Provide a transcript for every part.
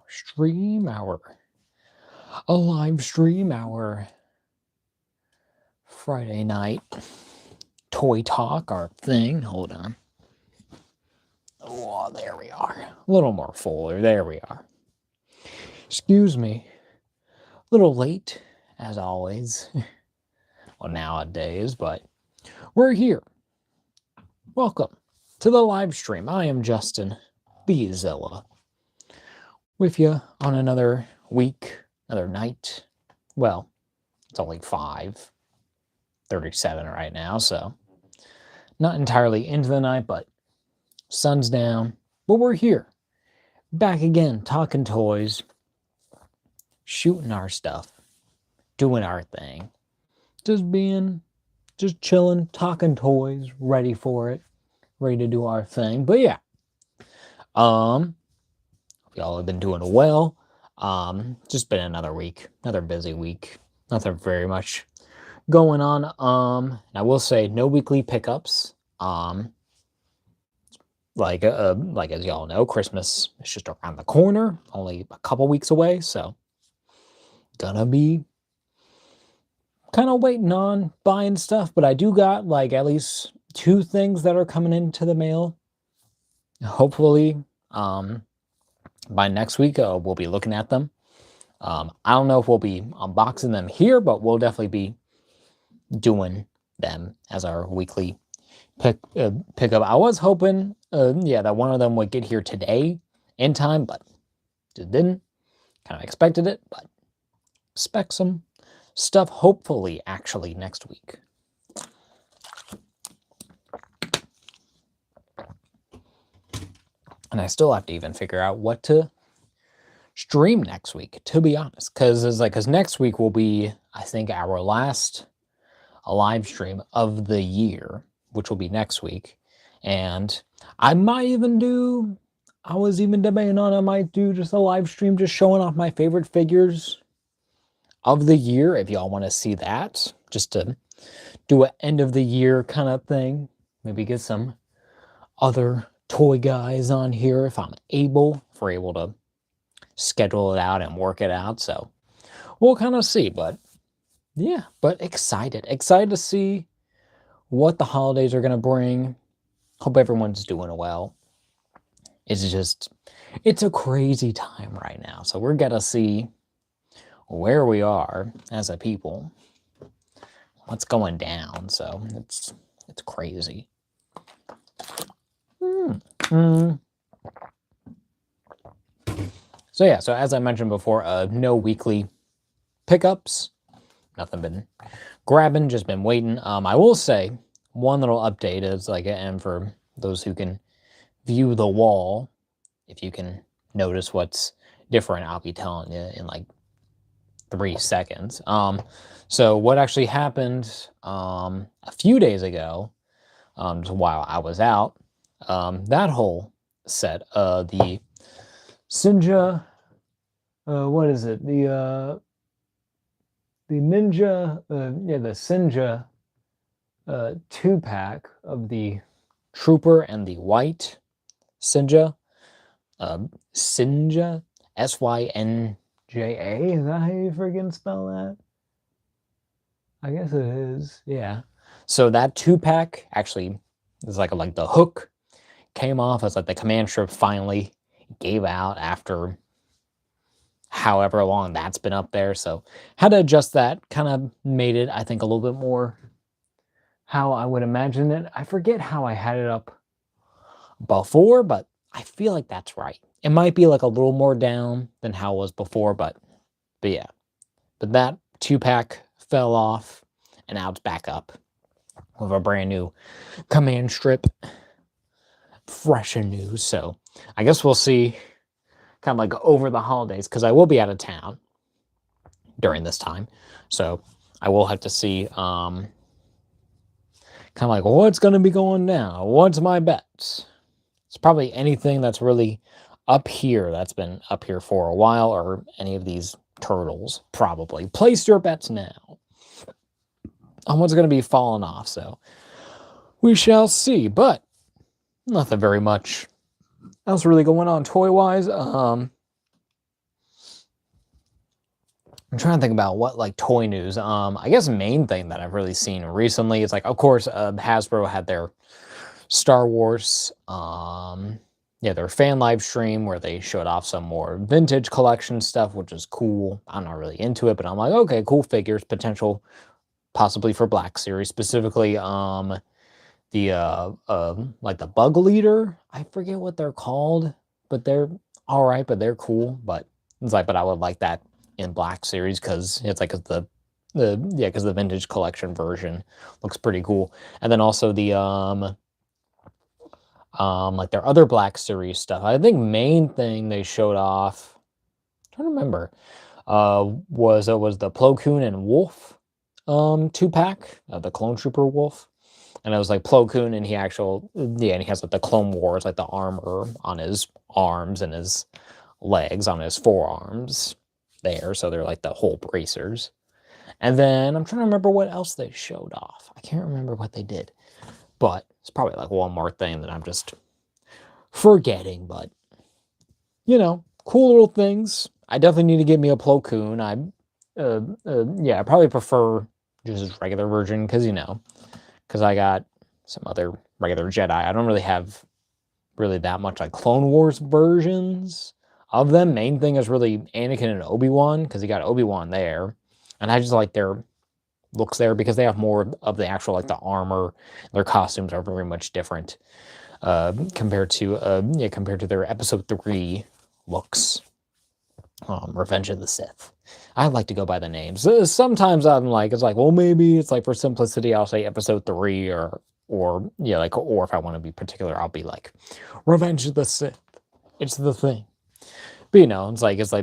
stream hour. A live stream hour. Friday night. Toy talk, our thing. Hold on. Oh, there we are. A little more fuller. There we are. Excuse me. A little late, as always. Well, nowadays, but we're here. Welcome to the live stream. I am Justin Beezilla with you on another week, another night. Well, it's only 5:37 right now, so not entirely into the night, but sun's down. But we're here, back again, talking toys, shooting our stuff, doing our thing, just chilling, talking toys, ready for it, ready to do our thing. But yeah, hope y'all have been doing well. Just been another week, another busy week. Nothing very much going on. I will say no weekly pickups. Like as y'all know, Christmas is just around the corner, only a couple weeks away, so gonna be kind of waiting on buying stuff, but I do got like at least 2 things that are coming into the mail. Hopefully, by next week, we'll be looking at them. I don't know if we'll be unboxing them here, but we'll definitely be doing them as our weekly pickup. I was hoping, that one of them would get here today in time, but just didn't. Kind of expected it, but expect some stuff hopefully actually next week. And I still have to even figure out what to stream next week, to be honest, because next week will be, I think, our last live stream of the year, which will be next week. And I was even debating on, I might do just a live stream just showing off my favorite figures of the year, if y'all want to see that, just to do an end of the year kind of thing. Maybe get some other toy guys on here if we're able to schedule it out and work it out. So we'll kind of see, but yeah, but excited to see what the holidays are going to bring. Hope everyone's doing well. It's a crazy time right now. So we're going to see where we are as a people, what's going down. So it's crazy. So yeah, so as I mentioned before, no weekly pickups. Nothing been grabbing, just been waiting. I will say one little update is and for those who can view the wall, if you can notice what's different, I'll be telling you in 3 seconds. So what actually happened a few days ago, while I was out, that whole set, the Sinja, what is it? The Ninja, the Sinja 2-pack of the Trooper and the White Sinja, Synja, Synja, is that how you freaking spell that? I guess it is, yeah. So that 2-pack actually is like the hook came off as the command strip finally gave out after however long that's been up there. So had to adjust that, kind of made it, I think, a little bit more how I would imagine it. I forget how I had it up before, but I feel like that's right. It might be a little more down than how it was before, but yeah. But that 2-pack fell off, and now it's back up with a brand new command strip, fresh and new. So I guess we'll see kind of over the holidays, because I will be out of town during this time. So I will have to see kind of what's going to be going down. What's my bets? It's probably anything that's really up here, that's been up here for a while, or any of these turtles, probably. Place your bets now on what's going to be falling off. So we shall see, but nothing very much else really going on toy-wise. I'm trying to think about what like toy news. I guess the main thing that I've really seen recently is like, of course, Hasbro had their Star Wars, yeah, their fan live stream where they showed off some more vintage collection stuff, which is cool. I'm not really into it, but I'm like, okay, cool figures, potential possibly for Black Series, specifically the like the bug leader. I forget what they're called, but they're all right, but they're cool. But it's like, but I would like that in Black Series because it's like because the vintage collection version looks pretty cool. And then also the like their other Black Series stuff. I think main thing they showed off, I'm trying to remember, was the Plo Koon and Wolf 2-pack, the Clone Trooper Wolf. And it was like Plo Koon, and and he has like the Clone Wars, like the armor on his arms and his legs on his forearms there. So they're like the whole bracers. And then I'm trying to remember what else they showed off. I can't remember what they did, but it's probably like one more thing that I'm just forgetting. But cool little things. I definitely need to get me a Plo Koon. I probably prefer just his regular version because I got some other regular Jedi. I don't really have that much like Clone Wars versions of them. Main thing is really Anakin and Obi-Wan because you got Obi-Wan there. And I just like their looks there because they have more of the actual like the armor. Their costumes are very much different compared to their Episode 3 looks. Revenge of the Sith. I like to go by the names. Sometimes I'm like, it's like, well, maybe it's like for simplicity, I'll say Episode 3 or if I want to be particular, I'll be like Revenge of the Sith. It's the thing. But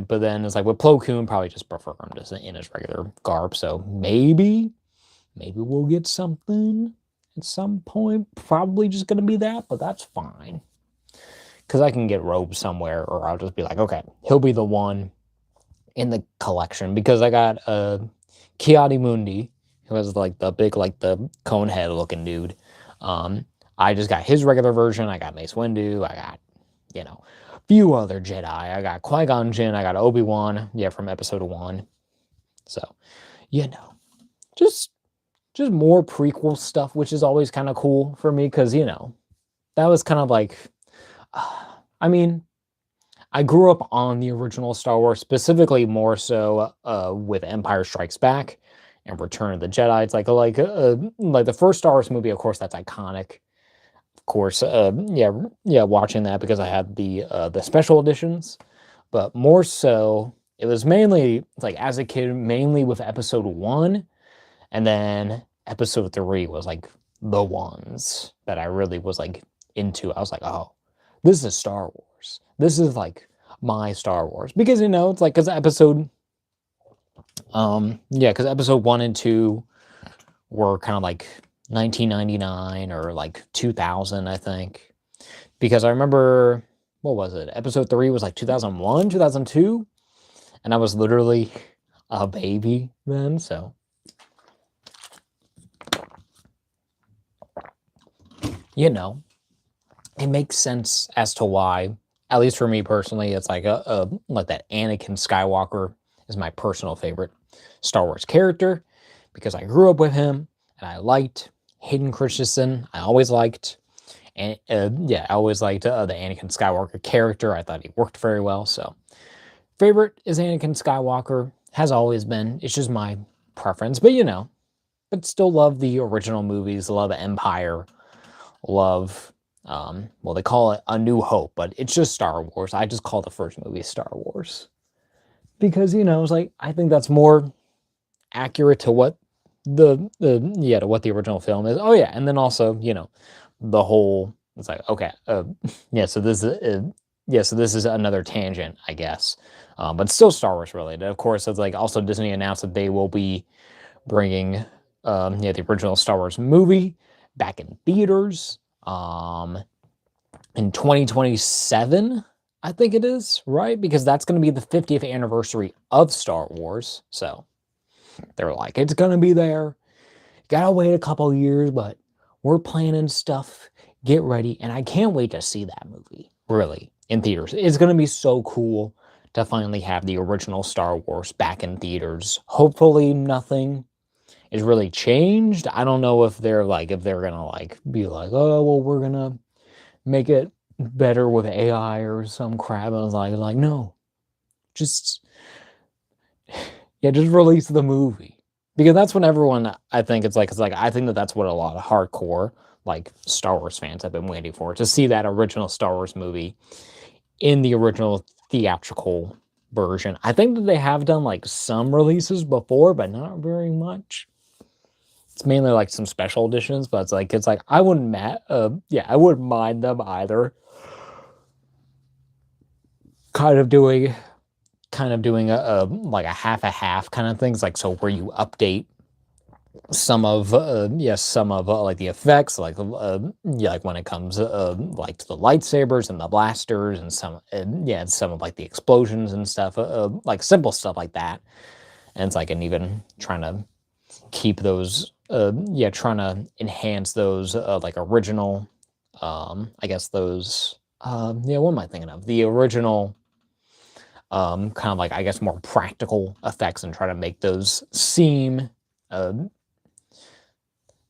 but then it's like with Plo Koon, probably just prefer him just in his regular garb. So maybe we'll get something at some point. Probably just gonna be that, but that's fine. Because I can get robes somewhere, or I'll just be like, okay, he'll be the one in the collection. Because I got Ki-Adi-Mundi, who has like the big, like the cone head looking dude. I just got his regular version. I got Mace Windu. I got, a few other Jedi. I got Qui-Gon Jinn. I got Obi-Wan, from Episode 1. So, just more prequel stuff, which is always kind of cool for me because, that was kind of like, I mean, I grew up on the original Star Wars, specifically more so with Empire Strikes Back and Return of the Jedi. It's like the first Star Wars movie, of course, that's iconic. Of course, watching that because I had the special editions, but more so, it was mainly like as a kid, mainly with Episode 1, and then Episode 3 was like the ones that I really was like into. I was like, oh, this is Star Wars. This is like my Star Wars because it's like because Episode 1 and 2 were kind of like 1999 or like 2000, I think, because I remember what was it? Episode 3 was like 2001, 2002, and I was literally a baby then, so. It makes sense as to why, at least for me personally, it's like like that Anakin Skywalker is my personal favorite Star Wars character because I grew up with him and I liked Hayden Christensen. I always liked, and I always liked the Anakin Skywalker character. I thought he worked very well. So, favorite is Anakin Skywalker. Has always been. It's just my preference, but still love the original movies. Love Empire. Love. They call it A New Hope, but it's just Star Wars. I just call the first movie Star Wars because it's like I think that's more accurate to what to what the original film is. Oh yeah, and then also the whole it's like okay, so this is another tangent, I guess, but still Star Wars related. Of course, it's like also Disney announced that they will be bringing the original Star Wars movie back in theaters. In 2027, I think it is, right? Because that's going to be the 50th anniversary of Star Wars. So they're like, it's going to be there. Gotta wait a couple years, but we're planning stuff. Get ready. And I can't wait to see that movie, really, in theaters. It's going to be so cool to finally have the original Star Wars back in theaters. Hopefully nothing is really changed. I don't know if they're gonna be like, oh well, we're gonna make it better with AI or some crap. I was like no, just just release the movie, because that's when everyone, I think I think that's what a lot of hardcore like Star Wars fans have been waiting for, to see that original Star Wars movie in the original theatrical version. I think that they have done like some releases before, but not very much. It's mainly like some special editions, but it's like I wouldn't I wouldn't mind them either. Kind of doing a like a half kind of things, like, so where you update some of like the effects, like like when it comes like to the lightsabers and the blasters and some of like the explosions and stuff, like simple stuff like that. And it's like, and even trying to keep those trying to enhance those like original I guess those what am I thinking of, the original kind of like, I guess, more practical effects, and try to make those seem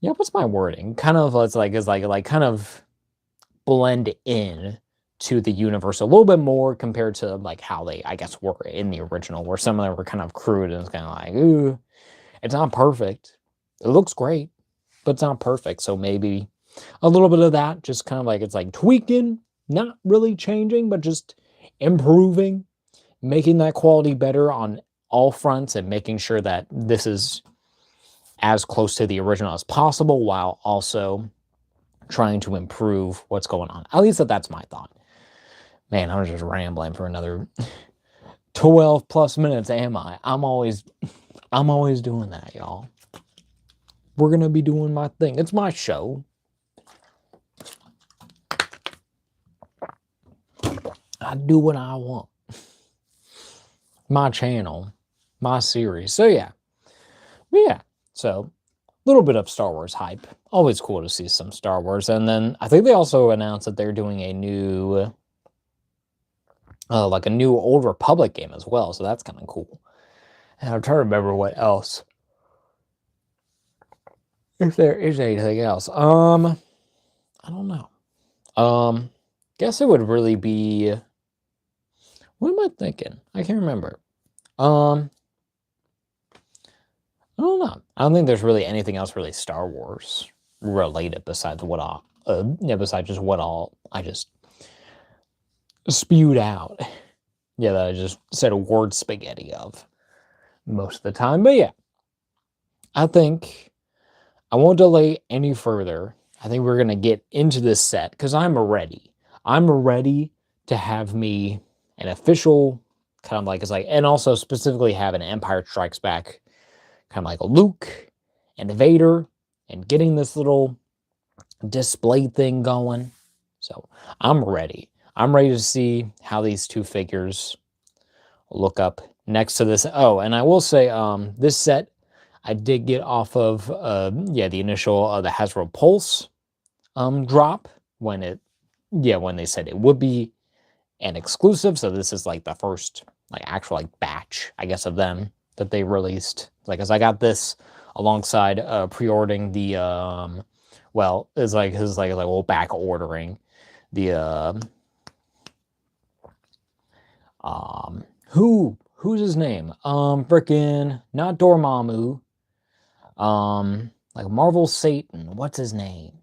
what's my wording, kind of, kind of blend in to the universe a little bit more compared to like how they, I guess, were in the original, where some of them were kind of crude and it's kind of like, ooh, it's not perfect. It looks great, but it's not perfect. So maybe a little bit of that, just kind of like, it's like tweaking, not really changing, but just improving, making that quality better on all fronts, and making sure that this is as close to the original as possible, while also trying to improve what's going on. At least that's my thought. Man, I was just rambling for another 12 plus minutes, am I? I'm always doing that, y'all. We're gonna be doing my thing. It's my show. I do what I want. My channel, my series. So yeah. So a little bit of Star Wars hype. Always cool to see some Star Wars. And then I think they also announced that they're doing a new like a new Old Republic game as well. So that's kind of cool. And I'm trying to remember what else, if there is anything else. I don't know. Guess it would really be, what am I thinking? I can't remember. I don't know. I don't think there's really anything else really Star Wars related besides besides just what all I just spewed out. Yeah, that I just said a word spaghetti of most of the time. But yeah, I think I won't delay any further. I think we're gonna get into this set, because I'm ready. I'm ready to have me an official kind of like, it's like, and also specifically have an Empire Strikes Back kind of like a Luke and Vader, and getting this little display thing going. So I'm ready. I'm ready to see how these two figures look up next to this. Oh, and I will say, this set I did get off of the initial the Hasbro Pulse drop, when they said it would be an exclusive. So this is like the first like actual like batch, I guess, of them that they released. Like, as I got this alongside pre-ordering the it's like well, back ordering the who's his name? Frickin' not Dormammu. Like Marvel Satan. What's his name?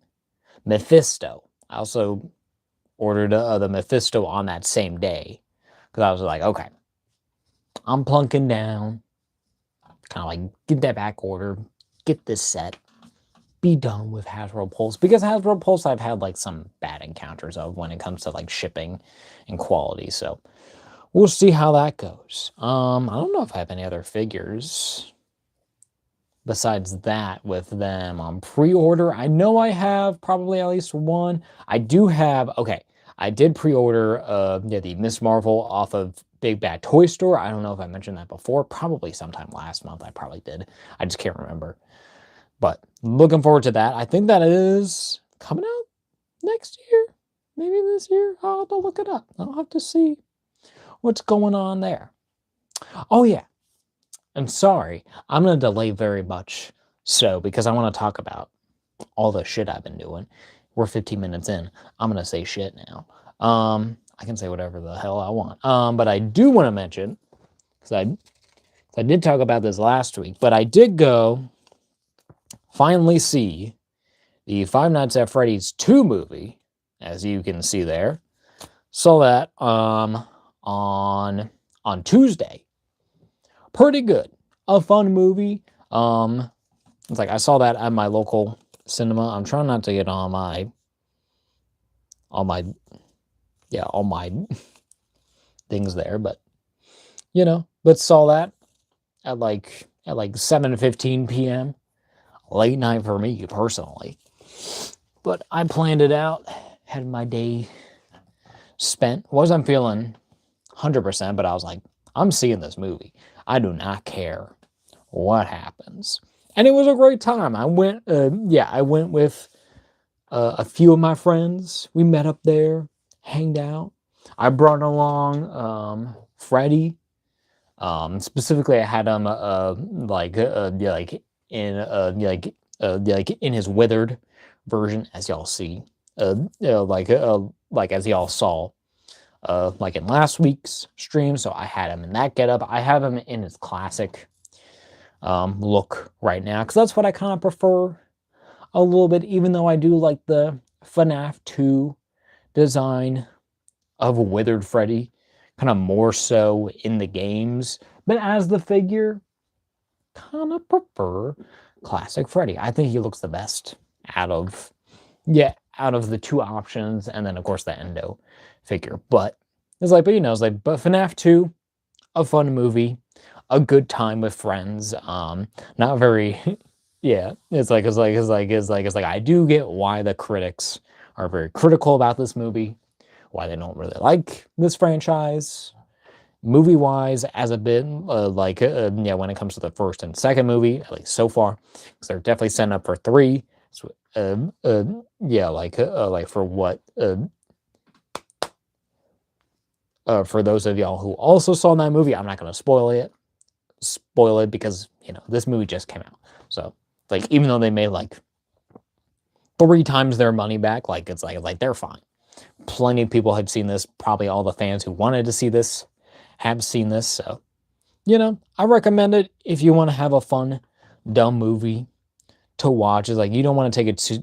Mephisto. I also ordered the Mephisto on that same day, because I was like, okay, I'm plunking down. Kind of like get that back order, get this set, be done with Hasbro Pulse, because Hasbro Pulse I've had like some bad encounters of when it comes to like shipping and quality. So we'll see how that goes. I don't know if I have any other figures besides that with them on pre-order. I know I have probably at least one. I do have, okay, I did pre-order the Miss Marvel off of Big Bad Toy Store. I don't know if I mentioned that before. Probably sometime last month I probably did. I just can't remember. But looking forward to that. I think that is coming out next year. Maybe this year. I'll have to look it up. I'll have to see What's going on there? Oh yeah, I'm sorry. I'm gonna delay very much so because I want to talk about all the shit I've been doing. We're 15 minutes in. I'm gonna say shit now. I can say whatever the hell I want. But I do want to mention, because I did talk about this last week, but I did go finally see the Five Nights at Freddy's 2 movie, as you can see there. Saw that on Tuesday. Pretty good. A fun movie. It's like I saw that at my local cinema. I'm trying not to get all my things there, but but saw that at like 7:15 p.m. Late night for me personally. But I planned it out, had my day spent. Wasn't feeling 100%, but I was like, I'm seeing this movie. I do not care what happens. And it was a great time. I went with a few of my friends. We met up there, hanged out. I brought along Freddie. Specifically, I had him in his withered version, as y'all see. As y'all saw, like in last week's stream. So I had him in that getup. I have him in his classic look right now, because that's what I kind of prefer a little bit, even though I do like the FNAF 2 design of Withered Freddy, kind of more so in the games. But as the figure, kind of prefer classic Freddy. I think he looks the best out of the two options, and then of course the Endo figure. But but FNAF 2, a fun movie, a good time with friends. Not very yeah, it's like I do get why the critics are very critical about this movie, why they don't really like this franchise movie wise, as a bit when it comes to the first and second movie, at least so far, because they're definitely setting up for 3. So, for what for those of y'all who also saw that movie, I'm not going to spoil it because this movie just came out. So even though they made 3 times their money back, it's like they're fine. Plenty of people had seen this. Probably all the fans who wanted to see this have seen this. So I recommend it if you want to have a fun, dumb movie to watch. It's you don't want to take it too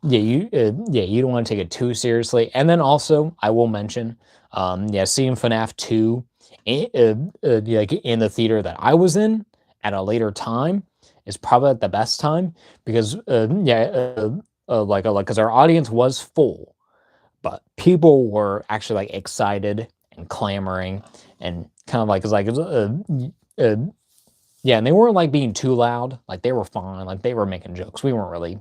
you don't want to take it too seriously. And then also, I will mention, seeing FNAF 2 in the theater that I was in at a later time is probably the best time, because because our audience was full, but people were actually excited and clamoring and kind of and they weren't being too loud. They were fine. They were making jokes. We weren't really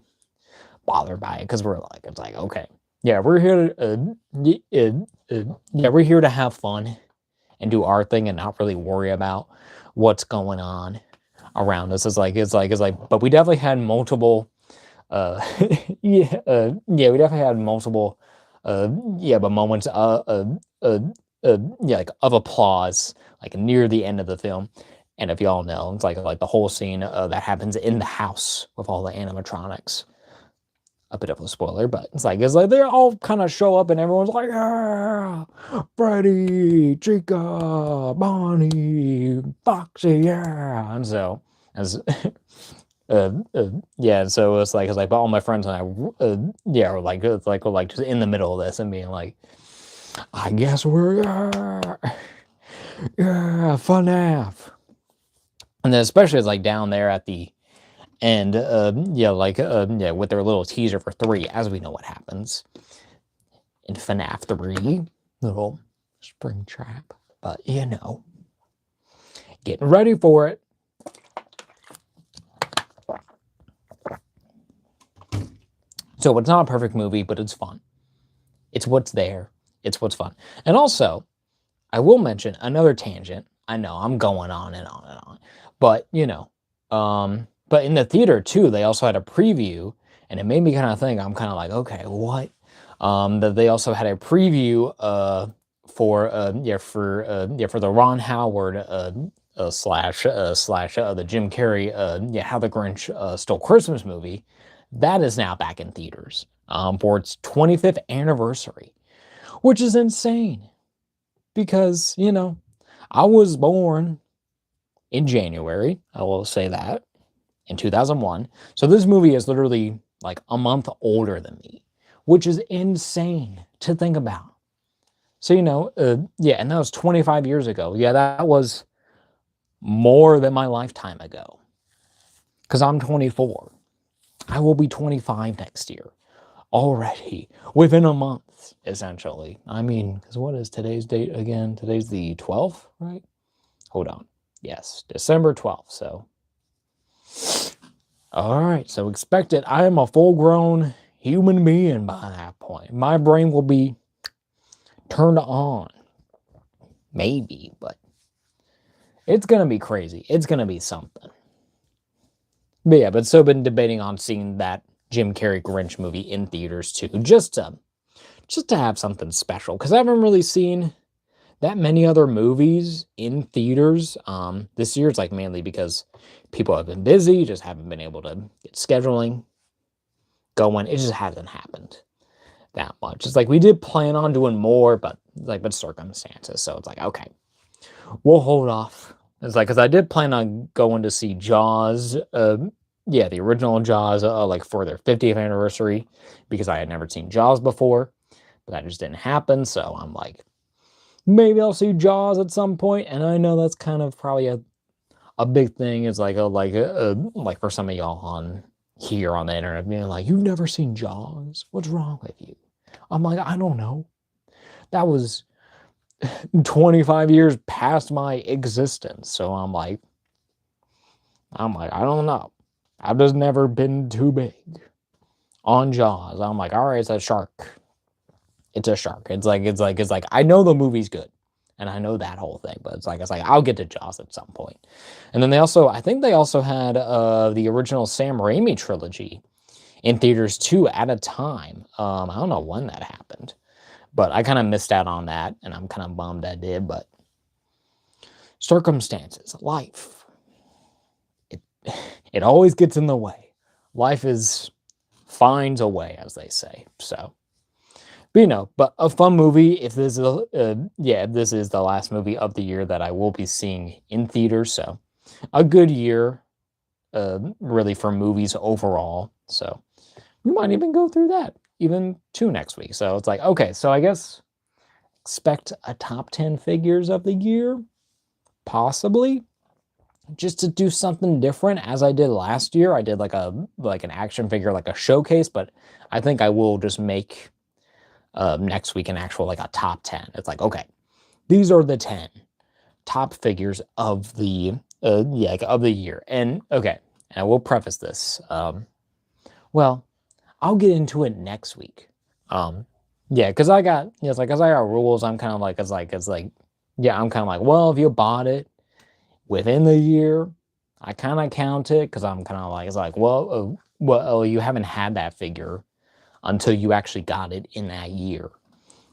bothered by it, because we're okay, we're here to we're here to have fun and do our thing and not really worry about what's going on around us. But we definitely had multiple we definitely had multiple but moments of applause near the end of the film. And if y'all know, it's the whole scene that happens in the house with all the animatronics. A bit of a spoiler, but it's they all kind of show up and everyone's like, yeah, Freddy, Chica, Bonnie, Foxy, yeah. And so so it's but all my friends and I were just in the middle of this and being I guess we're FNAF. And then especially it's down there at the end, with their little teaser for 3, as we know what happens in FNAF 3, little spring trap. But getting ready for it. So it's not a perfect movie, but it's fun. It's what's there. It's what's fun. And also, I will mention another tangent. I know I'm going on and on and on, but but in the theater too, they also had a preview, and it made me kind of think. I'm kind of okay, what? That they also had a preview for the Ron Howard slash the Jim Carrey How the Grinch Stole Christmas movie, that is now back in theaters for its 25th anniversary, which is insane because I was born in January, I will say that, in 2001. So this movie is literally like a month older than me, which is insane to think about. So, and that was 25 years ago. Yeah, that was more than my lifetime ago. Because I'm 24. I will be 25 next year. Already. Within a month, essentially. I mean, because what is today's date again? Today's the 12th, right? Hold on. Yes, December 12th. So, all right. So expect it. I am a full-grown human being by that point. My brain will be turned on. Maybe, but it's going to be crazy. It's going to be something. But yeah, but so been debating on seeing that Jim Carrey Grinch movie in theaters too, just to have something special, because I haven't really seen that many other movies in theaters this year. It's like mainly because people have been busy, just haven't been able to get scheduling going. It just hasn't happened that much. It's like we did plan on doing more, but circumstances. So it's like, okay, we'll hold off. It's like, because I did plan on going to see Jaws, the original Jaws, like for their 50th anniversary, because I had never seen Jaws before, but that just didn't happen. So I'm like, maybe I'll see Jaws at some point. And I know that's kind of probably a big thing. It's like like for some of y'all on here on the internet being like, you've never seen Jaws? What's wrong with you? I'm like, I don't know. That was 25 years past my existence. So I'm like, I don't know. I've just never been too big on Jaws. I'm like, all right, it's a shark. It's a shark. It's like I know the movie's good, and I know that whole thing, but it's like I'll get to Jaws at some point. And then I think they also had the original Sam Raimi trilogy in theaters too at a time. I don't know when that happened, but I kind of missed out on that, and I'm kind of bummed I did. But circumstances, life, it always gets in the way. Life finds a way, as they say. So, but a fun movie. If this is the last movie of the year that I will be seeing in theaters, so a good year, really, for movies overall. So we might even go through that, even 2 next week. So it's like, okay, so I guess expect a top 10 figures of the year, possibly, just to do something different as I did last year. I did like an action figure, like a showcase, but I think I will just make next week an actual like a top 10. It's like, okay, these are the 10 top figures of the of the year. And okay, and I will preface this. Well, I'll get into it next week. Because I got rules. I'm kind of like I'm kind of like, well, if you bought it within the year, I kind of count it, because I'm kind of like, you haven't had that figure until you actually got it in that year.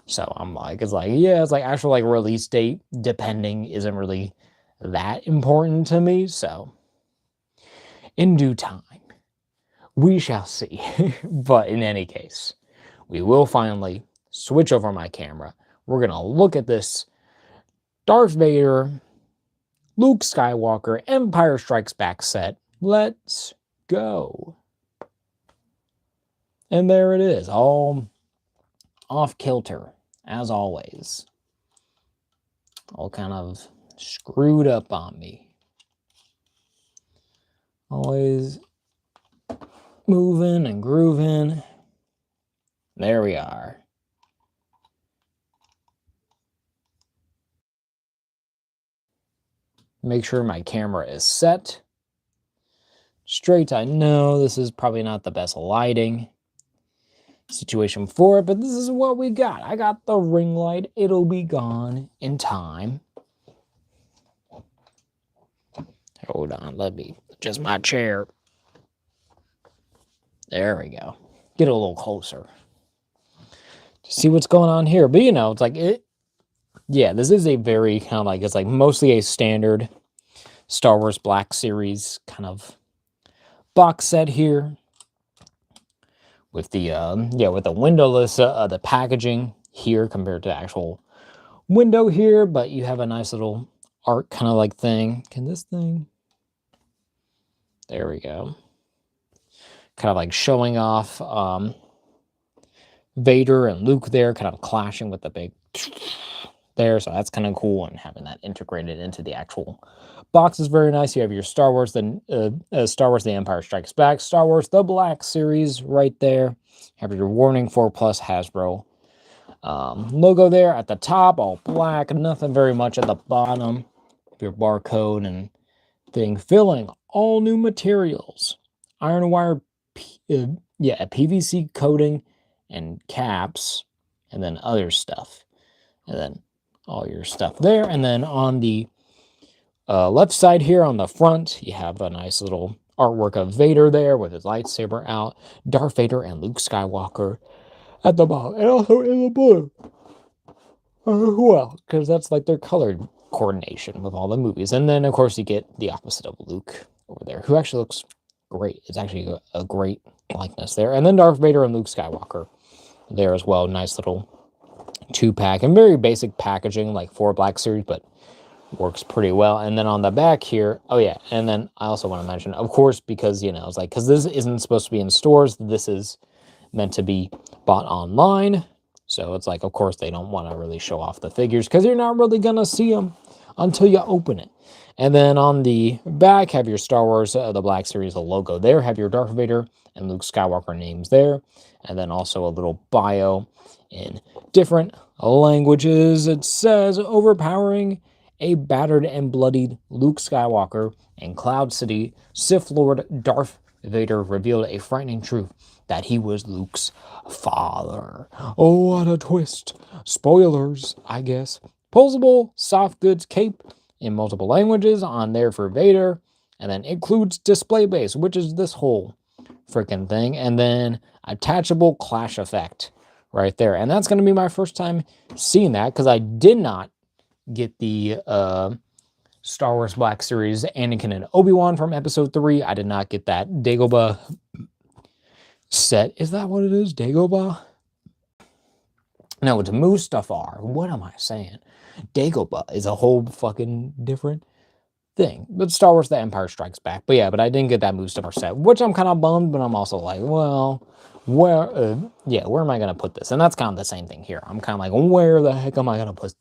So I'm like, actual like release date, depending, isn't really that important to me. So in due time, we shall see. But in any case, we will finally switch over my camera. We're going to look at this Darth Vader, Luke Skywalker, Empire Strikes Back set. Let's go. And there it is, all off kilter, as always. All kind of screwed up on me. Always moving and grooving. There we are. Make sure my camera is set straight. I know this is probably not the best lighting situation for it, but this is what we got. I got the ring light. It'll be gone in time. Hold on, let me adjust my chair. There we go. Get a little closer to see what's going on here. But it's like yeah, this is a very kind of like, it's like mostly a standard Star Wars Black Series kind of box set here with the with the windowless the packaging here compared to actual window here, but you have a nice little art kind of like thing. Can this thing? There we go. Kind of like showing off Vader and Luke there, kind of clashing with the big there. So that's kind of cool, and having that integrated into the actual box is very nice. You have your Star Wars, Star Wars: The Empire Strikes Back, Star Wars: The Black Series right there. You have your Warning 4 Plus Hasbro logo there at the top, all black, nothing very much at the bottom. Your barcode and thing, filling all new materials, iron wire, a PVC coating and caps, and then other stuff, and then all your stuff there. And then on the left side here on the front, you have a nice little artwork of Vader there with his lightsaber out, Darth Vader and Luke Skywalker at the bottom, and also in the blue. Well, because that's like their colored coordination with all the movies. And then, of course, you get the opposite of Luke over there, who actually looks great. It's actually a great likeness there. And then Darth Vader and Luke Skywalker there as well. Nice little 2-pack and very basic packaging, like for Black Series, but works pretty well. And then on the back here, oh yeah, and then I also want to mention, of course, because, you know, it's like, because this isn't supposed to be in stores, this is meant to be bought online. So it's like, of course, they don't want to really show off the figures because you're not really going to see them until you open it. And then on the back, have your Star Wars, the Black Series logo there. Have your Darth Vader and Luke Skywalker names there. And then also a little bio in different languages. It says, overpowering a battered and bloodied Luke Skywalker in Cloud City, Sith Lord Darth Vader revealed a frightening truth, that he was Luke's father. Oh, what a twist. Spoilers, I guess. Posable soft goods cape in multiple languages on there for Vader. And then includes display base, which is this whole freaking thing. And then attachable clash effect right there. And that's going to be my first time seeing that, because I did not get the Star Wars Black Series Anakin and Obi-Wan from Episode 3. I did not get that Dagobah set. Is that what it is? Dagobah? No, it's Mustafar. What am I saying? Dagobah is a whole fucking different thing. But Star Wars The Empire Strikes Back. But yeah, but I didn't get that Mustafar set, which I'm kind of bummed, but I'm also like, well, where am I going to put this? And that's kind of the same thing here. I'm kind of like, where the heck am I going to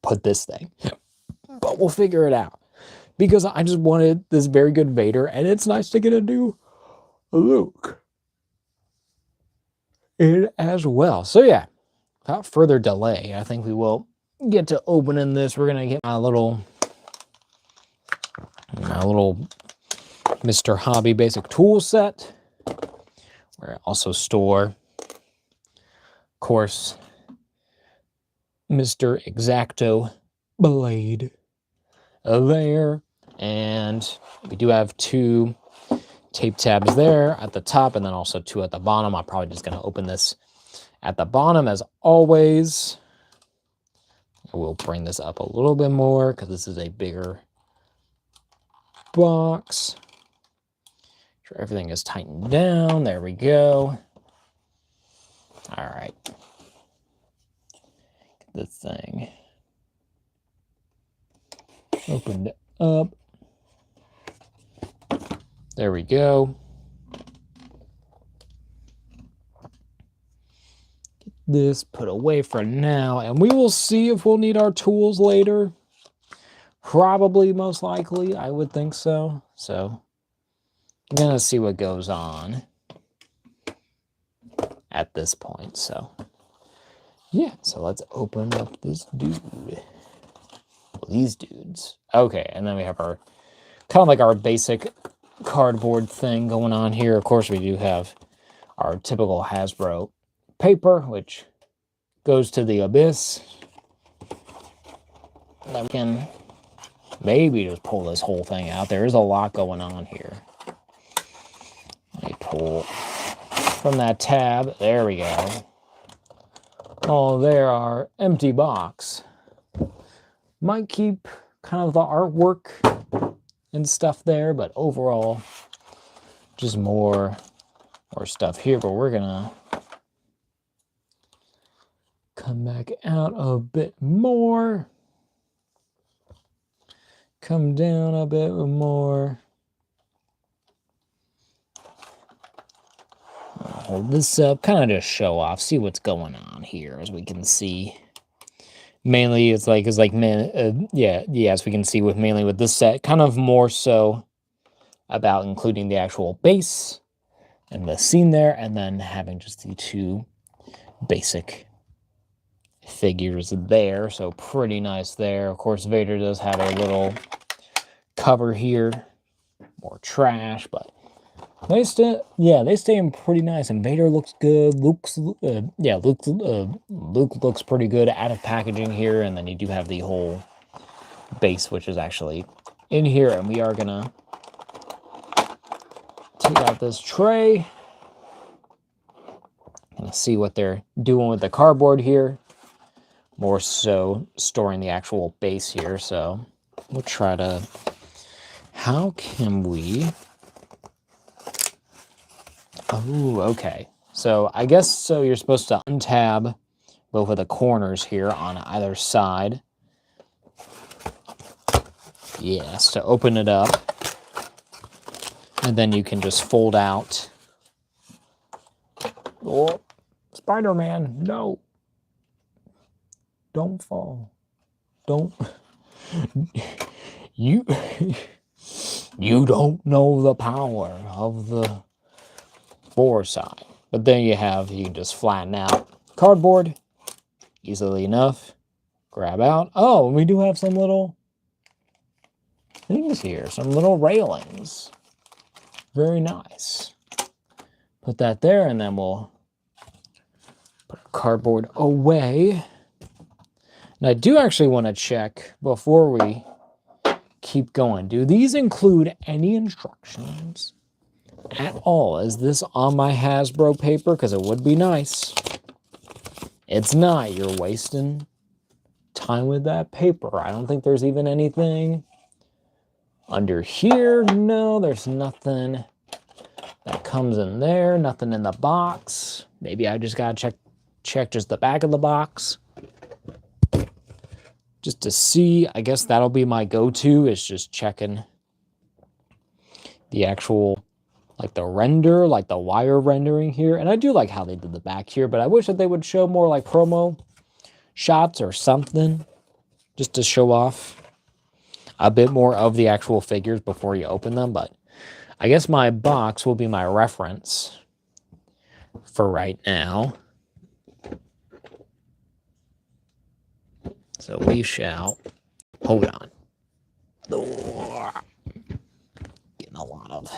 put this thing? But we'll figure it out. Because I just wanted this very good Vader, and it's nice to get a new Luke in as well. So yeah, without further delay, I think we will get to opening this. We're gonna get my little Mr. Hobby basic tool set, where I also store, of course, Mr. X-Acto blade there, and we do have 2 tape tabs there at the top, and then also 2 at the bottom. I'm probably just going to open this at the bottom as always. I will bring this up a little bit more because this is a bigger box. Make sure everything is tightened down. There we go. All right. Get this thing opened up. There we go. Get this put away for now, and we will see if we'll need our tools later. Probably, most likely, I would think so. So, I'm gonna see what goes on at this point. So, yeah. So let's open up this dude. Well, these dudes. Okay, and then we have our kind of like our basic cardboard thing going on here. Of course, we do have our typical Hasbro paper, which goes to the abyss. Then we can maybe just pull this whole thing out. There is a lot going on here. Let me pull from that tab. There we go. Oh, there our empty box. Might keep kind of the artwork and stuff there, but overall, just more stuff here. But we're gonna come back out a bit more. Come down a bit more. Hold this up, kind of just show off, see what's going on here, as we can see. Mainly, as we can see mainly with this set, kind of more so about including the actual base and the scene there, and then having just the two basic figures there. So pretty nice there. Of course, Vader does have a little cover here, more trash, but they stay in pretty nice. And Vader looks good. Luke looks pretty good out of packaging here, and then you do have the whole base, which is actually in here. And we are gonna take out this tray. Gonna see what they're doing with the cardboard here. More so storing the actual base here. So we'll try to. How can we? Oh, okay. So I guess so you're supposed to untab both of the corners here on either side. Yes, to open it up. And then you can just fold out. Oh, Spider-Man, no. Don't fall. Don't. You don't know the power of the foresight. But then you can just flatten out cardboard easily enough. Grab out. Oh, we do have some little things here, some little railings. Very nice. Put that there, and then we'll put our cardboard away. And I do actually want to check before we keep going. Do these include any instructions at all? Is this on my Hasbro paper? Because it would be nice. It's not. You're wasting time with that paper. I don't think there's even anything under here. No, there's nothing that comes in there. Nothing in the box. Maybe I just gotta check just the back of the box. Just to see. I guess that'll be my go-to, is just checking the actual, like the render, like the wire rendering here. And I do like how they did the back here, but I wish that they would show more like promo shots or something, just to show off a bit more of the actual figures before you open them. But I guess my box will be my reference for right now. So we shall, hold on. Getting a lot of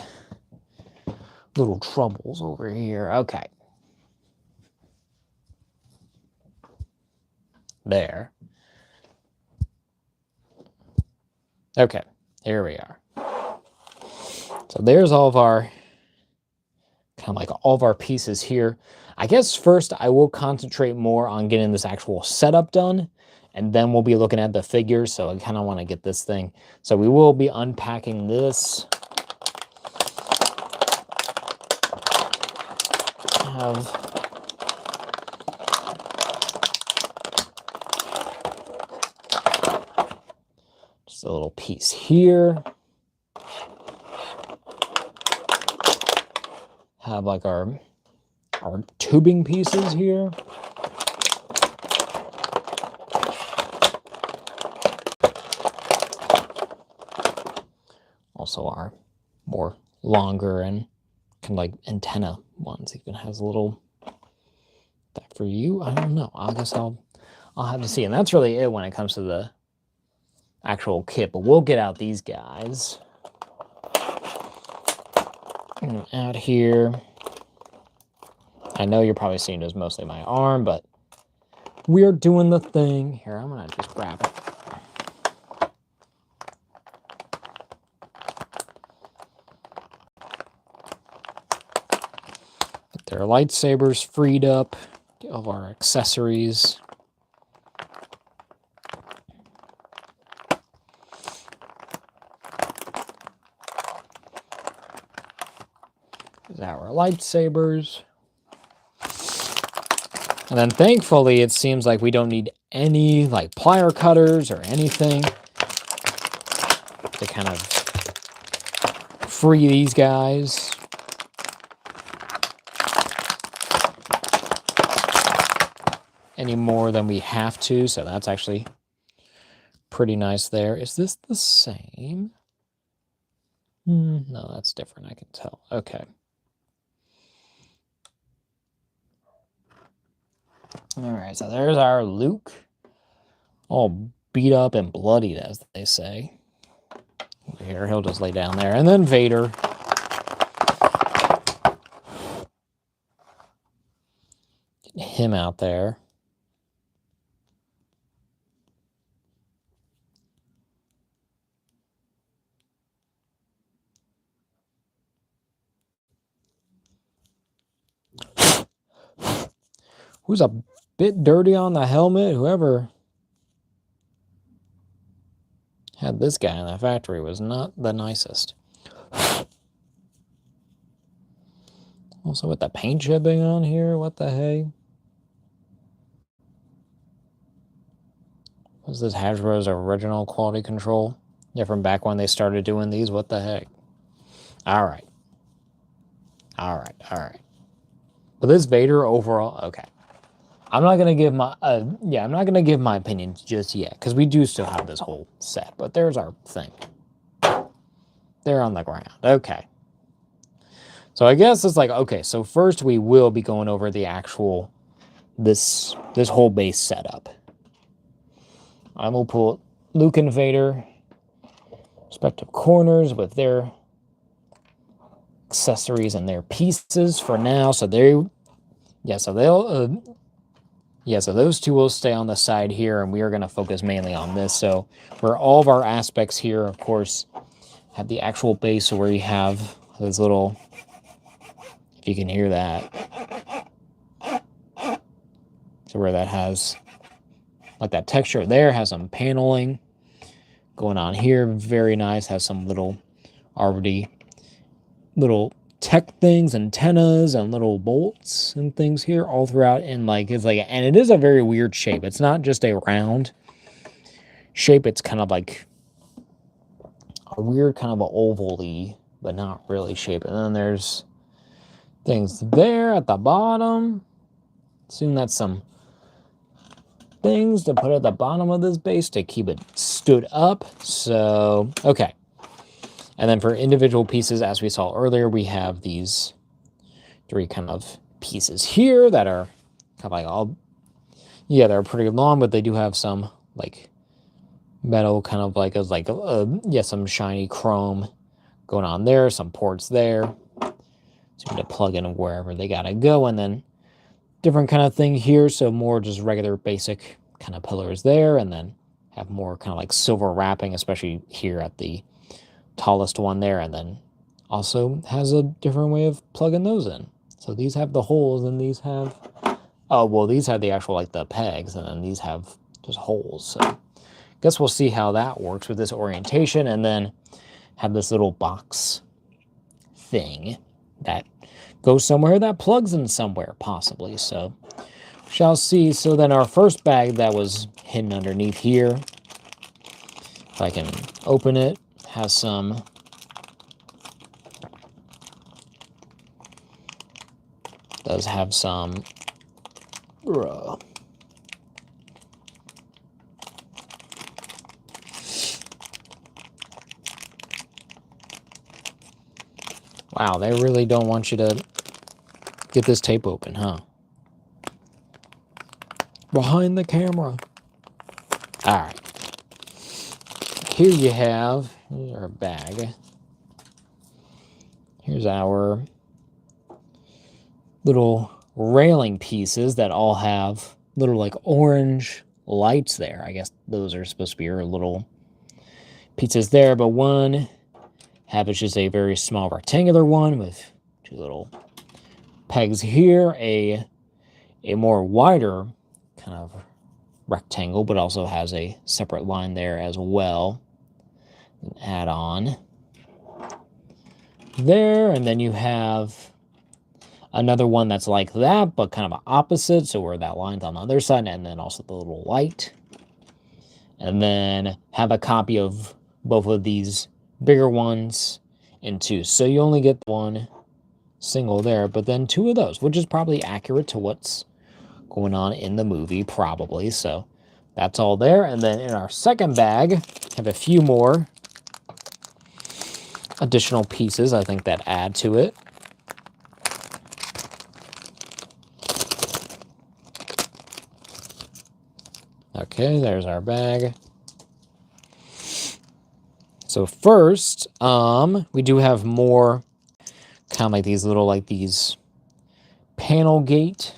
little troubles over here. Okay. There. Okay, here we are. So there's all of our, kind of like all of our pieces here. I guess first I will concentrate more on getting this actual setup done, and then we'll be looking at the figures. So I kind of want to get this thing. So we will be unpacking this. Just a little piece here. Have like our tubing pieces here. Also our more longer and kind of like antenna ones. Even has a little, that for you, I don't know. I guess I'll have to see. And that's really it when it comes to the actual kit. But we'll get out these guys. And out here. I know you're probably seeing it as mostly my arm, but we're doing the thing. Here, I'm gonna just grab it. Get their lightsabers freed up. Get all of our accessories. our lightsabers. And then thankfully, it seems like we don't need any like plier cutters or anything to kind of free these guys. Any more than we have to, so that's actually pretty nice there. Is this the same? No, that's different, I can tell. Okay. Alright, so there's our Luke. All beat up and bloodied, as they say. Over here, he'll just lay down there. And then Vader. Getting him out there. Who's a bit dirty on the helmet? Whoever had this guy in the factory was not the nicest. Also with the paint chipping on here, what the heck? Was this Hasbro's original quality control? Yeah, from back when they started doing these, what the heck? Alright. Alright, alright. But this Vader overall, okay. I'm not gonna give my I'm not gonna give my opinions just yet, because we do still have this whole set. But there's our thing. They're on the ground. Okay. So I guess it's like, okay, so first we will be going over the actual this whole base setup. I will pull Luke and Vader, respective corners with their accessories and their pieces for now. So so those two will stay on the side here, and we are going to focus mainly on this. So where all of our aspects here, of course, have the actual base where you have this little, if you can hear that. So where that has, like that texture there, has some paneling going on here. Very nice. Has some little already little tech things, antennas and little bolts and things here all throughout. And and it is a very weird shape. It's not just a round shape. It's kind of like a weird kind of an oval-y, but not really shape. And then there's things there at the bottom. Assume that's some things to put at the bottom of this base to keep it stood up. So, okay. And then for individual pieces, as we saw earlier, we have these three kind of pieces here that are kind of like all, yeah, they're pretty long, but they do have some like metal kind of like, some shiny chrome going on there, some ports there. Seem to plug in wherever they gotta go, and then different kind of thing here, so more just regular basic kind of pillars there, and then have more kind of like silver wrapping, especially here at the tallest one there, and then also has a different way of plugging those in. So these have the holes, and these have, these have the actual like the pegs, and then these have just holes. So guess we'll see how that works with this orientation, and then have this little box thing that goes somewhere that plugs in somewhere, possibly. So shall see. So then our first bag that was hidden underneath here, if I can open it, has some does have some wow, they really don't want you to get this tape open, huh? Behind the camera. All right. Here you have, here's our bag. Here's our little railing pieces that all have little like orange lights there. I guess those are supposed to be your little pieces there, but one is just a very small rectangular one with two little pegs here, a more wider kind of rectangle, but also has a separate line there as well. An add-on there, and then you have another one that's like that, but kind of opposite, so where that line's on the other side, and then also the little light. And then have a copy of both of these bigger ones in two. So you only get one single there, but then two of those, which is probably accurate to what's going on in the movie, probably. So that's all there. And then in our second bag, have a few more additional pieces, I think, that add to it. Okay, there's our bag. So first, we do have more kind of like these little, like these panel gate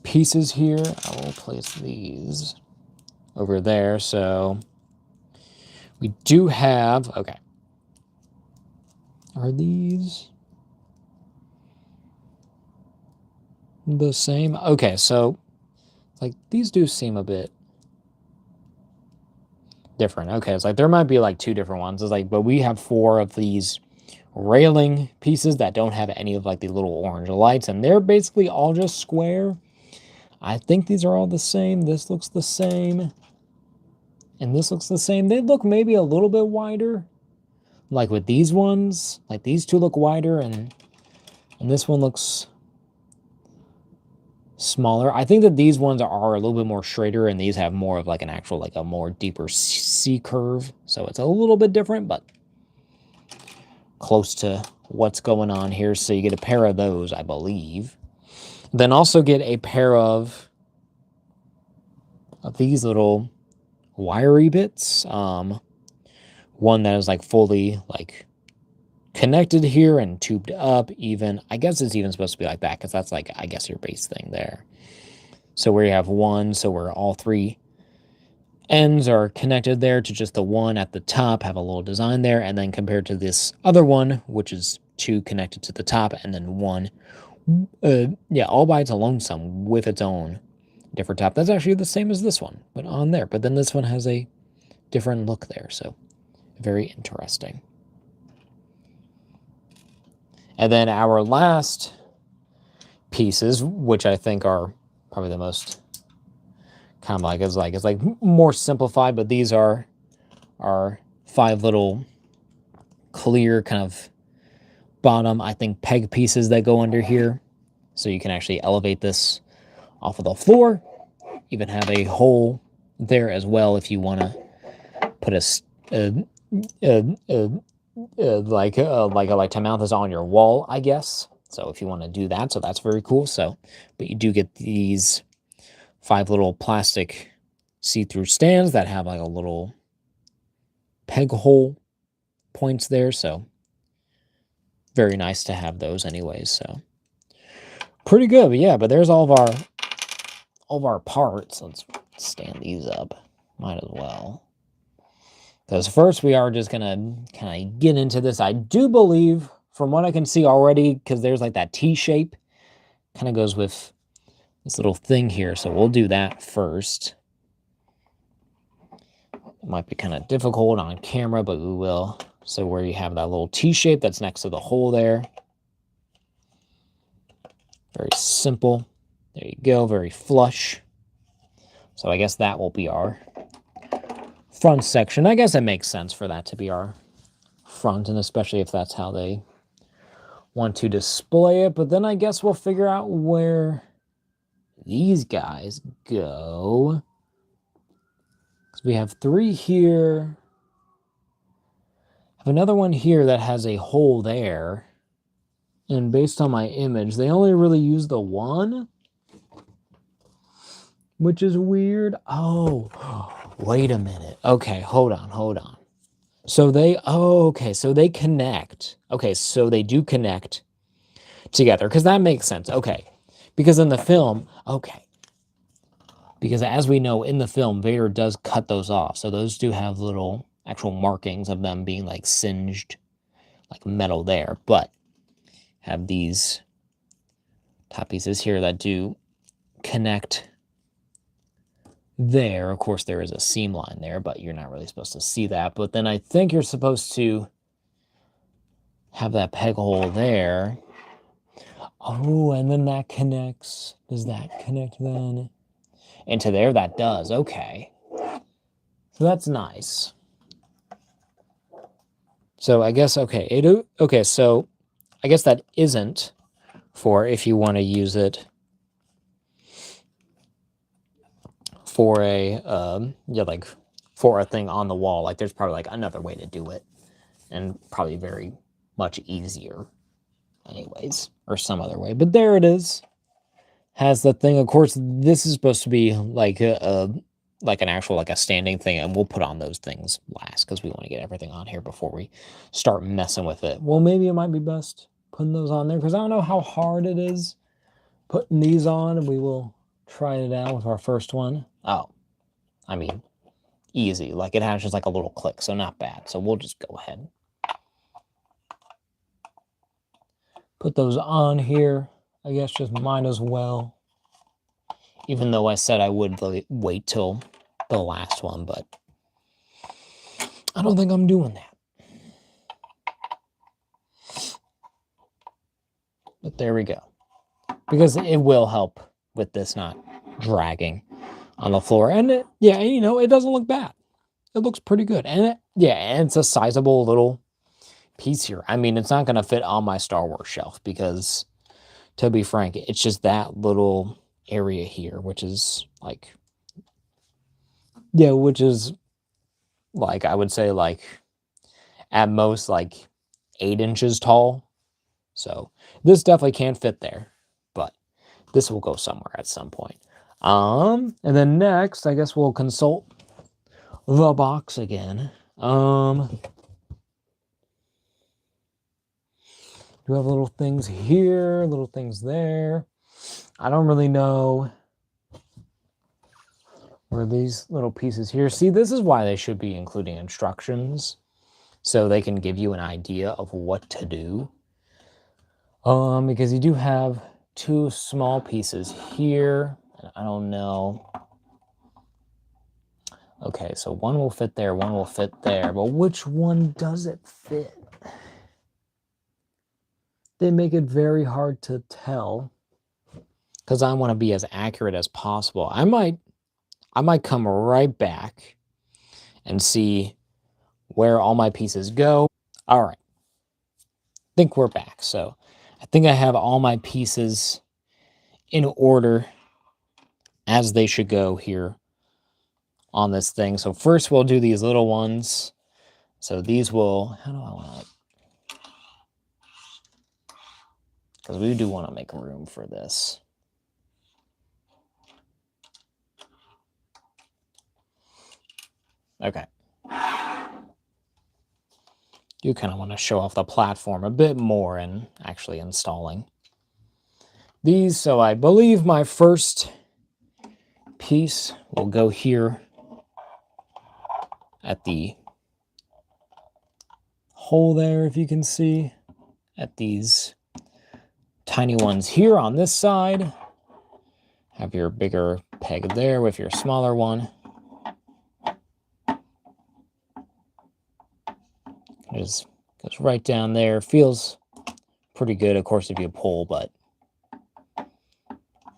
pieces here. I will place these over there. So we do have, okay. Are these the same? Okay, so like these do seem a bit different. Okay, it's like there might be like two different ones. It's like, but we have four of these railing pieces that don't have any of like the little orange lights, and they're basically all just square. I think these are all the same. This looks the same. And this looks the same. They look maybe a little bit wider. Like with these ones, like these two look wider, and this one looks smaller. I think that these ones are a little bit more straighter, and these have more of like an actual, like a more deeper C curve. So it's a little bit different, but close to what's going on here. So you get a pair of those, I believe. Then also get a pair of these little wiry bits. One that is like fully like connected here and tubed up even. I guess it's even supposed to be like that because that's like, I guess, your base thing there. So where you have one, so where all three ends are connected there to just the one at the top, have a little design there, and then compared to this other one, which is two connected to the top, and then one, yeah, all by its lonesome with its own different top. That's actually the same as this one, but on there. But then this one has a different look there, so very interesting. And then our last pieces, which I think are probably the most kind of like, it's like more simplified, but these are five little clear kind of bottom, I think, peg pieces that go under here. So you can actually elevate this off of the floor, even have a hole there as well if you want to put like to mount this on your wall, I guess. So if you want to do that, so that's very cool. So, but you do get these five little plastic see-through stands that have like a little peg hole points there. So very nice to have those anyways. So pretty good. But yeah, but there's all of our parts. Let's stand these up. Might as well. Because first we are just going to kind of get into this. I do believe, from what I can see already, because there's like that T shape, kind of goes with this little thing here. So we'll do that first. It might be kind of difficult on camera, but we will. So where you have that little T shape that's next to the hole there. Very simple. There you go. Very flush. So I guess that will be our front section. I guess it makes sense for that to be our front, and especially if that's how they want to display it. But then I guess we'll figure out where these guys go. So we have three here. I have another one here that has a hole there. And based on my image, they only really use the one, which is weird. Oh, wait a minute. Okay, hold on. So so they connect. Okay, so they do connect together, because that makes sense. Okay, because in the film, because as we know in the film, Vader does cut those off. So those do have little actual markings of them being like singed, like metal there. But have these top pieces here that do connect there. Of course, there is a seam line there, but you're not really supposed to see that. But then I think you're supposed to have that peg hole there. Oh, and then that connects. Does that connect then? Into there? That does. Okay. So that's nice. So I guess, okay. Okay, so I guess that isn't for if you want to use it for a, yeah, like for a thing on the wall. Like there's probably like another way to do it and probably very much easier anyways, or some other way. But there it is. Has the thing. Of course, this is supposed to be like like an actual like a standing thing, and we'll put on those things last because we want to get everything on here before we start messing with it. Well, maybe it might be best putting those on there because I don't know how hard it is putting these on, and we will try it out with our first one. Oh, I mean, easy. Like it has just like a little click, so not bad. So we'll just go ahead. Put those on here. I guess just might as well. Even though I said I would wait till the last one, but I don't think I'm doing that. But there we go. Because it will help with this not dragging on the floor. And it, yeah, you know, it doesn't look bad. It looks pretty good. And it, yeah, and it's a sizable little piece here. I mean, it's not going to fit on my Star Wars shelf because, to be frank, it's just that little area here, which is like, yeah, which is like, I would say like at most like 8 inches tall. So this definitely can't fit there, but this will go somewhere at some point. And then next, I guess we'll consult the box again. Do we have little things here, little things there? I don't really know where these little pieces here. See, this is why they should be including instructions so they can give you an idea of what to do. Because you do have 2 small pieces here. I don't know. Okay, so one will fit there, one will fit there, but which one does it fit? They make it very hard to tell because I want to be as accurate as possible. I might come right back and see where all my pieces go. All right. I think we're back. So I think I have all my pieces in order as they should go here on this thing. So first we'll do these little ones. So these will, how do I want to, because we do want to make room for this. Okay. You kind of want to show off the platform a bit more and actually installing these. So I believe my first piece will go here at the hole there, if you can see, at these tiny ones here on this side. Have your bigger peg there with your smaller one. It just goes right down there. Feels pretty good, of course, if you pull, but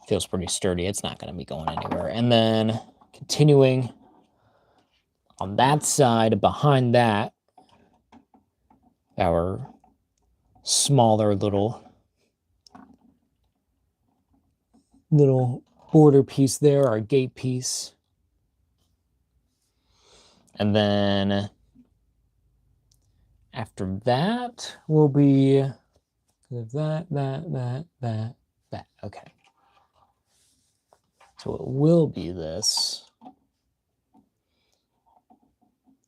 feels pretty sturdy. It's not going to be going anywhere. And then continuing on that side, behind that, our smaller little border piece there, our gate piece. And then after that will be that. Okay. So it will be this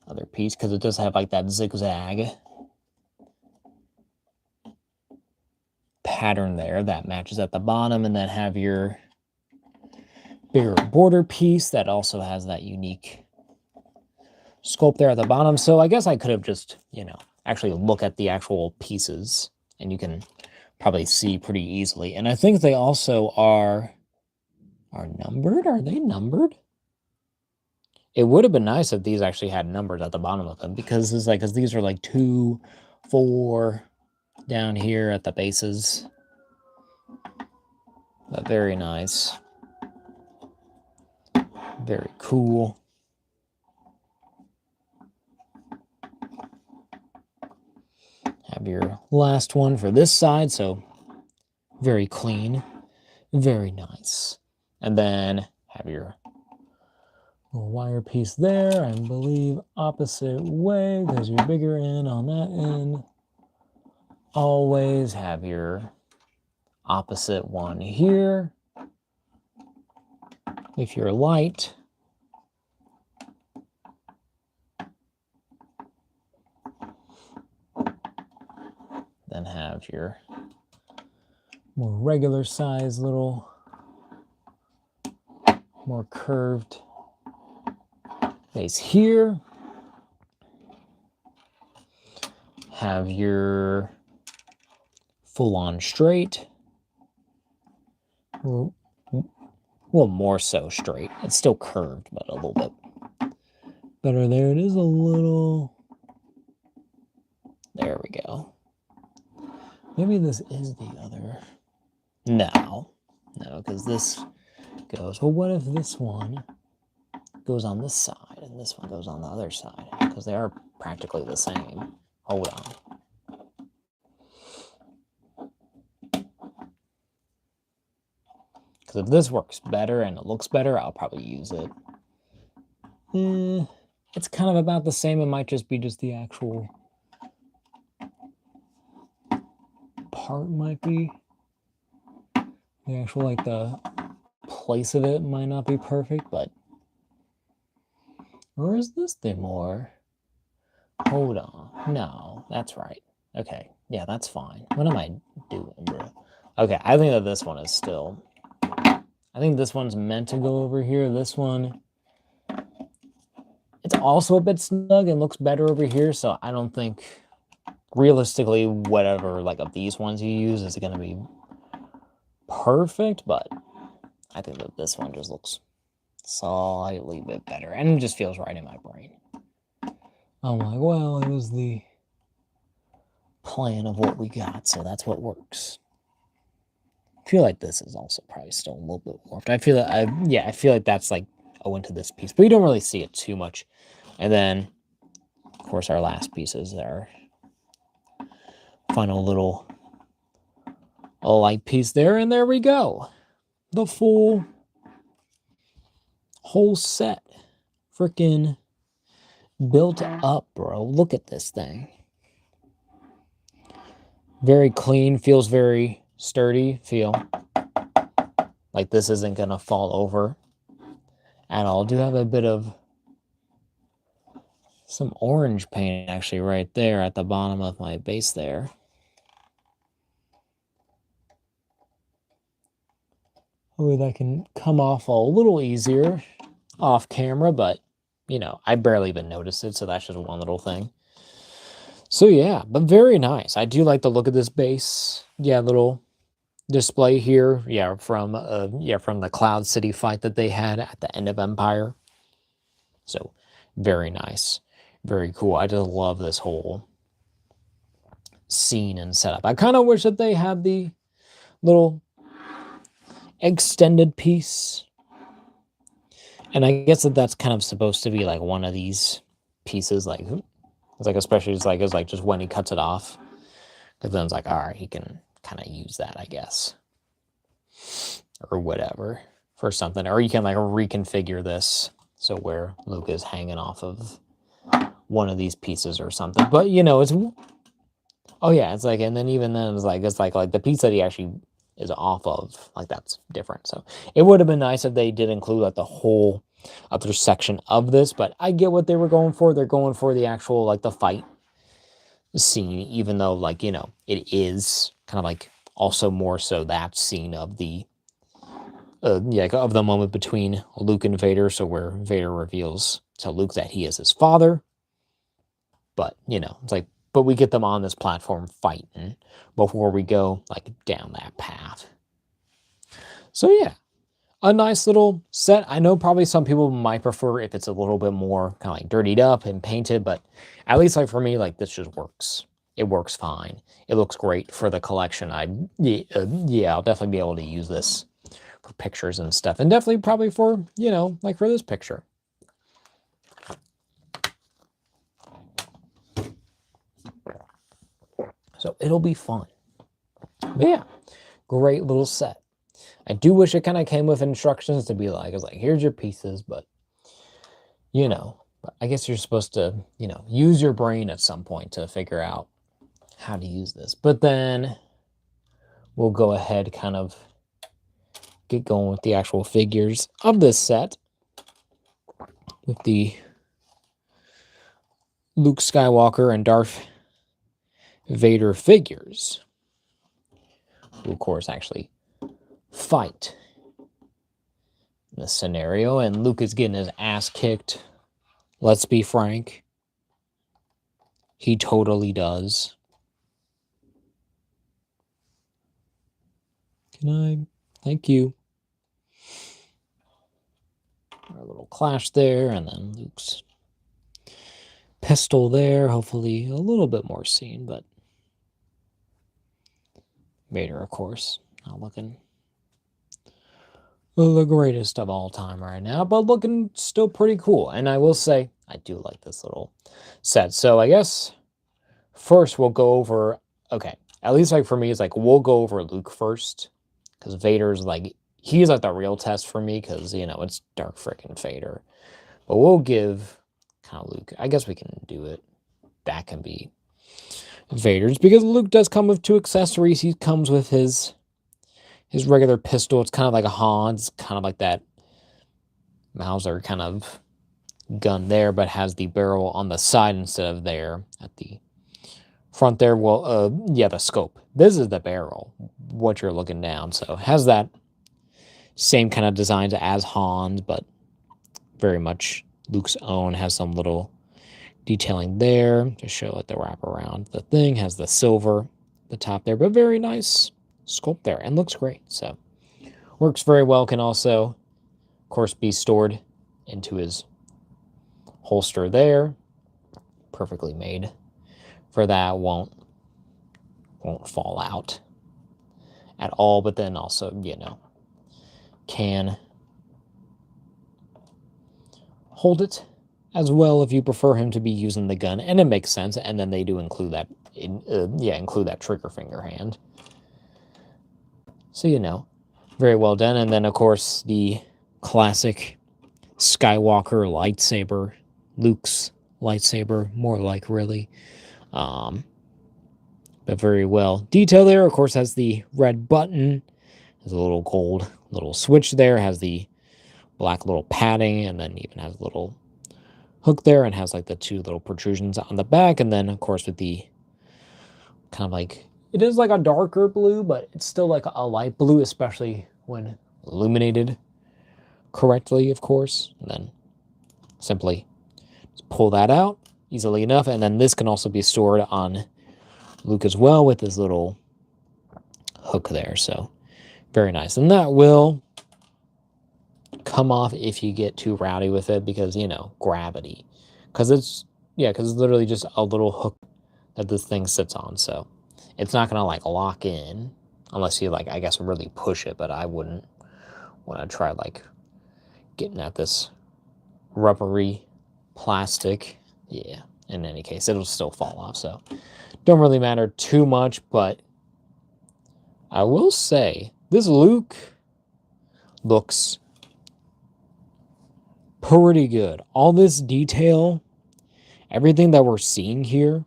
other piece because it does have like that zigzag pattern there that matches at the bottom, and then have your bigger border piece that also has that unique sculpt there at the bottom. So I guess I could have just, you know, actually look at the actual pieces and you can probably see pretty easily. And I think they also are numbered. Are they numbered? It would have been nice if these actually had numbers at the bottom of them, because it's like, because these are like 2, 4 down here at the bases. But very nice. Very cool. Have your last one for this side, so very clean, very nice. And then have your little wire piece there, I believe opposite way. There's your bigger end on that end. Always have your opposite one here. If you're light, then have your more regular size little, more curved base here. Have your full-on straight. Well, more so straight. It's still curved, but a little bit better there. It is a little... There we go. Maybe this is the other... No, because this goes... Well, what if this one goes on this side and this one goes on the other side? Because they are practically the same. Hold on. Because if this works better and it looks better, I'll probably use it. It's kind of about the same. It might just be just the actual part might be. The actual, like, the place of it might not be perfect, but... Or is this the more... Hold on. No, that's right. Okay. Yeah, that's fine. What am I doing, bro? Okay, I think that this one is still... I think this one's meant to go over here. This one... It's also a bit snug and looks better over here, so I don't think... Realistically, whatever, like, of these ones you use is going to be perfect, but I think that this one just looks slightly bit better, and it just feels right in my brain. I'm like, well, it was the plan of what we got, so that's what works. I feel like this is also probably still a little bit warped. I feel like that's like owing to this piece, but you don't really see it too much. And then, of course, our last pieces are final little light piece there, and there we go. The full whole set. Freaking built up, bro. Look at this thing. Very clean, feels very sturdy, feel like this isn't gonna fall over at all. I do have a bit of some orange paint actually right there at the bottom of my base there. Hopefully that can come off a little easier off camera, but you know, I barely even noticed it, so that's just one little thing. So yeah, but very nice. I do like the look of this base. Yeah, little display here. Yeah, from the Cloud City fight that they had at the end of Empire. So very nice. Very cool. I just love this whole scene and setup. I kind of wish that they had the little extended piece. And I guess that that's kind of supposed to be like one of these pieces, like it's like especially it's like just when he cuts it off, because then it's like, all right, he can kind of use that, I guess, or whatever for something, or you can like reconfigure this so where Luke is hanging off of one of these pieces or something. But you know, it's it's like, and then even then it's like the piece that he actually is off of, like that's different. So it would have been nice if they did include like the whole other section of this, but I get what they were going for. They're going for the actual like the fight scene, even though like, you know, it is kind of like also more so that scene of the of the moment between Luke and Vader, so where Vader reveals to Luke that he is his father. But you know, it's like, but we get them on this platform fighting before we go like down that path. So yeah, a nice little set. I know probably some people might prefer if it's a little bit more kind of like dirtied up and painted, but at least like for me, like this just works it works fine. It looks great for the collection. Yeah, I'll definitely be able to use this for pictures and stuff, and definitely probably for, you know, like for this picture. So it'll be fun. But yeah, great little set. I do wish it kind of came with instructions to be like, it's like, here's your pieces, but you know, but I guess you're supposed to, you know, use your brain at some point to figure out how to use this. But then we'll go ahead, kind of get going with the actual figures of this set with the Luke Skywalker and Darth Vader figures, who of course actually fight in this scenario, and Luke is getting his ass kicked. Let's be frank, he totally does. Can I? Thank you. Our little clash there, and then Luke's pistol there. Hopefully a little bit more seen, but Vader, of course, not looking the greatest of all time right now, but looking still pretty cool. And I will say, I do like this little set. So I guess first we'll go over, okay, at least like for me, it's like we'll go over Luke first, because Vader's like, he's like the real test for me, because, you know, it's Dark freaking Vader. But we'll give kind of Luke, I guess we can do it. That can be Vader's, because Luke does come with 2 accessories. He comes with his regular pistol. It's kind of like a Han. It's kind of like that Mauser kind of gun there, but has the barrel on the side instead of there at the front there. Well, yeah, the scope. This is the barrel, what you're looking down. So it has that same kind of designs as Han's, but very much Luke's own. Has some little detailing there to show it the wrap around. The thing has the silver, the top there, but very nice sculpt there, and looks great. So works very well. Can also, of course, be stored into his holster there. Perfectly made for that. Won't fall out at all. But then also, you know, can hold it as well if you prefer him to be using the gun, and it makes sense. And then they do include that include that trigger finger hand. So, you know, very well done. And then, of course, the classic Skywalker lightsaber, Luke's lightsaber, more like, really. But very well detailed there. Of course, has the red button, has a little gold little switch there, has the black little padding, and then even has a little hook there, and has like the 2 little protrusions on the back. And then, of course, with the kind of like, it is like a darker blue, but it's still like a light blue, especially when illuminated correctly, of course. And then simply just pull that out easily enough. And then this can also be stored on Luke as well with this little hook there. So very nice. And that will come off if you get too rowdy with it, because, you know, gravity. Because it's literally just a little hook that this thing sits on. So it's not going to like lock in unless you like, I guess, really push it. But I wouldn't want to try like getting at this rubbery plastic. Yeah, in any case, it'll still fall off. So don't really matter too much. But I will say this Luke looks pretty good. All this detail, everything that we're seeing here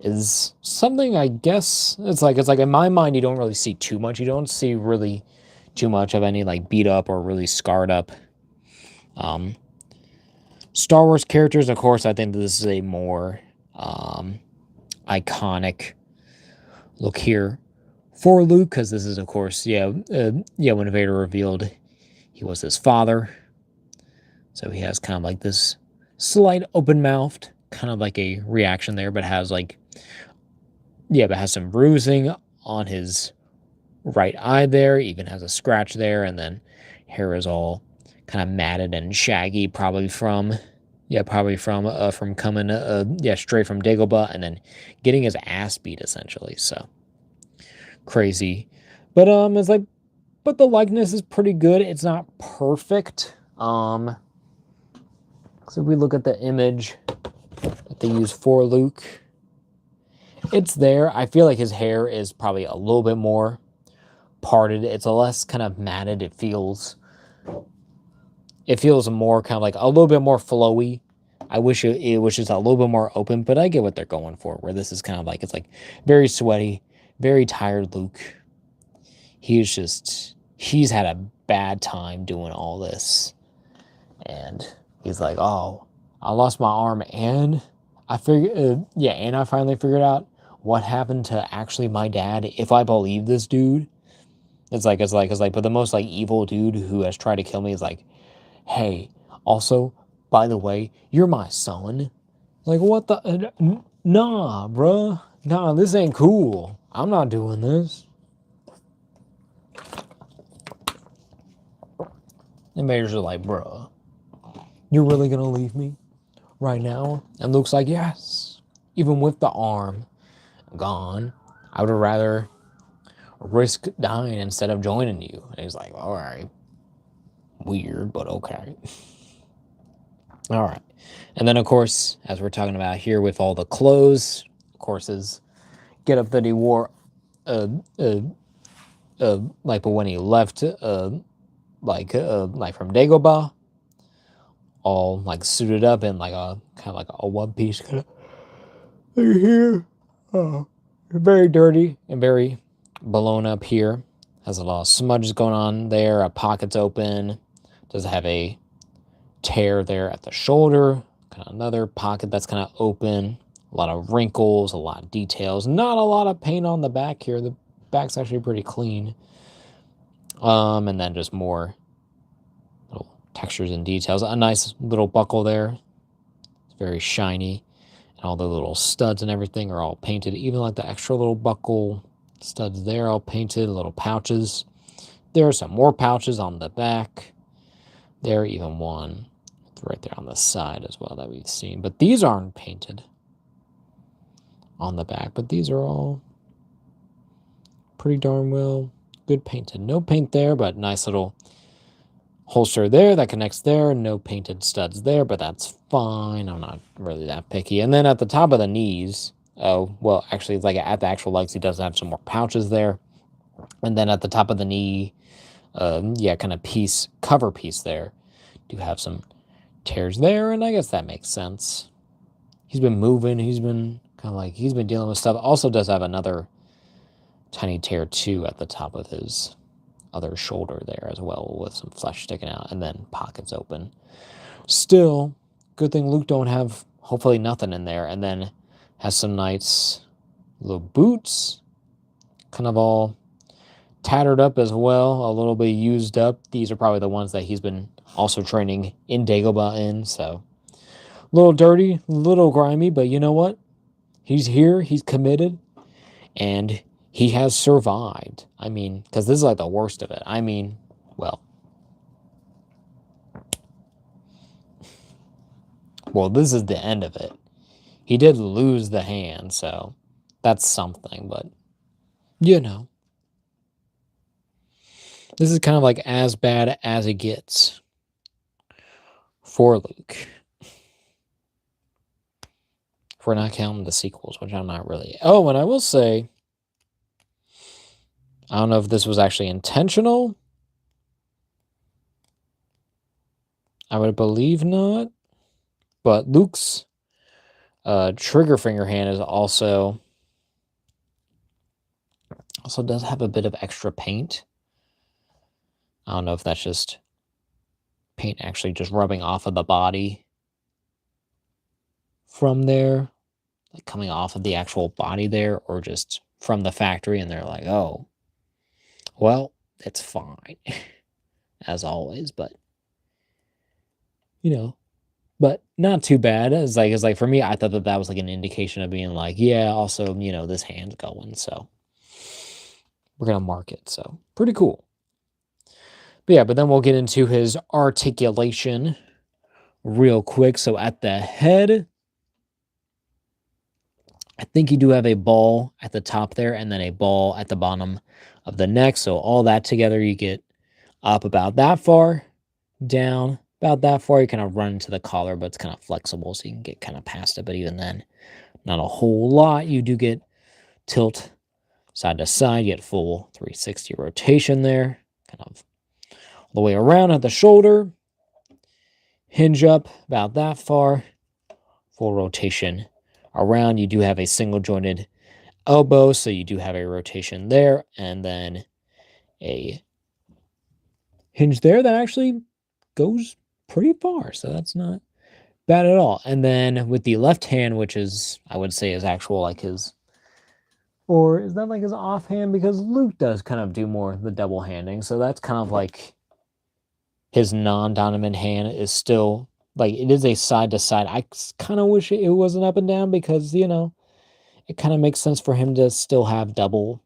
is something, I guess, it's like in my mind, you don't really see too much. You don't see really too much of any like beat up or really scarred up Star Wars characters. Of course, I think this is a more iconic look here for Luke, because this is, of course, when Vader revealed he was his father. So he has kind of like this slight open-mouthed, kind of like a reaction there, but has like, but has some bruising on his right eye there, even has a scratch there, and then hair is all kind of matted and shaggy, probably from, Yeah, probably from coming straight from Dagobah and then getting his ass beat essentially. So crazy. But it's like but the likeness is pretty good. It's not perfect. So if we look at the image that they use for Luke, it's there. I feel like his hair is probably a little bit more parted. It's a less kind of matted. It feels more kind of like a little bit more flowy. I wish it was just a little bit more open, but I get what they're going for, where this is kind of like, it's like very sweaty, very tired Luke. He's had a bad time doing all this. And he's like, oh, I lost my arm and I finally figured out what happened to actually my dad. If I believe this dude, it's like, but the most like evil dude who has tried to kill me is like, hey, also, by the way, you're my son. Like, what the? Nah, bruh. Nah, this ain't cool. I'm not doing this. And Vader's just like, bruh, you're really gonna leave me right now? And Luke's like, yes. Even with the arm gone, I would rather risk dying instead of joining you. And he's like, all right. Weird, but okay. All right. And then, of course, as we're talking about here with all the clothes, of course, is get up that he wore, like when he left, like from Dagobah, all like suited up in like a kind of like a one piece kind of here. Oh, very dirty and very blown up here. Has a lot of smudges going on there. A pocket's open. Does have a tear there at the shoulder. Kind of another pocket that's kind of open. A lot of wrinkles, a lot of details. Not a lot of paint on the back here. The back's actually pretty clean. And then just more little textures and details. A nice little buckle there. It's very shiny. And all the little studs and everything are all painted. Even like the extra little buckle studs there, all painted. Little pouches. There are some more pouches on the back. There, even one right there on the side as well that we've seen. But these aren't painted on the back. But these are all pretty darn well good painted. No paint there, but nice little holster there that connects there. No painted studs there, but that's fine. I'm not really that picky. And then at the top of the knees, oh, well, actually, it's like at the actual legs, he does have some more pouches there. And then at the top of the knee, kind of cover piece there, do have some tears there, and I guess that makes sense. He's been moving. He's been dealing with stuff. Also does have another tiny tear too at the top of his other shoulder there as well, with some flesh sticking out, and then pockets open. Still, good thing Luke don't have hopefully nothing in there. And then has some nice little boots, kind of all tattered up as well, a little bit used up. These are probably the ones that he's been also training in Dagobah in, so a little dirty, a little grimy, but you know what? He's here, he's committed, and he has survived. I mean, because this is like the worst of it. I mean, well, this is the end of it. He did lose the hand, so that's something, but you know. This is kind of like as bad as it gets for Luke. If we're not counting the sequels, which I'm not really. Oh, and I will say, I don't know if this was actually intentional. I would believe not. But Luke's trigger finger hand is also does have a bit of extra paint. I don't know if that's just paint actually just rubbing off of the body from there, like coming off of the actual body there, or just from the factory, and they're like, oh, well, it's fine, as always, but, you know, but not too bad. It's like for me, I thought that was like an indication of being like, yeah, also, this hand's going, so we're going to mark it, so pretty cool. But yeah, but then we'll get into his articulation real quick. So at the head, I think you do have a ball at the top there and then a ball at the bottom of the neck. So all that together, you get up about that far, down about that far. You kind of run into the collar, but it's kind of flexible, so you can get kind of past it. But even then, not a whole lot. You do get tilt side to side, you get full 360 rotation there, kind of all the way around at the shoulder. Hinge up about that far, full rotation around. You do have a single jointed elbow, so you do have a rotation there, and then a hinge there that actually goes pretty far, so that's not bad at all. And then with the left hand, which is, I would say, is actual like his, or is that like his offhand? Because Luke does kind of do more the double handing, so that's kind of like his non-dominant hand is still like, it is a side to side. I kind of wish it wasn't up and down because, you know, it kind of makes sense for him to still have double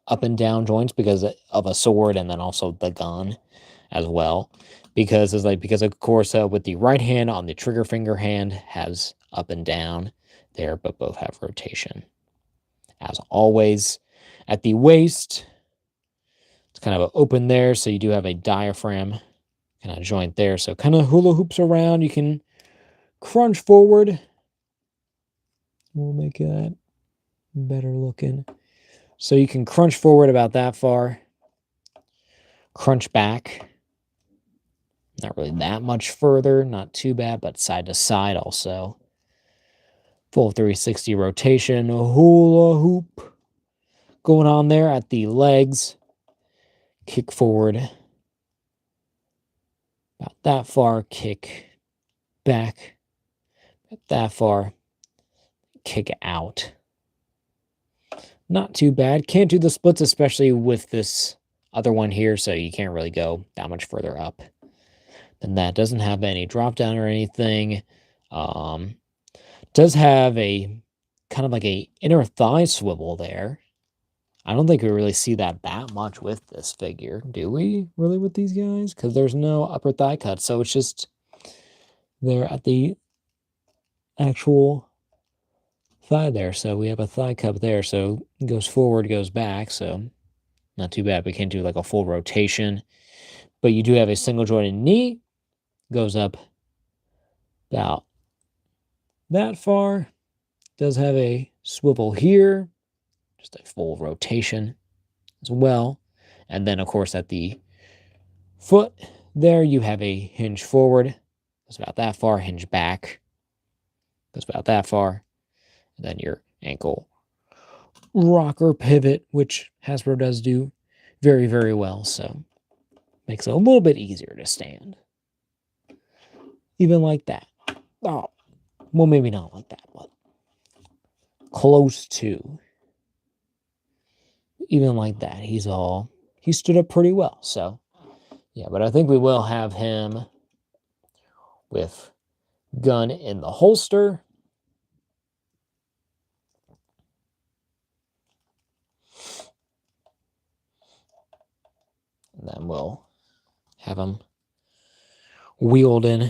up and down joints because of a sword and then also the gun as well. Because it's like, because of course, with the right hand on the trigger finger hand has up and down there, but both have rotation. As always, at the waist, it's kind of open there, so you do have a diaphragm kind of joint there. So kind of hula hoops around. You can crunch forward. We'll make that better looking. So you can crunch forward about that far. Crunch back. Not really that much further. Not too bad, but side to side also. Full 360 rotation. A hula hoop going on there at the legs. Kick forward. About that far. Kick back. About that far. Kick out. Not too bad. Can't do the splits, especially with this other one here, so you can't really go that much further up than that. Doesn't have any drop down or anything. Does have a kind of like a inner thigh swivel there. I don't think we really see that much with this figure, do we? Really with these guys? Because there's no upper thigh cut, so it's just there at the actual thigh there. So we have a thigh cup there, so it goes forward, goes back, so not too bad. We can't do like a full rotation, but you do have a single jointed knee, goes up about that far, does have a swivel here, just a full rotation as well. And then of course at the foot there, you have a hinge forward, goes about that far, hinge back, goes about that far, and then your ankle rocker pivot, which Hasbro does do very, very well, so makes it a little bit easier to stand. Even like that. Oh, well, maybe not like that, but close to. Even like that, he stood up pretty well, so yeah, but I think we will have him with gun in the holster. And then we'll have him wielding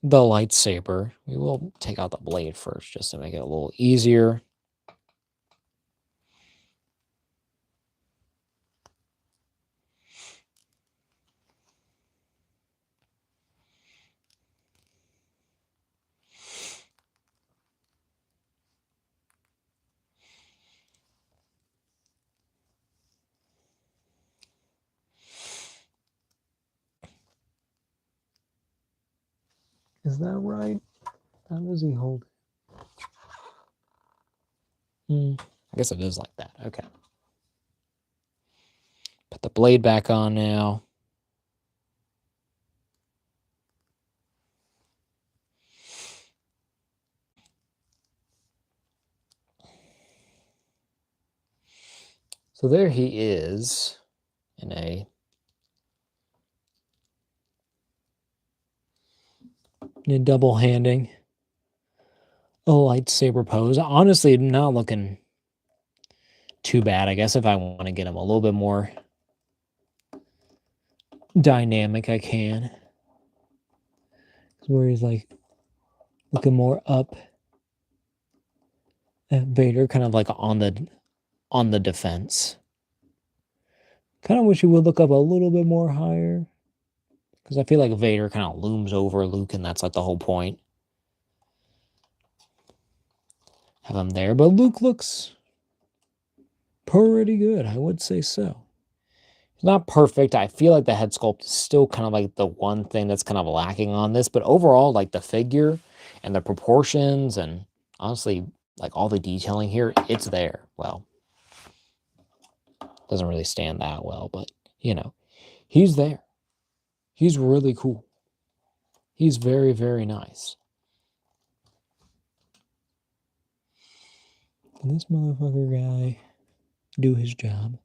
the lightsaber. We will take out the blade first just to make it a little easier. Is that right? How does he hold it? I guess it is like that. Okay. Put the blade back on now. So there he is in a double handing a lightsaber pose. Honestly, not looking too bad. I guess if I want to get him a little bit more dynamic, I can. where he's like looking more up at Vader, kind of like on the defense. Kind of wish he would look up a little bit more higher, because I feel like Vader kind of looms over Luke, and that's like the whole point. Have him there, but Luke looks pretty good, I would say so. It's not perfect. I feel like the head sculpt is still kind of like the one thing that's kind of lacking on this, but overall, like the figure and the proportions and honestly, like all the detailing here, it's there. Well, doesn't really stand that well, but you know, he's there. He's really cool. He's very, very nice. Can this motherfucker guy do his job?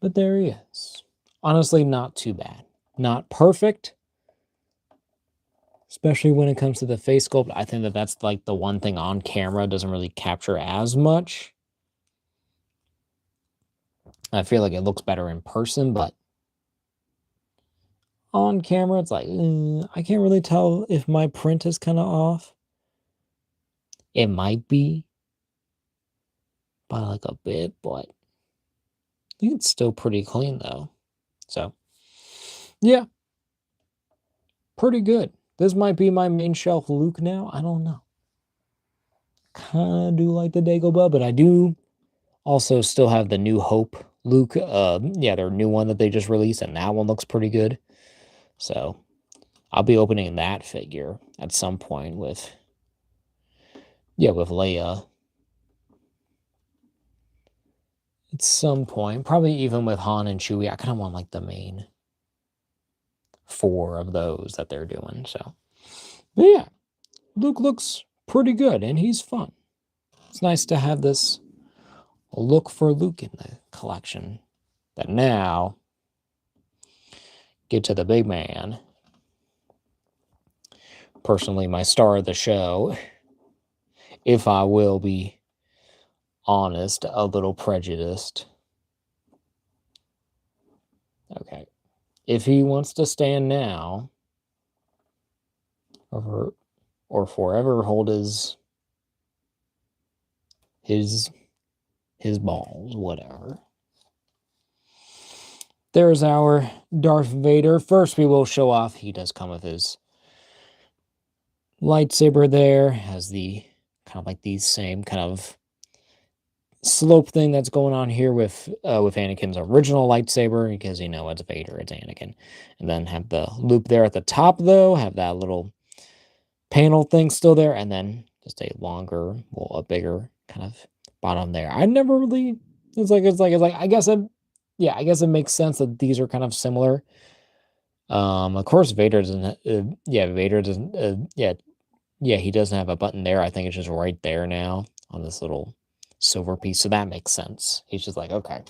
But there he is. Honestly, not too bad. Not perfect, especially when it comes to the face sculpt. I think that that's like the one thing on camera doesn't really capture as much. I feel like it looks better in person, but on camera, it's like, I can't really tell if my print is kind of off. It might be by like a bit, but I think it's still pretty clean though. So, yeah, pretty good. This might be my main shelf Luke now. I don't know. Kind of do like the Dagobah, but I do also still have the New Hope Luke. Yeah, their new one that they just released, and that one looks pretty good. So I'll be opening that figure at some point with Leia. At some point, probably even with Han and Chewie. I kind of want like the main 4 of those that they're doing. So, but yeah, Luke looks pretty good, and he's fun. It's nice to have this look for Luke in the collection. That now get to the big man. Personally, my star of the show, if I will be honest, a little prejudiced. Okay. If he wants to stand now, or forever hold his balls, whatever. There's our Darth Vader. First, we will show off. He does come with his lightsaber there. Has the kind of like these same kind of slope thing that's going on here with Anakin's original lightsaber, because you know it's Vader, it's Anakin. And then have the loop there at the top, though. Have that little panel thing still there, and then just a longer, well, a bigger kind of bottom there. I never really. It's like I guess it makes sense that these are kind of similar. Of course, Vader doesn't. Vader doesn't. He doesn't have a button there. I think it's just right there now on this little silver piece, so that makes sense. He's just like, okay,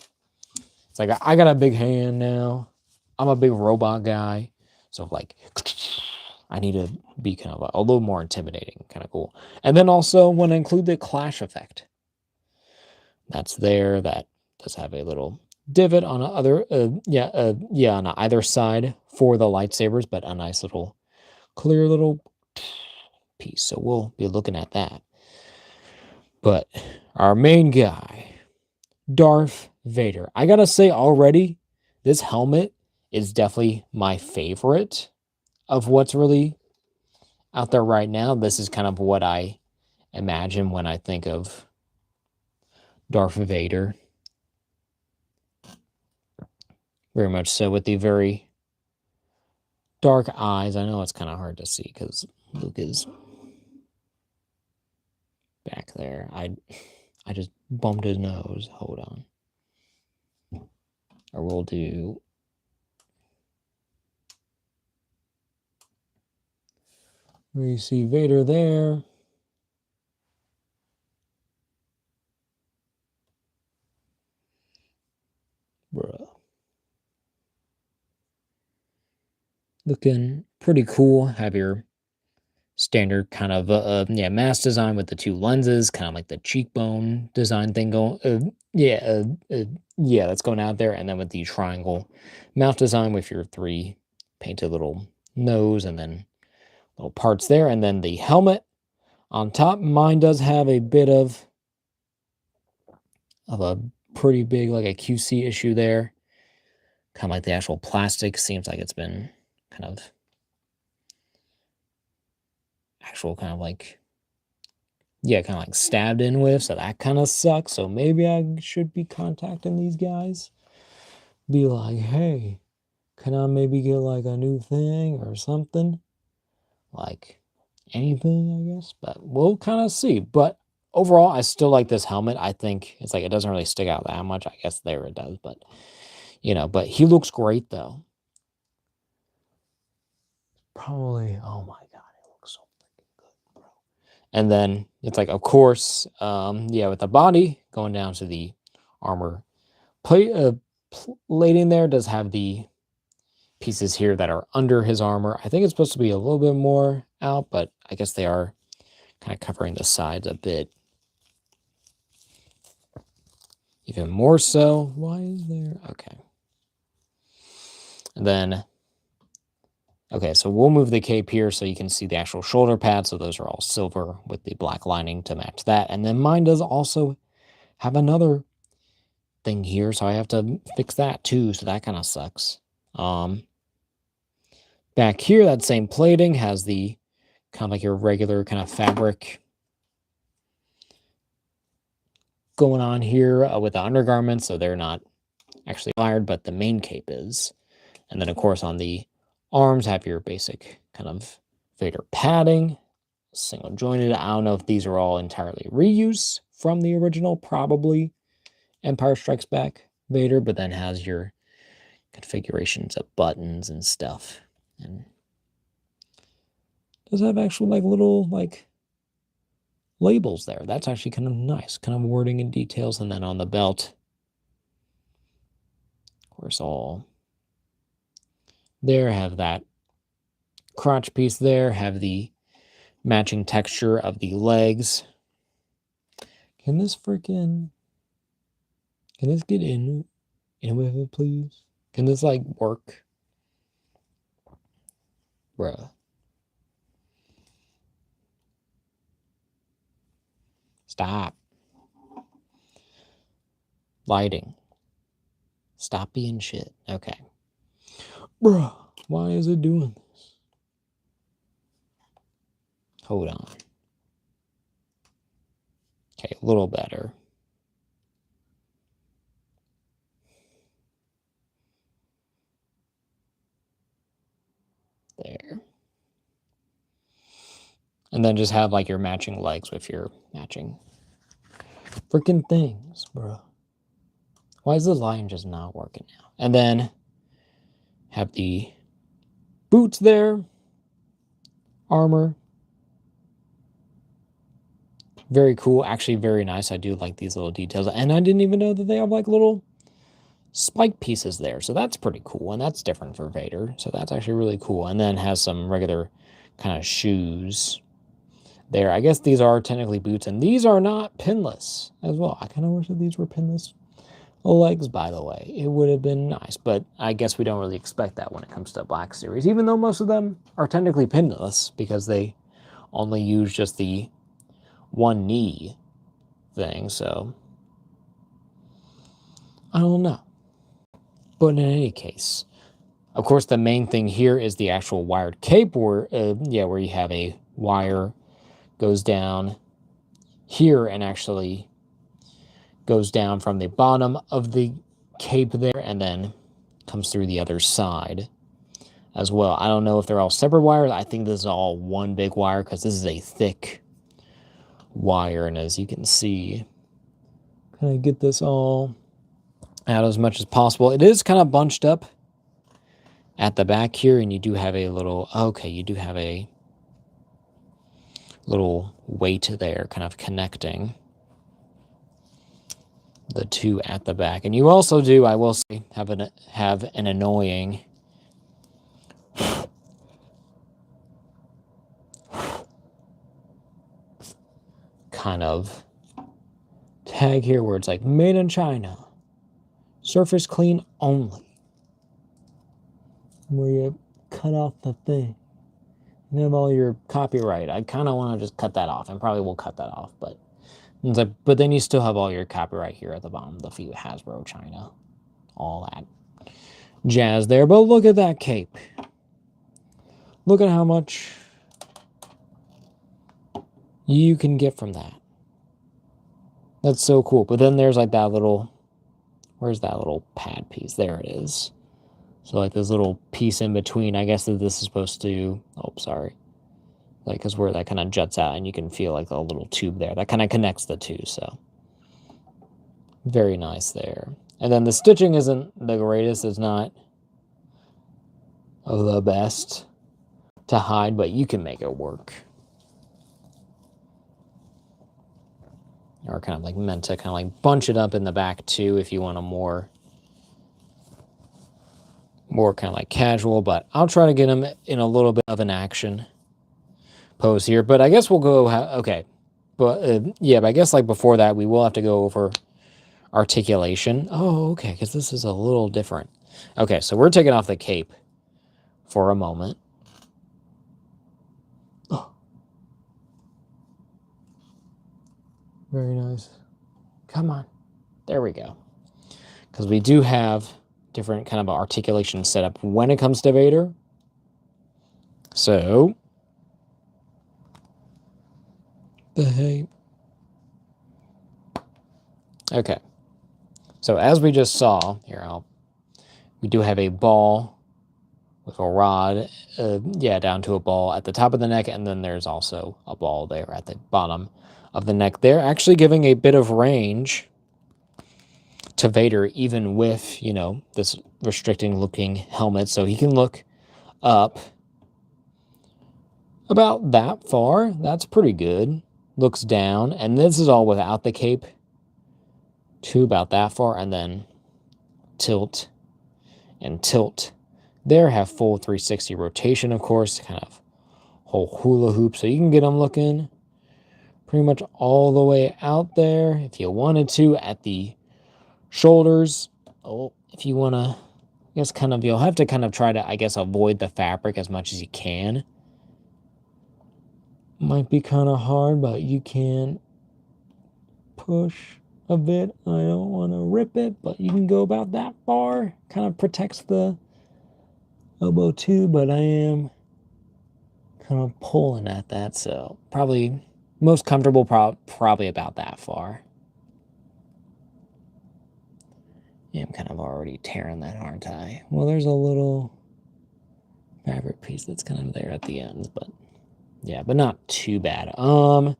it's like I got a big hand now. I'm a big robot guy, so like I need to be kind of a little more intimidating, kind of cool. And then also want to include the clash effect. That's there. That does have a little divot on on either side for the lightsabers, but a nice little clear little piece. So we'll be looking at that. But our main guy, Darth Vader. I gotta say already, this helmet is definitely my favorite of what's really out there right now. This is kind of what I imagine when I think of Darth Vader. Very much so, with the very dark eyes. I know it's kind of hard to see because Luke is back there. I just bumped his nose. Hold on. Or we'll do... We see Vader there. Bruh. Looking pretty cool. Have your standard kind of mask design with the two lenses, kind of like the cheekbone design thing going. Yeah, that's going out there, and then with the triangle mouth design with your three painted little nose and then little parts there, and then the helmet on top. Mine does have a bit of a pretty big like a QC issue there. Kind of like the actual plastic seems like it's been kind of actual kind of like kind of like stabbed in with, so that kind of sucks. So maybe I should be contacting these guys, be like, hey, can I maybe get like a new thing or something, like anything, I guess. But we'll kind of see. But overall, I still like this helmet. I think it's like it doesn't really stick out that much. I guess there it does, but but he looks great though. Probably, oh my god, it looks so freaking good, bro. And then it's like, of course, with the body going down to the armor plating there does have the pieces here that are under his armor. I think it's supposed to be a little bit more out, but I guess they are kind of covering the sides a bit. Even more so. Why is there? Okay. And then, okay, so we'll move the cape here so you can see the actual shoulder pads. So those are all silver with the black lining to match that. And then mine does also have another thing here, so I have to fix that too. So that kind of sucks. Back here, that same plating has the kind of like your regular kind of fabric going on here with the undergarments, so they're not actually fired, but the main cape is. And then, of course, on the arms, have your basic kind of Vader padding, single jointed. I don't know if these are all entirely reuse from the original, probably Empire Strikes Back Vader, but then has your configurations of buttons and stuff. And does have actual like little like labels there. That's actually kind of nice, kind of wording and details. And then on the belt, of course, all there, have that crotch piece there, have the matching texture of the legs. Can this get in with it, please? Can this like work? Bruh. Stop. Lighting. Stop being shit. Okay. Bruh, why is it doing this? Hold on. Okay, a little better. There. And then just have like your matching legs with your matching freaking things, bro. Why is the line just not working now? And then have the boots there, armor. Very cool, actually very nice. I do like these little details. And I didn't even know that they have like little spike pieces there. So that's pretty cool. And that's different for Vader. So that's actually really cool. And then has some regular kind of shoes there. I guess these are technically boots. And these are not pinless as well. I kind of wish that these were pinless legs, by the way. It would have been nice. But I guess we don't really expect that when it comes to Black Series. Even though most of them are technically pinless. Because they only use just the one knee thing. So I don't know. But in any case, of course, the main thing here is the actual wired cape, where you have a wire goes down here and actually goes down from the bottom of the cape there and then comes through the other side as well. I don't know if they're all separate wires. I think this is all one big wire because this is a thick wire. And as you can see, kind of get this all out as much as possible. It is kind of bunched up at the back here, and you do have a little, you do have a little weight there kind of connecting the two at the back. And you also do, I will say, have an annoying kind of tag here where it's like made in China, surface clean only, where you cut off the thing and have all your copyright. I kind of want to just cut that off, and probably will cut that off, but it's like, but then you still have all your copyright here at the bottom, the few Hasbro China, all that jazz there. But look at that cape. Look at how much you can get from that. That's so cool. But then there's like that little, where's that little pad piece? There it is. So like this little piece in between, I guess that this is supposed to, oh, sorry. Like, because where that kind of juts out and you can feel like a little tube there. That kind of connects the two, so. Very nice there. And then the stitching isn't the greatest. It's not the best to hide, but you can make it work. Or kind of like meant to kind of like bunch it up in the back too if you want a more kind of like casual, but I'll try to get him in a little bit of an action pose here. But I guess we'll go, okay. But yeah, but I guess like before that, we will have to go over articulation. Oh, okay, because this is a little different. Okay, so we're taking off the cape for a moment. Oh. Very nice. Come on. There we go. Because we do have different kind of articulation setup when it comes to Vader. So, behave. Okay. So as we just saw, here, we do have a ball with a rod, down to a ball at the top of the neck, and then there's also a ball there at the bottom of the neck there, actually giving a bit of range to Vader, even with, you know, this restricting looking helmet, so he can look up about that far. That's pretty good. Looks down, and this is all without the cape, to about that far, and then tilt and tilt. There, have full 360 rotation, of course, kind of whole hula hoop, so you can get them looking pretty much all the way out there if you wanted to at the shoulders. Oh, if you want to, I guess kind of, you'll have to kind of try to, I guess, avoid the fabric as much as you can. Might be kind of hard, but you can push a bit. I don't want to rip it, but you can go about that far. Kind of protects the elbow too, but I am kind of pulling at that, so probably most comfortable probably about that far. Yeah, I'm kind of already tearing that, aren't I? Well, there's a little fabric piece that's kind of there at the ends, but yeah, but not too bad. Of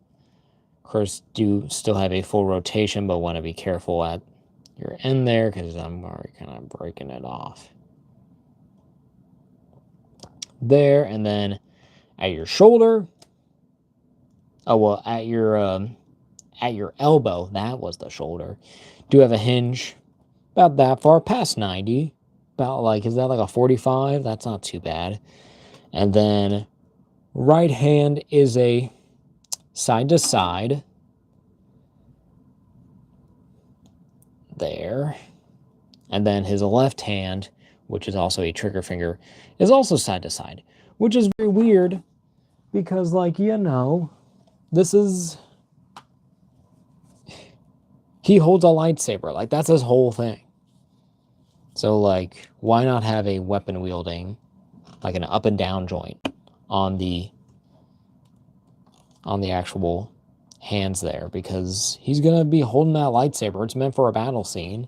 course, do still have a full rotation, but want to be careful at your end there because I'm already kind of breaking it off. There, and then at your shoulder. Oh, well, at your elbow, that was the shoulder. Do have a hinge about that far, past 90. About like, is that like a 45? That's not too bad. And then right hand is a side to side. There. And then his left hand, which is also a trigger finger, is also side to side, which is very weird because, like, you know, this is, he holds a lightsaber. Like, that's his whole thing. So, like, why not have a weapon wielding, like an up and down joint on the actual hands there? Because he's going to be holding that lightsaber. It's meant for a battle scene.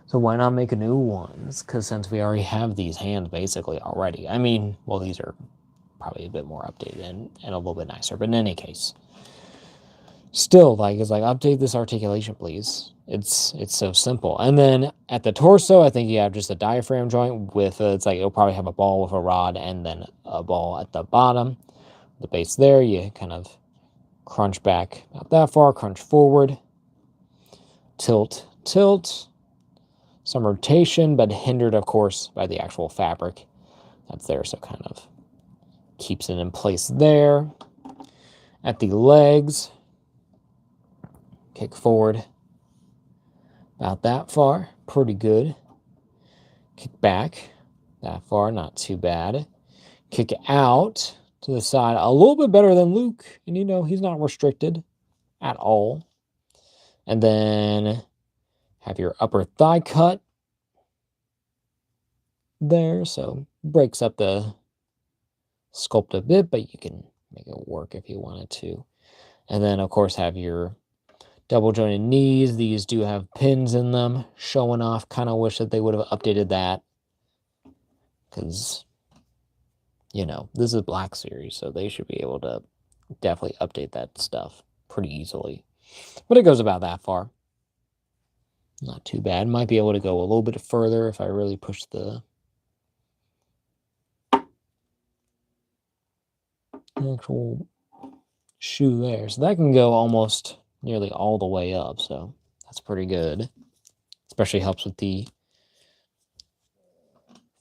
So why not make new ones? Because since we already have these hands basically already. I mean, well, these are probably a bit more updated and a little bit nicer. But in any case, still, like, it's like, update this articulation, please. It's so simple. And then at the torso, I think you have just a diaphragm joint with, it's like, it'll probably have a ball with a rod and then a ball at the bottom. The base there, you kind of crunch back about that far, crunch forward, tilt, tilt. Some rotation, but hindered, of course, by the actual fabric that's there, so kind of keeps it in place there. At the legs, Kick forward about that far. Pretty good. Kick back that far. Not too bad. Kick out to the side. A little bit better than Luke. And, you know, he's not restricted at all. And then have your upper thigh cut there. So breaks up the sculpt a bit, but you can make it work if you wanted to. And then, of course, have your double jointed knees. These do have pins in them, showing off. Kind of wish that they would have updated that. Because, you know, this is Black Series, so they should be able to definitely update that stuff pretty easily. But it goes about that far. Not too bad. Might be able to go a little bit further if I really push the actual shoe there. So that can go almost nearly all the way up. So that's pretty good. Especially helps with the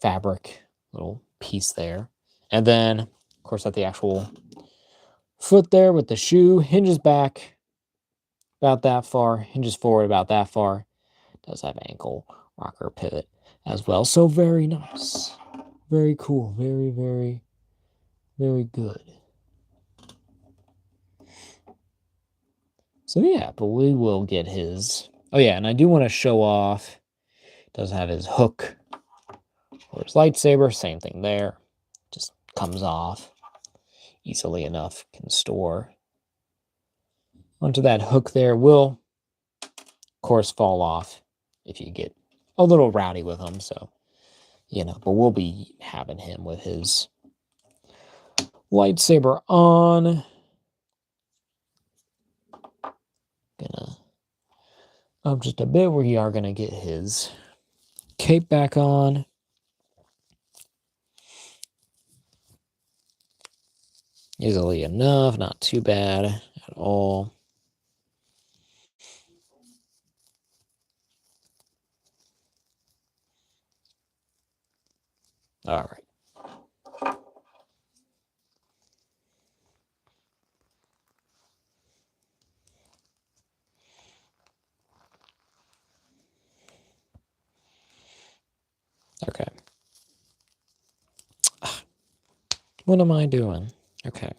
fabric little piece there. And then, of course, at the actual foot there with the shoe, hinges back about that far, hinges forward about that far. Does have ankle rocker pivot as well. So very nice. Very cool. Very, very, very good. So yeah, but we will get his... Oh yeah, and I do want to show off. Does have his hook for his lightsaber. Same thing there. Just comes off easily enough. Can store onto that hook there. Will, of course, fall off if you get a little rowdy with him. So, you know, but we'll be having him with his lightsaber on. Gonna up just a bit. We are gonna get his cape back on. Easily enough, not too bad at all. All right. Okay. What am I doing? Okay.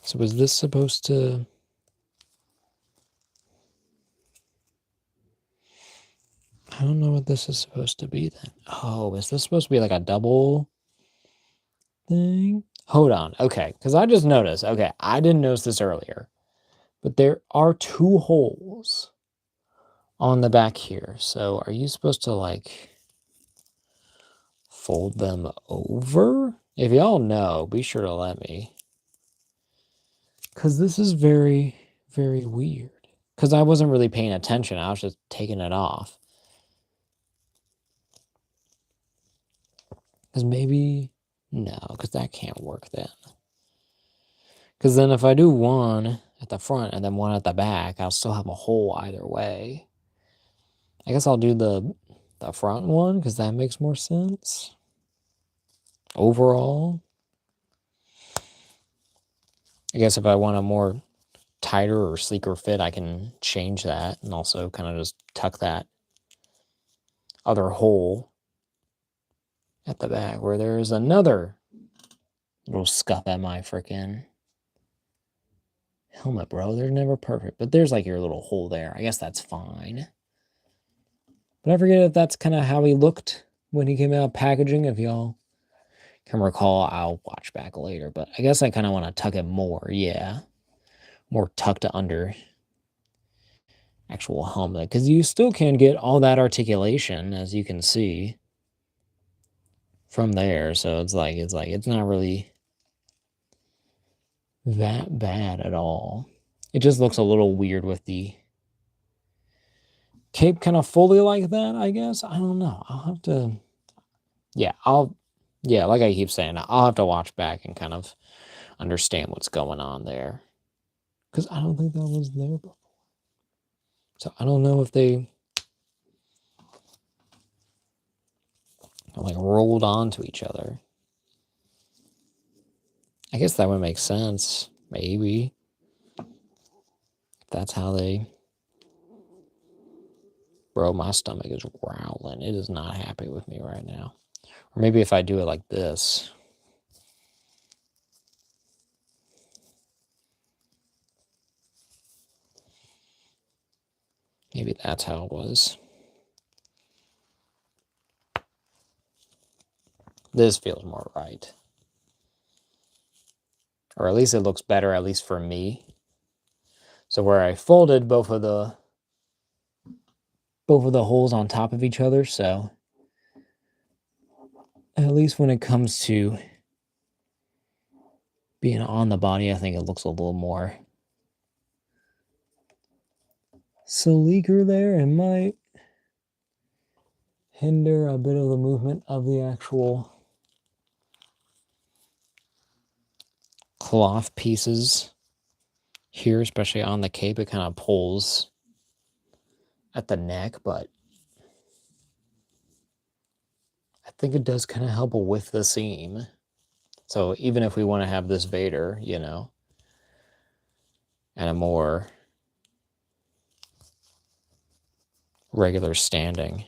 So was this supposed to... I don't know what this is supposed to be then. Oh, is this supposed to be like a double thing? Hold on. Okay, because I just noticed. Okay, I didn't notice this earlier. But there are 2 holes on the back here. So are you supposed to like fold them over? If y'all know, be sure to let me. Because this is very, very weird. Because I wasn't really paying attention. I was just taking it off. Because maybe... No, because that can't work then. Because then if I do one at the front and then one at the back, I'll still have a hole either way. I guess I'll do the front one because that makes more sense. Overall. I guess if I want a more tighter or sleeker fit, I can change that and also kind of just tuck that other hole at the back where there's another little scuff at my freaking helmet, bro. They're never perfect, but there's like your little hole there. I guess that's fine. But I forget if that's kind of how he looked when he came out packaging. If y'all can recall, I'll watch back later. But I guess I kind of want to tuck it more. Yeah. More tucked under actual helmet. Because you still can get all that articulation, as you can see from there. So it's not really that bad at all. It just looks a little weird with the cape kind of fully like that, I guess. I don't know. I'll have to... Yeah, like I keep saying, I'll have to watch back and kind of understand what's going on there. Because I don't think that was there before. So I don't know if they like rolled onto each other. I guess that would make sense. Maybe. That's how they... Bro, my stomach is growling. It is not happy with me right now. Or maybe if I do it like this. Maybe that's how it was. This feels more right. Or at least it looks better, at least for me. So where I folded both of the holes on top of each other, so at least when it comes to being on the body, I think it looks a little more sleeker there. It might hinder a bit of the movement of the actual cloth pieces here, especially on the cape. It kind of pulls at the neck, but I think it does kind of help with the seam. So even if we want to have this Vader, you know, and a more regular standing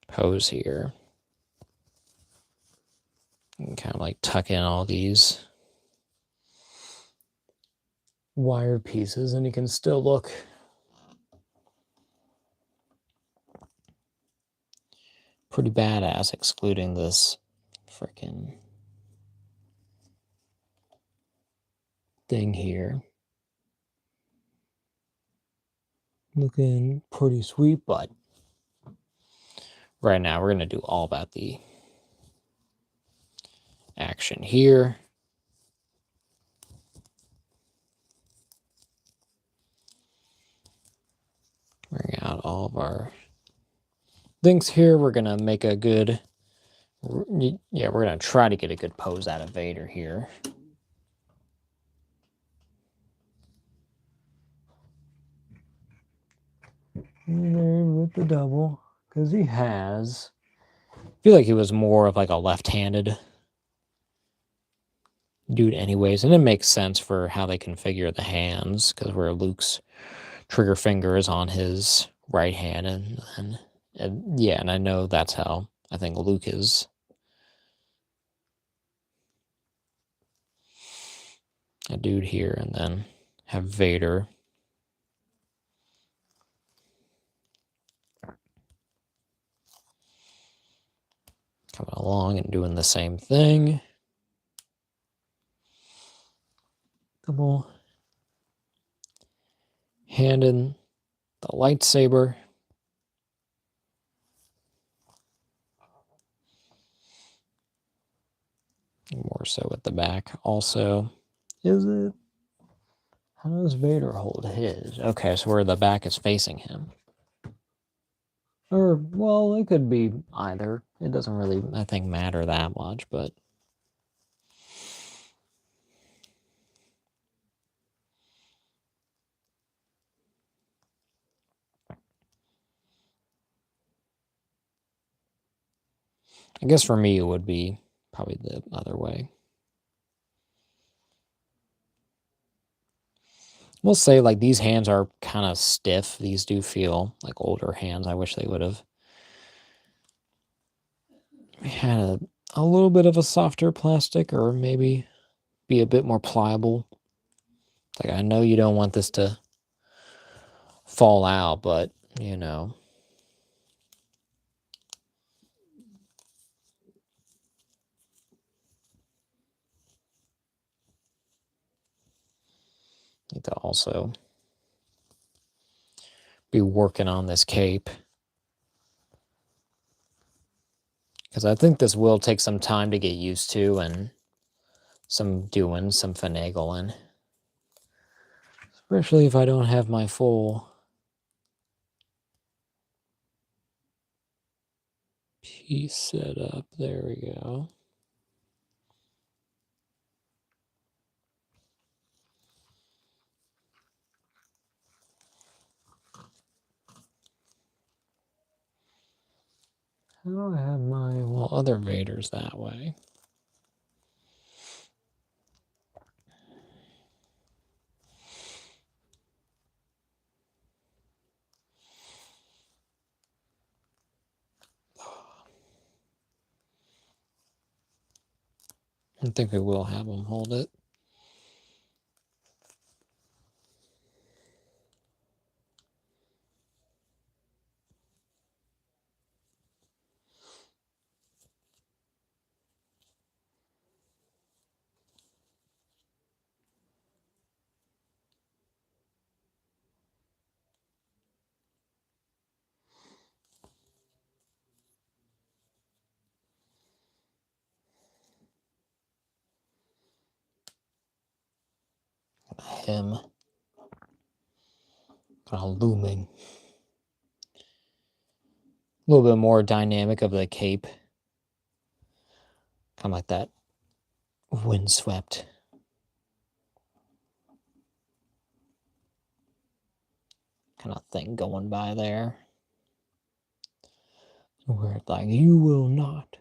pose here, you can kind of like tuck in all these wire pieces and you can still look pretty badass, excluding this freaking thing here. Looking pretty sweet, but right now we're going to do all about the action here. Bring out all of our things here. We're going to make a good, yeah, we're going to try to get a good pose out of Vader here. With the double, because he has, I feel like he was more of like a left-handed dude anyways, and it makes sense for how they configure the hands, because where Luke's trigger finger is on his right hand, and yeah, and I know that's how I think Luke is. A dude here, and then have Vader coming along and doing the same thing. Double handing the lightsaber. More so at the back also. Is it? How does Vader hold his? Okay, so where the back is facing him. Or, well, it could be either. It doesn't really, I think, matter that much, but... I guess for me, it would be probably the other way. We'll say, like, these hands are kind of stiff. These do feel like older hands. I wish they would have had a little bit of a softer plastic, or maybe be a bit more pliable. Like, I know you don't want this to fall out, but, you know. Need to also be working on this cape, because I think this will take some time to get used to, and some finagling. Especially if I don't have my full piece set up. There we go. How do I have my, well, other Vaders that way? I think we will have him hold it. Him. Kind of looming. A little bit more dynamic of the cape. Kind of like that windswept kind of thing going by there. Where it's like, you will not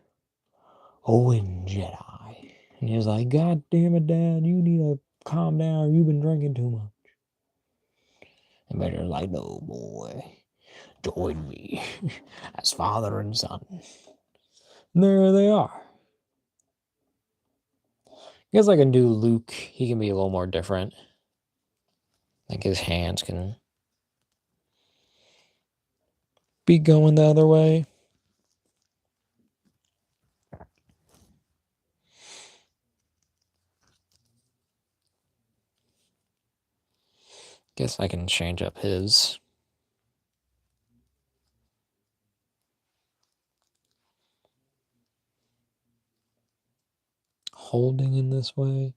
win, Jedi. And he's like, God damn it, Dad, you need to calm down. You've been drinking too much. And Vader's like, no, boy, join me as father and son. And there they are. I guess I can do Luke. He can be a little more different. Like his hands can be going the other way. Guess I can change up his. Holding in this way.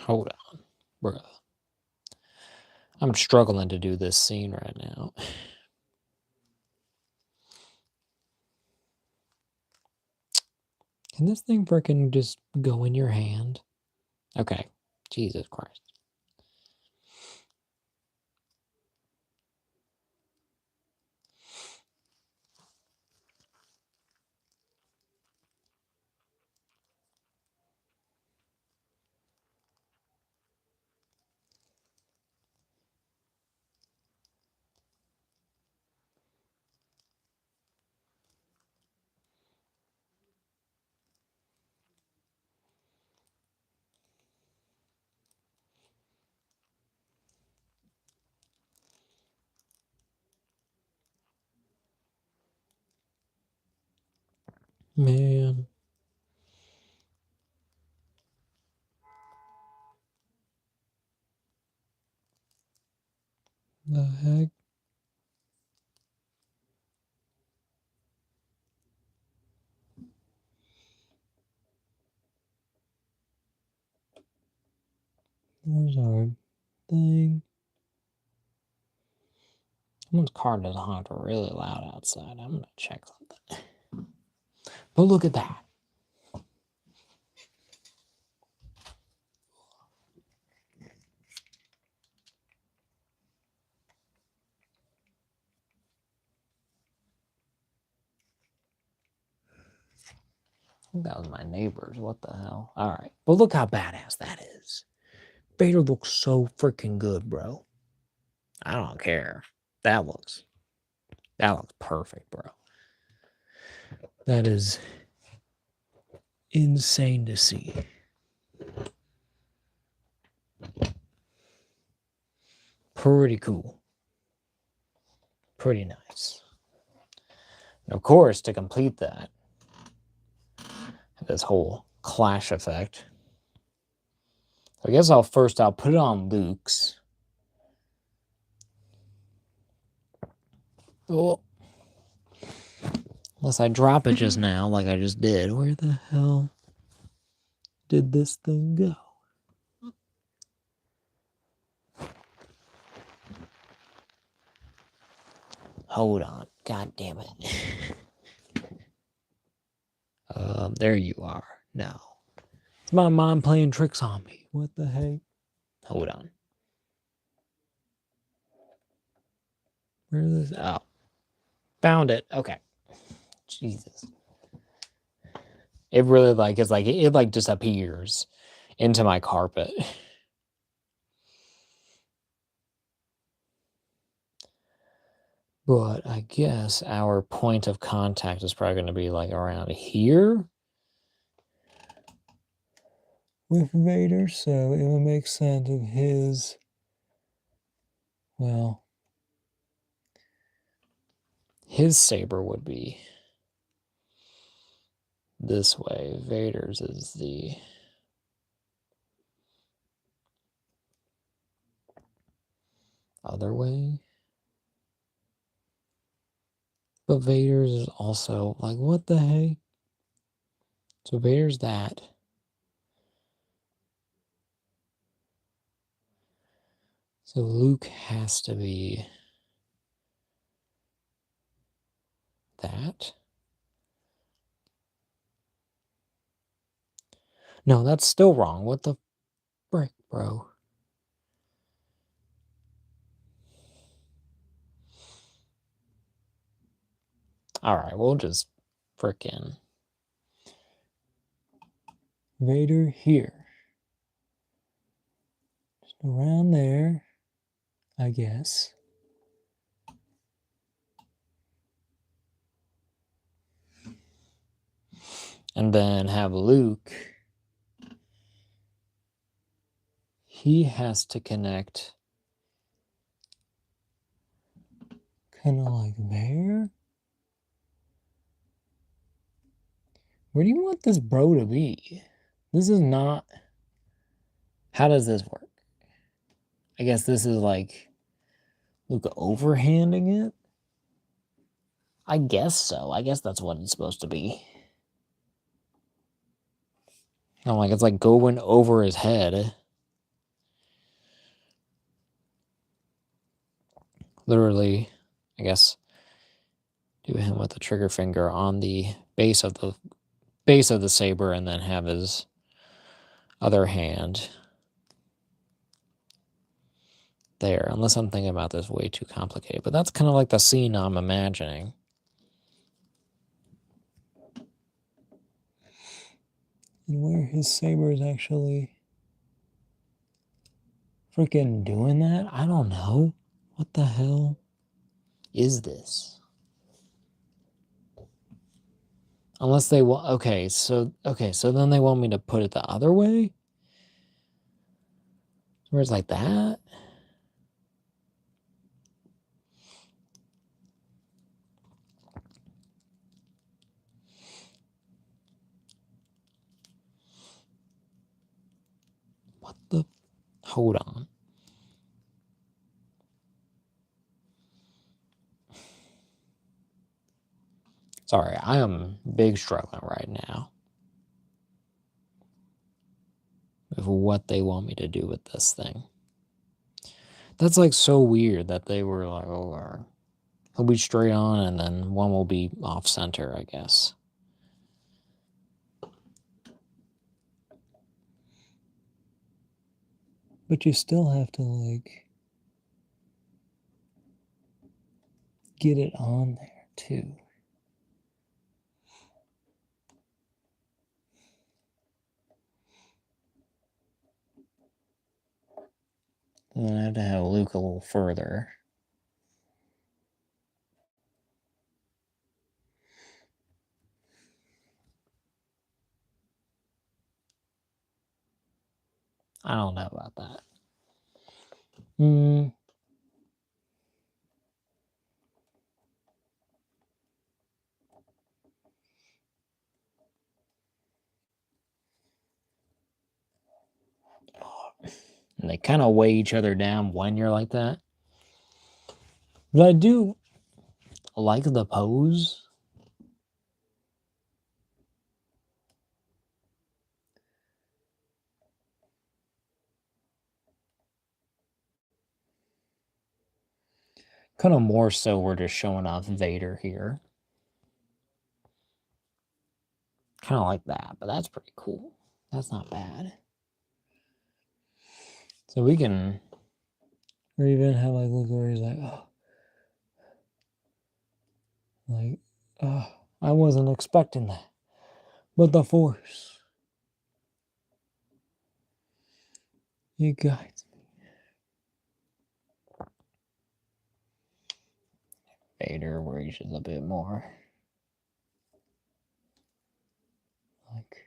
Hold on, bro. I'm struggling to do this scene right now. Can this thing frickin' just go in your hand? Okay. Jesus Christ. Man. The heck? Where's our thing? Someone's car doesn't honk really loud outside. I'm gonna check something. But look at that. I think that was my neighbors. What the hell? All right. But look how badass that is. Vader looks so freaking good, bro. I don't care. That looks perfect, bro. That is insane to see. Pretty cool. Pretty nice. And of course, to complete that, this whole clash effect. I guess I'll put it on Luke's. Oh. Unless I drop it just now, like I just did. Where the hell did this thing go? Hold on. God damn it. There you are. Now. It's my mind playing tricks on me. What the heck? Hold on. Where is this? Oh. Found it. Okay. Jesus. It really like it's like it like disappears into my carpet. But I guess our point of contact is probably going to be like around here with Vader, so it would make sense of his, well, his saber would be this way. Vader's is the other way. But Vader's is also like, what the heck? So Vader's that. So Luke has to be that. No, that's still wrong. What the frick, bro? All right, we'll just frickin' Vader here. Just around there, I guess. And then have Luke. He has to connect kind of like there. Where do you want this bro to be? This is not... How does this work? I guess this is like Luke overhanding it? I guess so. I guess that's what it's supposed to be. I'm like, it's like going over his head. Literally, I guess, do him with the trigger finger on the base of the saber and then have his other hand there, unless I'm thinking about this way too complicated. But that's kind of like the scene I'm imagining. And where his saber is actually freaking doing that? I don't know. What the hell is this? Unless they want... Okay, so then they want me to put it the other way? Where it's like that? What the... Hold on. Sorry, I am big struggling right now with what they want me to do with this thing. That's like so weird that they were like, oh, he'll be straight on and then one will be off center, I guess. But you still have to like get it on there too. And then I have to have Luke a little further. I don't know about that. And they kind of weigh each other down when you're like that. But I do like the pose. Kind of more so we're just showing off Vader here. Kind of like that, but that's pretty cool. That's not bad. So we can, or even have like look where he's like, oh, like, oh, I wasn't expecting that, but the Force, you guys. Vader reaches a bit more. Like,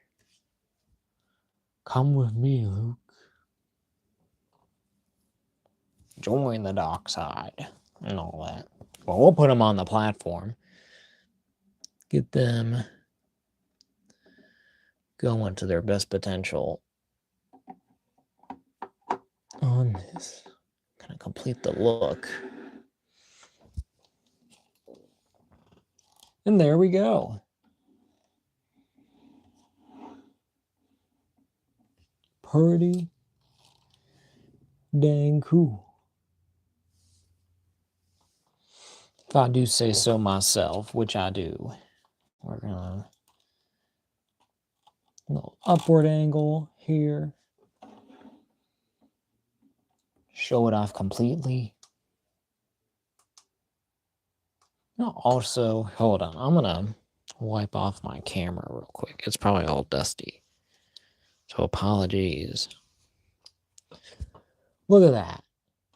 come with me, Luke. Join the dark side and all that. Well, we'll put them on the platform. Get them going to their best potential on this. Kind of complete the look. And there we go. Pretty dang cool. If I do say so myself, which I do, we're gonna a little upward angle here. Show it off completely. No, also, hold on. I'm gonna wipe off my camera real quick. It's probably all dusty. So apologies. Look at that.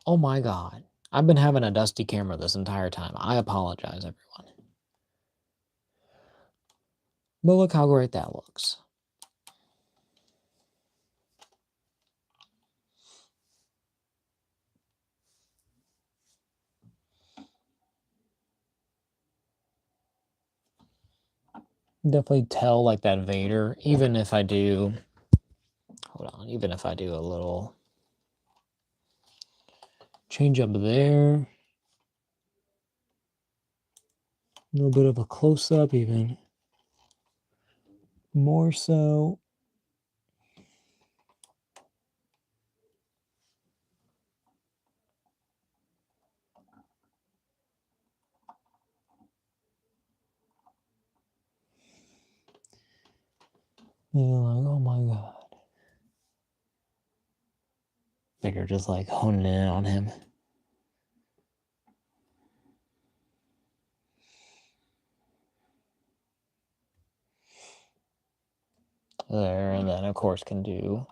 Oh my God. I've been having a dusty camera this entire time. I apologize, everyone. But look how great that looks. Definitely tell like that Vader, even if I do, hold on, even if I do a little change up there, a little bit of a close-up even more so. You're like, oh my God. Vader just like honing in on him. There, and then of course can do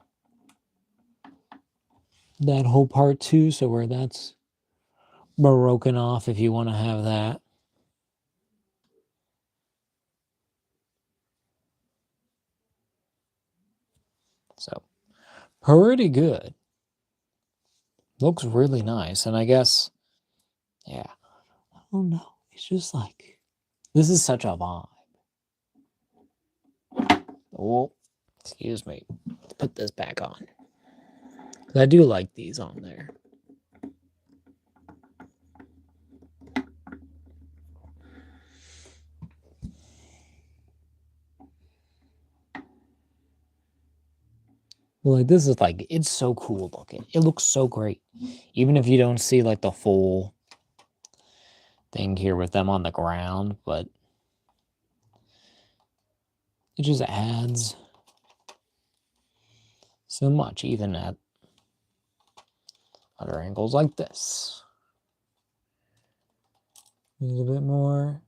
that whole part too, so where that's broken off if you want to have that. So pretty good. Looks really nice. And I guess, yeah, I don't know. It's just like, this is such a vibe. Oh, excuse me. Let's put this back on. I do like these on there. Like, this is like, it's so cool looking. It looks so great. Even if you don't see like the full thing here with them on the ground, but it just adds so much, even at other angles like this. A little bit more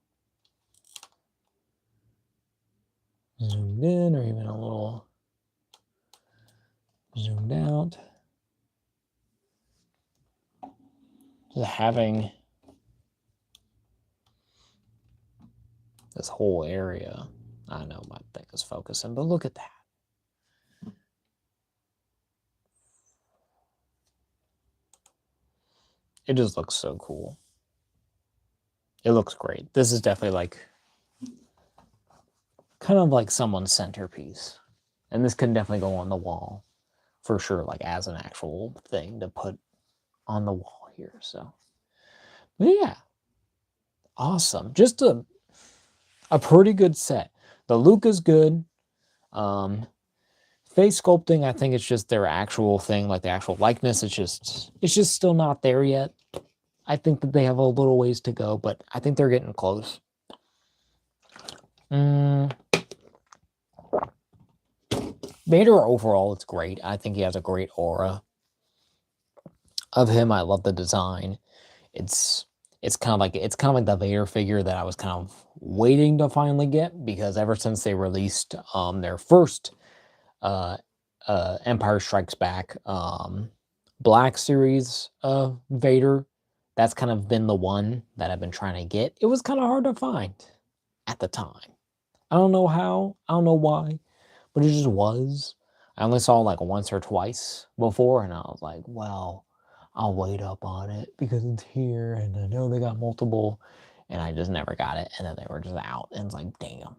zoomed in, or even a little zoomed out. Just having this whole area. I know my thing is focusing, but look at that. It just looks so cool. It looks great. This is definitely like kind of like someone's centerpiece. And this can definitely go on the wall for sure, like as an actual thing to put on the wall here. So, but yeah, awesome. Just a pretty good set. The Luke is good. Face sculpting, I think it's just their actual thing, like the actual likeness. It's just still not there yet. I think that they have a little ways to go, but I think they're getting close. Vader overall, it's great. I think he has a great aura of him. I love the design. It's kind of like the Vader figure that I was kind of waiting to finally get, because ever since they released their first Empire Strikes Back Black Series Vader, that's kind of been the one that I've been trying to get. It was kind of hard to find at the time. I don't know how, I don't know why, but it just was. I only saw like once or twice before, and I was like, well, I'll wait up on it because it's here, and I know they got multiple, and I just never got it, and then they were just out, and it's like, damn,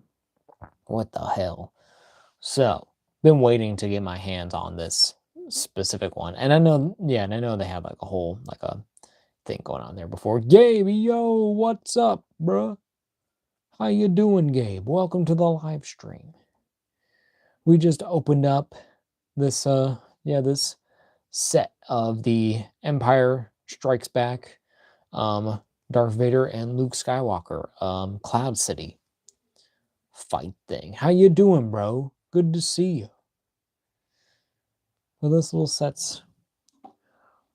what the hell? So, been waiting to get my hands on this specific one, and I know, yeah, and I know they have like a whole, like a thing going on there before. Gabe, yo, what's up, bruh? How you doing, Gabe? Welcome to the live stream. We just opened up this, this set of the Empire Strikes Back, Darth Vader and Luke Skywalker, Cloud City fight thing. How you doing, bro? Good to see you. Well, this little set's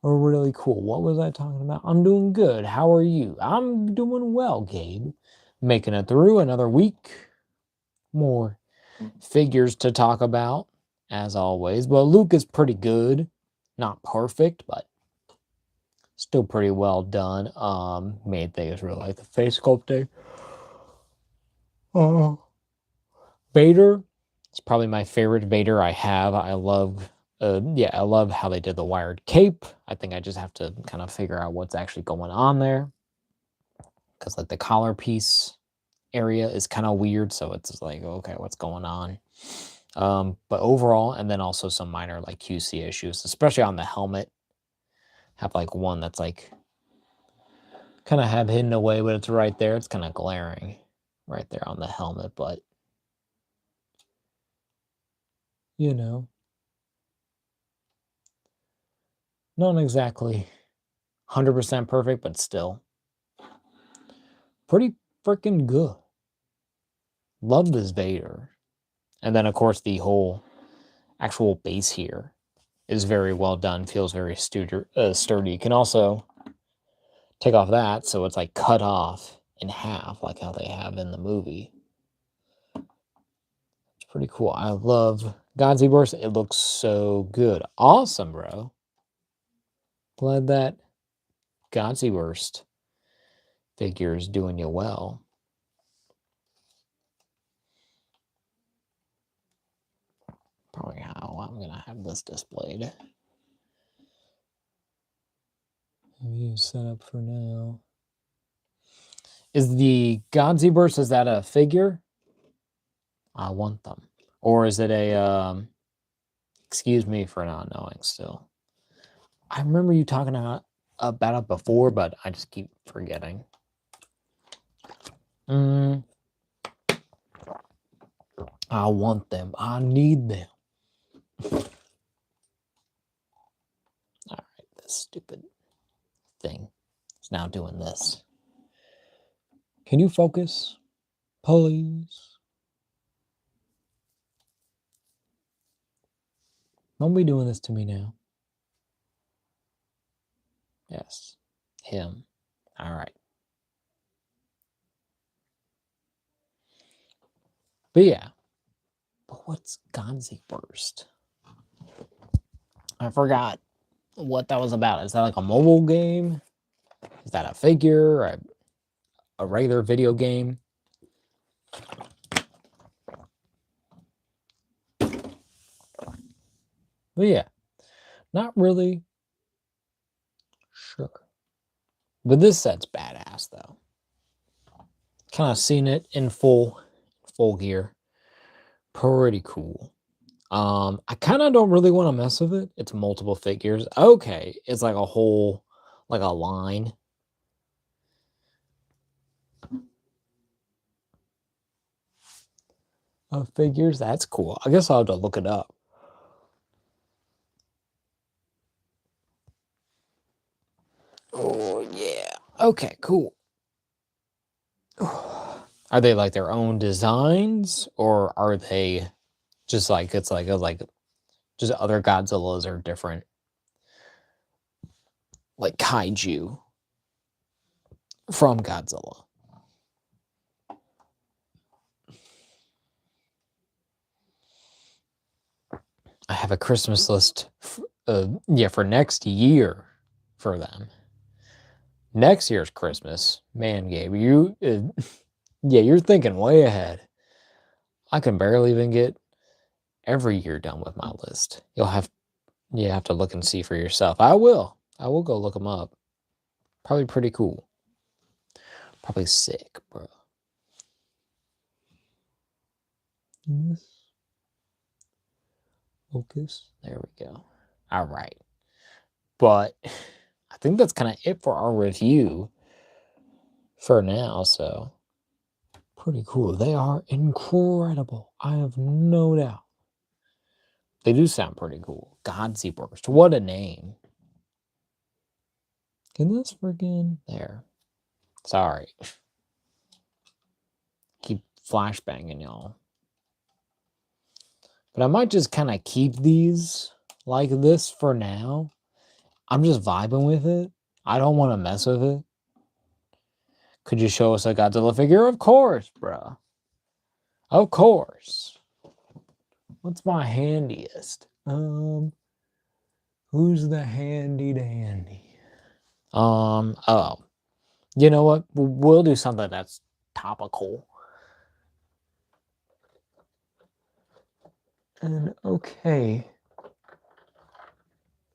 are really cool. What was I talking about? I'm doing good. How are you? I'm doing well, Gabe. Making it through another week. More figures to talk about, as always. Well, Luke is pretty good. Not perfect, but still pretty well done. Main thing is really like the face sculpting. Vader, it's probably my favorite Vader I have. I love I love how they did the wired cape. I think I just have to kind of figure out what's actually going on there, because like the collar piece area is kind of weird, so it's just like, okay, what's going on? But overall, and then also some minor like QC issues, especially on the helmet. Have like one that's like kind of have hidden away, but it's right there. It's kind of glaring right there on the helmet, but you know, not exactly 100% perfect, but still pretty freaking good. Love this Vader. And then, of course, the whole actual base here is very well done. Feels very sturdy. You can also take off that, so it's like cut off in half, like how they have in the movie. It's pretty cool. I love Godsey Burst. It looks so good. Awesome, bro. Glad that Godsey Burst figure is doing you well. Probably how I'm gonna have this displayed. You set up for now. Is the Godsey Burst, is that a figure? I want them. Or is it a excuse me for not knowing still. I remember you talking about it before, but I just keep forgetting. I want them. I need them. All right, this stupid thing is now doing this. Can you focus, please? Don't be doing this to me now. Yes, him. All right. But yeah. But what's Godsey Burst? I forgot what that was about. Is that like a mobile game? Is that a figure? Or a regular video game? But yeah, not really sure. But this set's badass though. Kind of seen it in full gear. Pretty cool. I kind of don't really want to mess with it. It's multiple figures. Okay, it's like a whole, like a line. Of figures. That's cool. I guess I'll have to look it up. Oh, yeah. Okay, cool. Are they like their own designs, or are they just like it's like just other Godzillas are different, like kaiju from Godzilla? I have a Christmas list, yeah, for next year for them. Next year's Christmas, man, Gabe, yeah, you're thinking way ahead. I can barely even get every year done with my list. You have to look and see for yourself. I will. I will go look them up. Probably pretty cool. Probably sick, bro. Yes. Focus. There we go. All right. But I think that's kind of it for our review for now. So pretty cool. They are incredible. I have no doubt. They do sound pretty cool. Godzilla. What a name. Can this freaking there? Sorry. Keep flashbanging y'all. But I might just kind of keep these like this for now. I'm just vibing with it. I don't want to mess with it. Could you show us a Godzilla figure? Of course, bro. Of course. What's my handiest? Who's the handy dandy? Oh. You know what? We'll do something that's topical. And okay.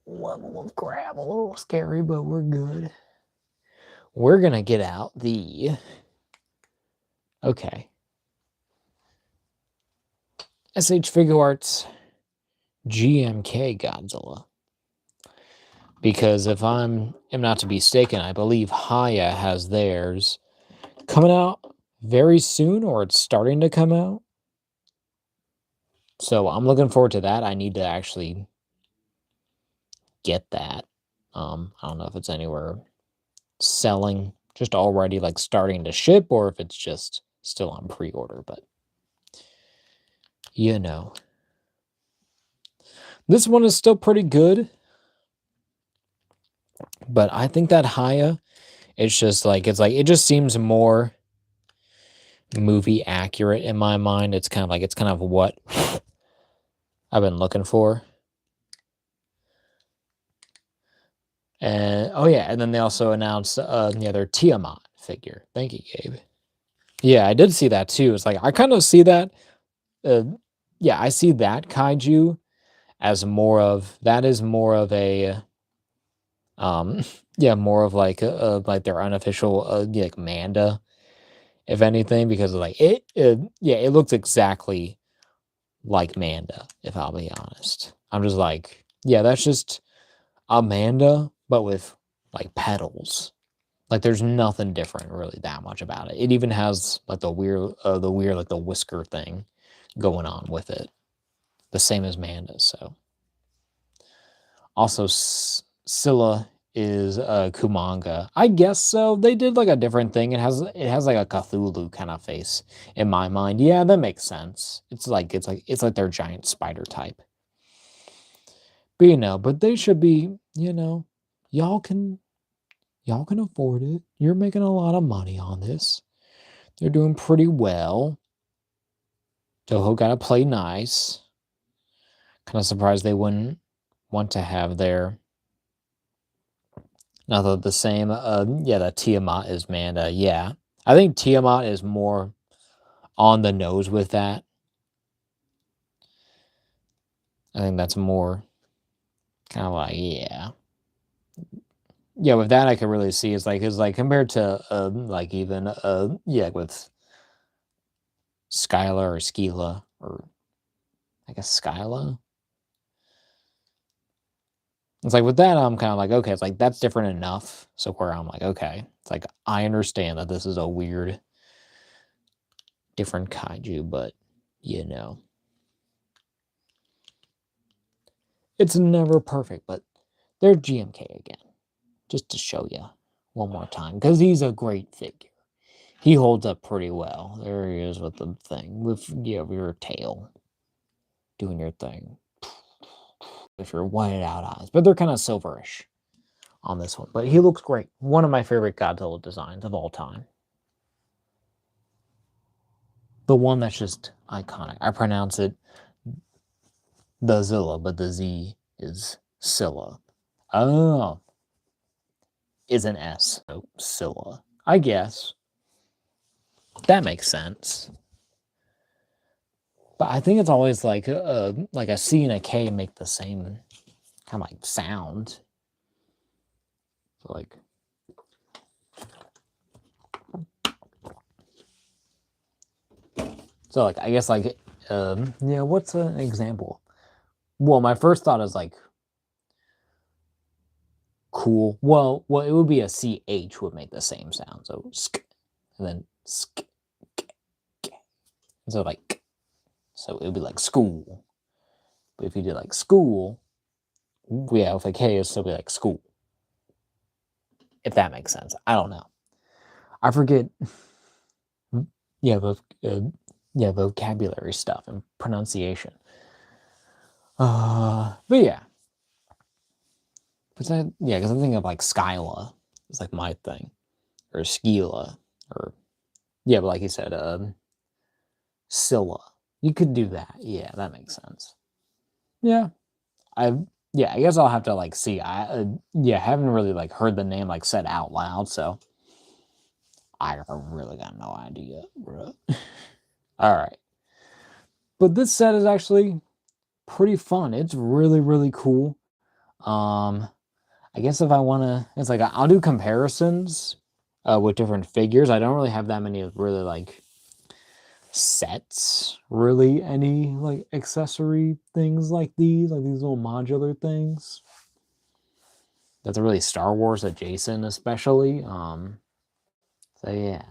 Level of grab, a little scary, but we're good. We're gonna get out the SH Figure Arts GMK Godzilla. Because if am not to be mistaken, I believe Haya has theirs coming out very soon, or it's starting to come out. So I'm looking forward to that. I need to actually get that. I don't know if it's anywhere selling, just already like starting to ship, or if it's just still on pre-order, but you know. This one is still pretty good. But I think that Haya, it just seems more movie accurate in my mind. It's kind of what I've been looking for. And oh yeah, and then they also announced the other Tiamat figure. Thank you, Gabe. Yeah, I did see that too. It's like I kind of see that. Yeah, I see that kaiju as more of a yeah, more of like like their unofficial like Manda, if anything, because like yeah, it looks exactly like Manda, if I'll be honest. I'm just like, yeah, that's just Amanda, but with like pedals. Like there's nothing different really that much about it. It even has like the weird like the whisker thing going on with it, the same as Manda's. So also Scylla is Kumanga. I guess so. They did like a different thing. It has like a Cthulhu kind of face in my mind. Yeah, that makes sense. It's like their giant spider type. But but they should be, y'all can afford it. You're making a lot of money on this. They're doing pretty well. Toho got to play nice. Kind of surprised they wouldn't want to have their now the same. Yeah, that Tiamat is Manda. Yeah, I think Tiamat is more on the nose with that. I think that's more kind of like yeah. With that, I can really see it's like compared to like even yeah with Skyla or Skila or I guess Skyla. It's like with that, I'm kind of like, okay, it's like that's different enough. So where I'm like, okay, it's like I understand that this is a weird, different kaiju, but it's never perfect. But they're GMK again, just to show you one more time because he's a great figure. He holds up pretty well. There he is with the thing, with your tail doing your thing. With your whited out eyes, but they're kind of silverish on this one. But he looks great. One of my favorite Godzilla designs of all time. The one that's just iconic. I pronounce it the Zilla, but the Z is Scylla. Oh, is an S. So Scylla. I guess. That makes sense. But I think it's always like a C and a K make the same kind of like sound. So like I guess like yeah, what's an example? Well, my first thought is like cool. Well, it would be a CH would make the same sound. So sk, and then sk, k, k. So like, so it would be like school. But if you did like school, yeah, with a K, it would still be like school. If that makes sense. I don't know. I forget. Yeah, vocabulary stuff and pronunciation. But yeah. Because I'm thinking of like Skyla. It's like my thing. Or Skila. Or, yeah, but like you said, Scylla. You could do that. Yeah, that makes sense. Yeah. I guess I'll have to like see. I haven't really like heard the name like said out loud, so I really got no idea, bro. All right. But this set is actually pretty fun. It's really, really cool. I guess if I want to, it's like I'll do comparisons with different figures. I don't really have that many really like sets, really any like accessory things like these little modular things. That's really Star Wars adjacent, especially. So yeah.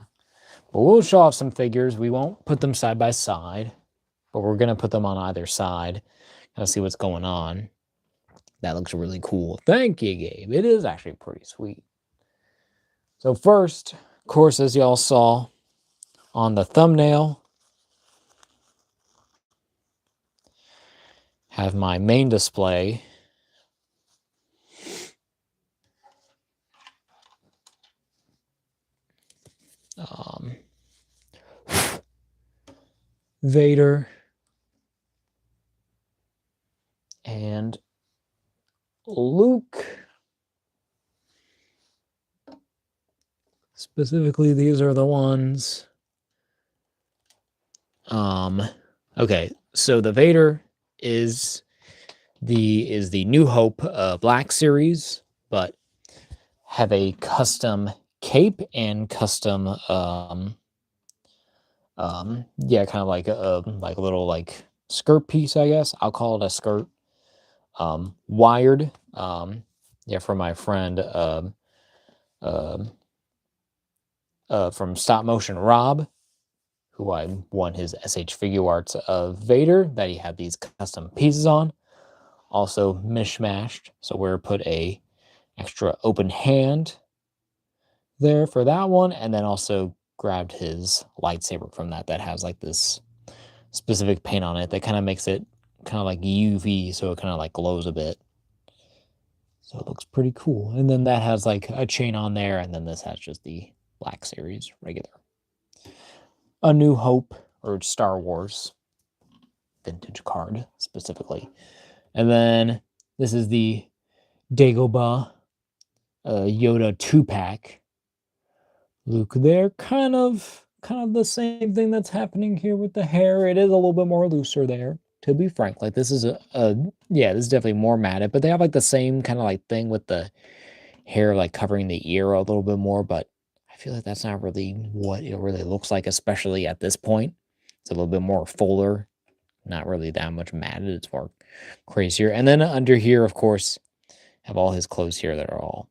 But we'll show off some figures. We won't put them side by side, but we're gonna put them on either side. Kind of see what's going on. That looks really cool. Thank you, Gabe. It is actually pretty sweet. So first, of course, as y'all saw on the thumbnail, have my main display. Vader and Luke. Specifically, these are the ones. Okay, so the Vader is the New Hope Black Series, but have a custom cape and custom kind of like a little like skirt piece, I guess. I'll call it a skirt. Wired. From my friend from Stop Motion Rob, who I won his SH Figure Arts of Vader that he had these custom pieces on. Also mishmashed, so we're put a extra open hand there for that one, and then also grabbed his lightsaber from that has like this specific paint on it that kind of makes it kind of like UV, so it kind of like glows a bit. So it looks pretty cool. And then that has like a chain on there, and then this has just the Black Series regular. A New Hope or Star Wars vintage card specifically. And then this is the Dagobah Yoda 2-pack. Luke there, kind of the same thing that's happening here with the hair. It is a little bit more looser there, to be frank. Like this is this is definitely more matted, but they have like the same kind of like thing with the hair like covering the ear a little bit more, but I feel like that's not really what it really looks like, especially at this point. It's a little bit more fuller, not really that much matted. It's more crazier. And then under here, of course, have all his clothes here that are all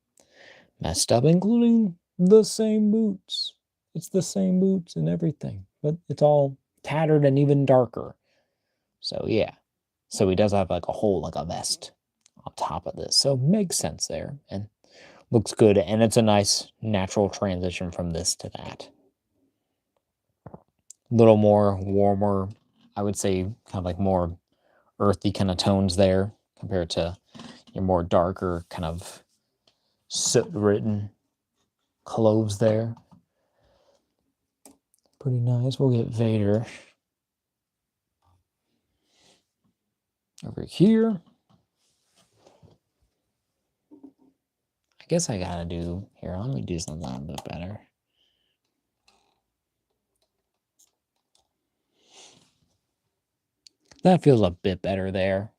messed up, including the same boots. It's the same boots and everything, but it's all tattered and even darker. So yeah. So he does have like a whole like a vest on top of this. So makes sense there. And looks good, and it's a nice natural transition from this to that. A little more warmer, I would say, kind of like more earthy kind of tones there compared to your more darker kind of soot-ridden cloves there. Pretty nice. We'll get Vader over here. I guess I gotta do here. Let me do something a bit better. That feels a bit better there.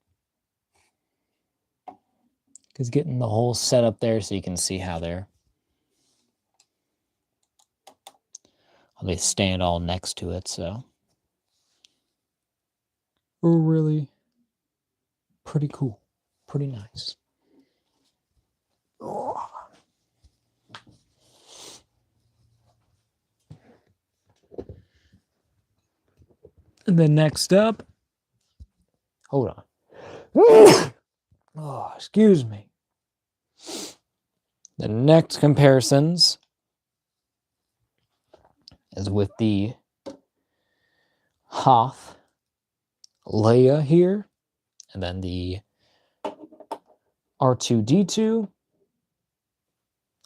Because getting the whole setup there so you can see how they stand all next to it. So really pretty cool, pretty nice. Oh. And then next up, hold on. Oh, excuse me. The next comparisons is with the Hoth Leia here, and then the R2-D2.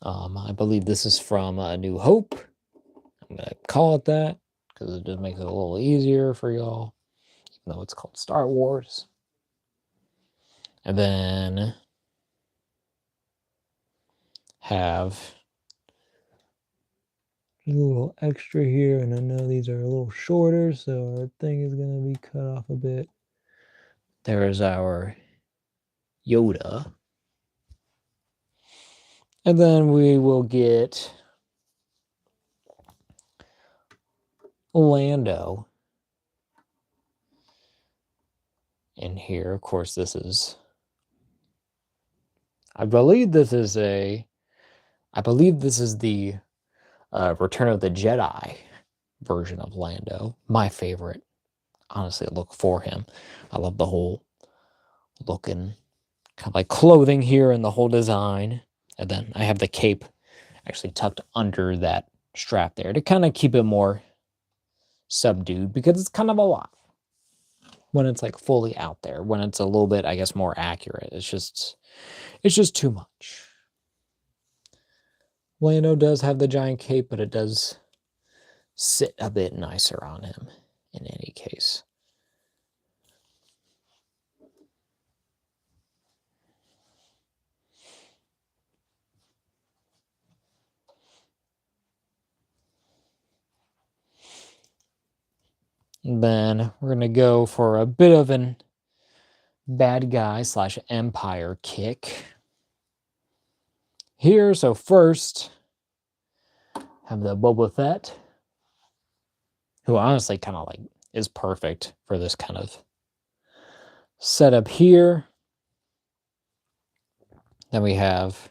I believe this is from A New Hope. I'm going to call it that because it just makes it a little easier for y'all, even though it's called Star Wars. And then have a little extra here, and I know these are a little shorter, so our thing is going to be cut off a bit. There is our Yoda. And then we will get Lando in here. Of course, this is, I believe this is the Return of the Jedi version of Lando. My favorite, honestly, look for him. I love the whole looking kind of like clothing here and the whole design. And then I have the cape actually tucked under that strap there to kind of keep it more subdued, because it's kind of a lot when it's like fully out there. When it's a little bit, I guess, more accurate, it's just too much. Lando does have the giant cape, but it does sit a bit nicer on him in any case. Then we're going to go for a bit of an bad guy / Empire kick here. So first, have the Boba Fett, who honestly kind of like is perfect for this kind of setup here. Then we have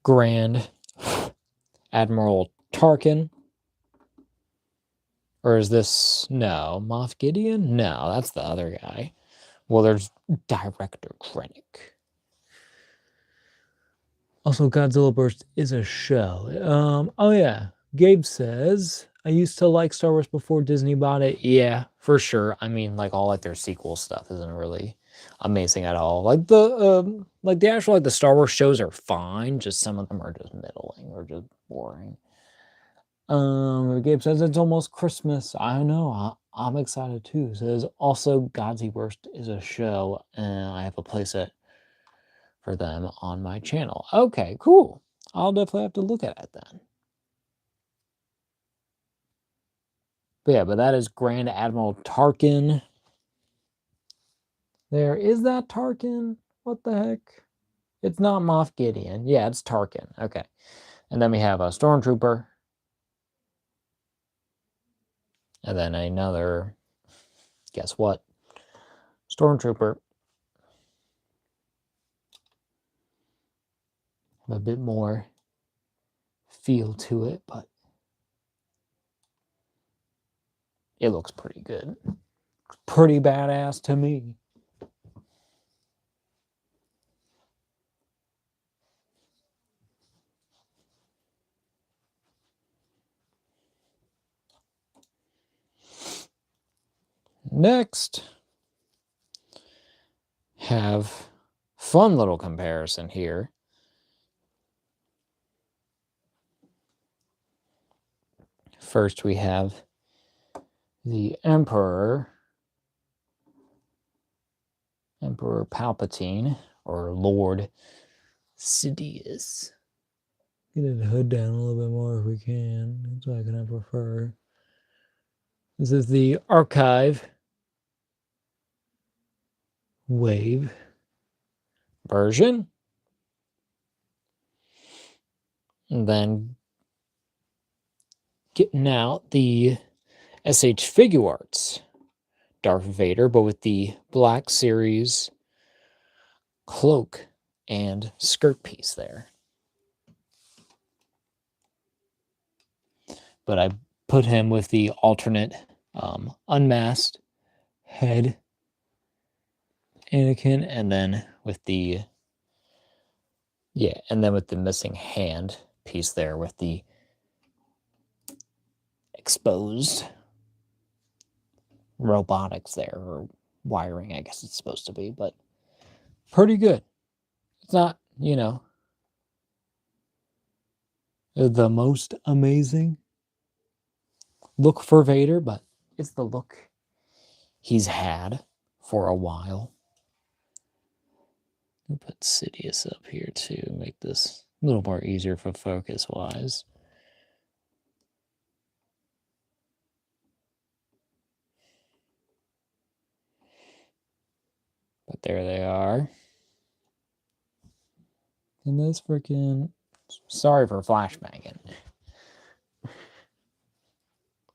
Grand Admiral Tarkin. Or is this, no, Moff Gideon? No, that's the other guy. Well, there's Director Krennic. Also, Godzilla Burst is a show. Oh yeah, Gabe says, I used to like Star Wars before Disney bought it. Yeah, for sure. I mean, like all like their sequel stuff isn't really amazing at all. Like the actual like the Star Wars shows are fine, just some of them are just middling or just boring. Gabe says it's almost Christmas. I know. I'm excited too. Says also Godzilla Burst is a show, and I have a playset for them on my channel. Okay, cool. I'll definitely have to look at it then. But yeah, but that is Grand Admiral Tarkin. There is that Tarkin. What the heck? It's not Moff Gideon. Yeah, it's Tarkin. Okay, and then we have a Stormtrooper. And then another, guess what? Stormtrooper. A bit more feel to it, but it looks pretty good. Pretty badass to me. Next, have fun little comparison here. First, we have the Emperor Palpatine, or Lord Sidious. Get his hood down a little bit more if we can. That's what I kind of prefer. This is the Archive Wave version. And then getting out the SH Figure Arts Darth Vader, but with the Black Series cloak and skirt piece there. But I put him with the alternate unmasked head Anakin, and then with the missing hand piece there with the exposed robotics there, or wiring, I guess it's supposed to be, but pretty good. It's not, the most amazing look for Vader, but it's the look he's had for a while. I'll put Sidious up here to make this a little more easier for focus-wise. But there they are. And this freaking... Sorry for flashbanging.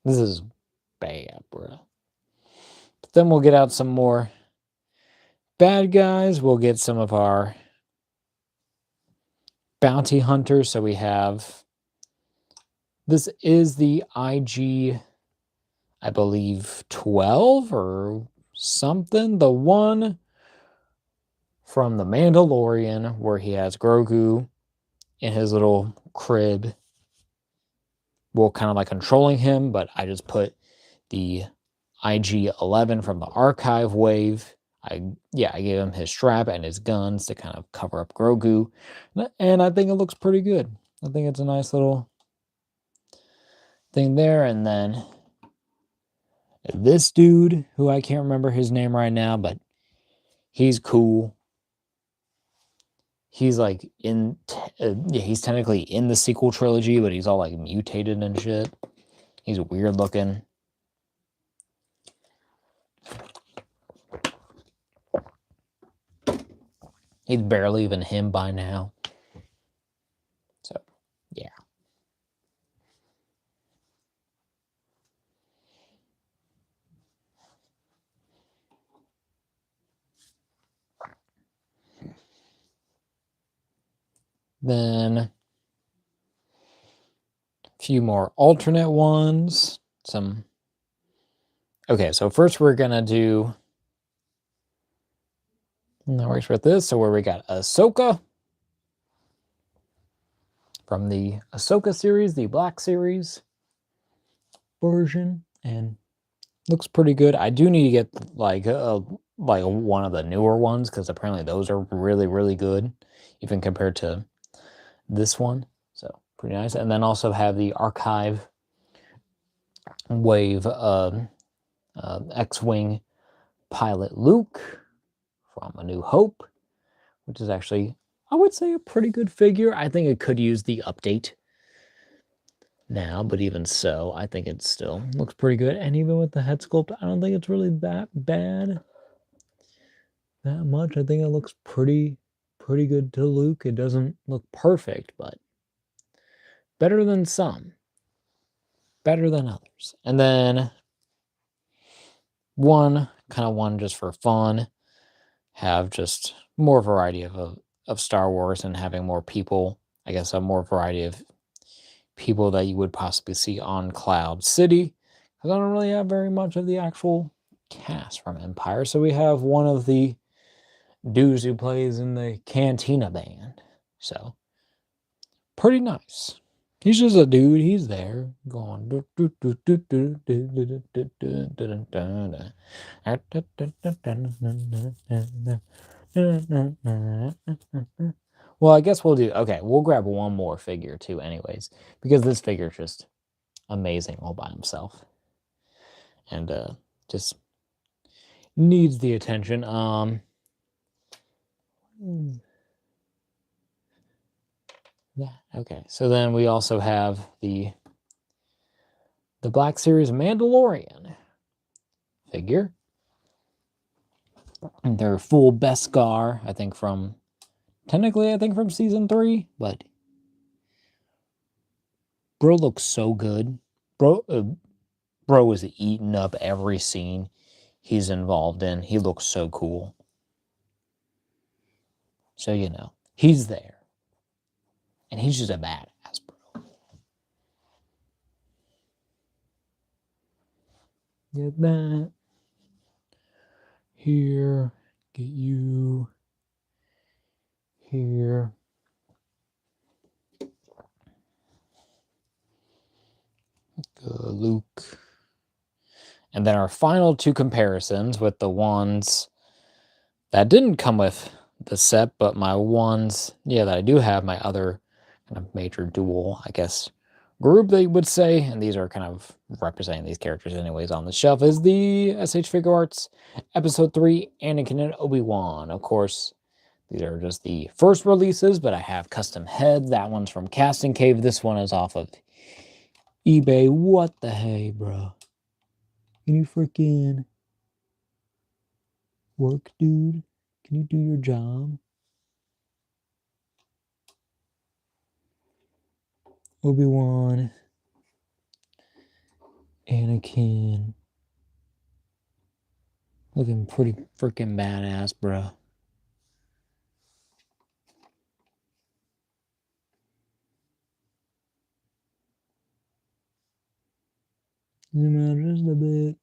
This is bad, bro. But then we'll get out some more bad guys. We'll get some of our bounty hunters. So we have... This is the IG, I believe, 12 or something. The one from The Mandalorian where he has Grogu in his little crib. Well, kind of like controlling him, but I just put the IG-11 from the Archive Wave. I gave him his strap and his guns to kind of cover up Grogu. And I think it looks pretty good. I think it's a nice little thing there. And then this dude, who I can't remember his name right now, but he's cool. He's like he's technically in the sequel trilogy, but he's all like mutated and shit. He's weird looking. He's barely even him by now. So, yeah. Then a few more alternate ones. Okay, so first we're gonna do... That works with this. So where we got Ahsoka from the Ahsoka series, the Black Series version, and looks pretty good. I do need to get like one of the newer ones, because apparently those are really, really good, even compared to this one. So pretty nice. And then also have the Archive Wave X-Wing pilot Luke from A New Hope, which is actually, I would say, a pretty good figure. I think it could use the update now, but even so, I think it still looks pretty good. And even with the head sculpt, I don't think it's really that bad that much. I think it looks pretty good to Luke. It doesn't look perfect, but better than some, better than others. And then one just for fun, have just more variety of Star Wars, and having more people, I guess a more variety of people that you would possibly see on Cloud City, because I don't really have very much of the actual cast from Empire. So we have one of the dudes who plays in the Cantina band. So pretty nice. He's just a dude. He's there going. Well, I guess we'll do. Okay, we'll grab one more figure too, anyways, because this figure's just amazing all by himself, and just needs the attention. Yeah. Okay. So then we also have the Black Series Mandalorian figure. And their full Beskar, I think technically from season 3, but bro looks so good. Bro is eating up every scene he's involved in. He looks so cool. So, he's there. And he's just a badass, bro. Get that. Here. Get you. Here. Luke. And then our final 2 comparisons with the ones that didn't come with the set, but my ones, that I do have, my other kind of major duel, I guess, group, they would say, and these are kind of representing these characters anyways on the shelf, is the SH Figure Arts Episode 3, Anakin and Obi-Wan. Of course, these are just the first releases, but I have custom heads. That one's from Casting Cave. This one is off of eBay. What the hey, bro? Can you freaking work, dude? Can you do your job? Obi-Wan, Anakin. Looking pretty freaking badass, bro. Zoom out just a bit.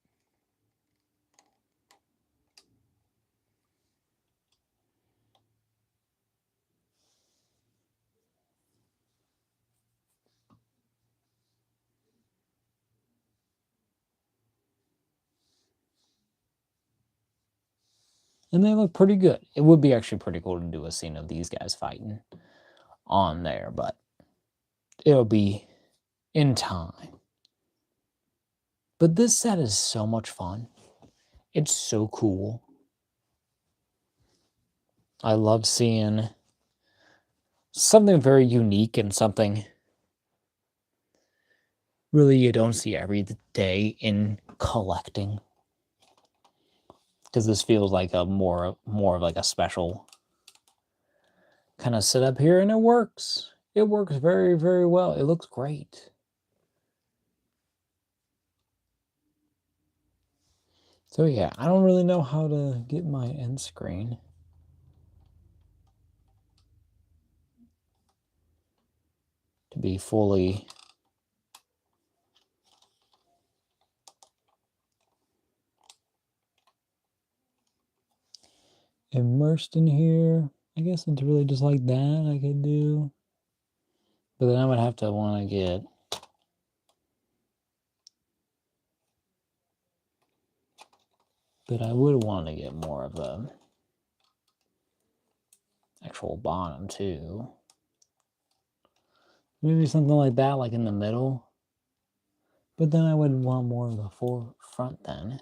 And they look pretty good. It would be actually pretty cool to do a scene of these guys fighting on there, but it'll be in time. But this set is so much fun. It's so cool. I love seeing something very unique and something really you don't see every day in collecting. Because this feels like a more of like a special kind of setup here, and it works. It works very, very well. It looks great. So yeah, I don't really know how to get my end screen to be fully immersed in here. I guess it's really just like that I could do. But then I would have to want to get I would want to get more of a actual bottom too. Maybe something like that, like in the middle. But then I would want more of the forefront then.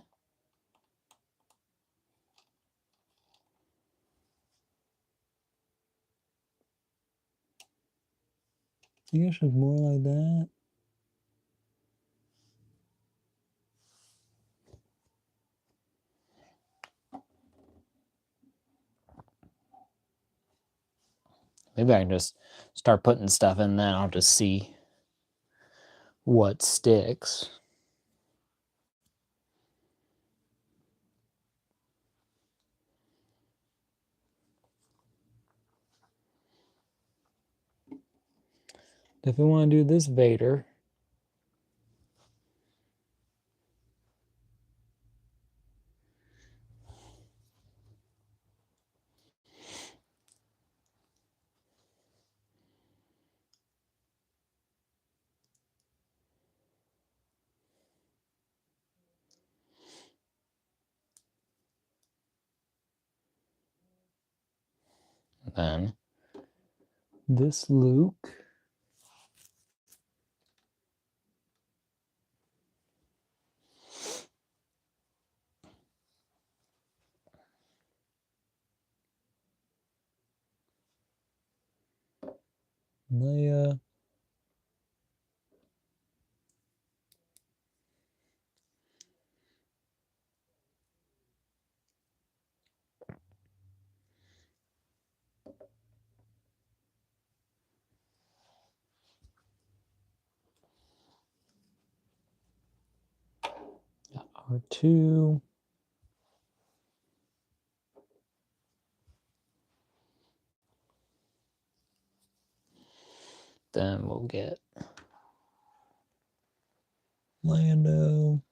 I guess it's more like that. Maybe I can just start putting stuff in, then I'll just see what sticks. If we want to do this Vader, Then this Luke. Leia. R2. Then we'll get Lando.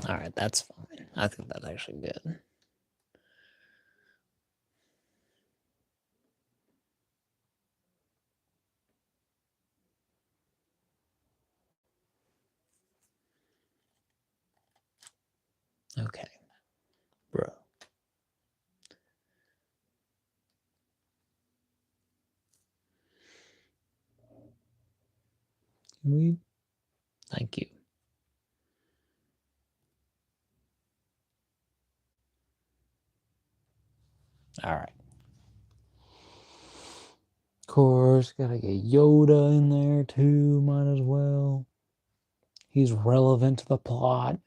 All right, that's fine. I think that's actually good. Okay, bro. Can we? Thank you. All right. Of course, gotta get Yoda in there too. Might as well. He's relevant to the plot.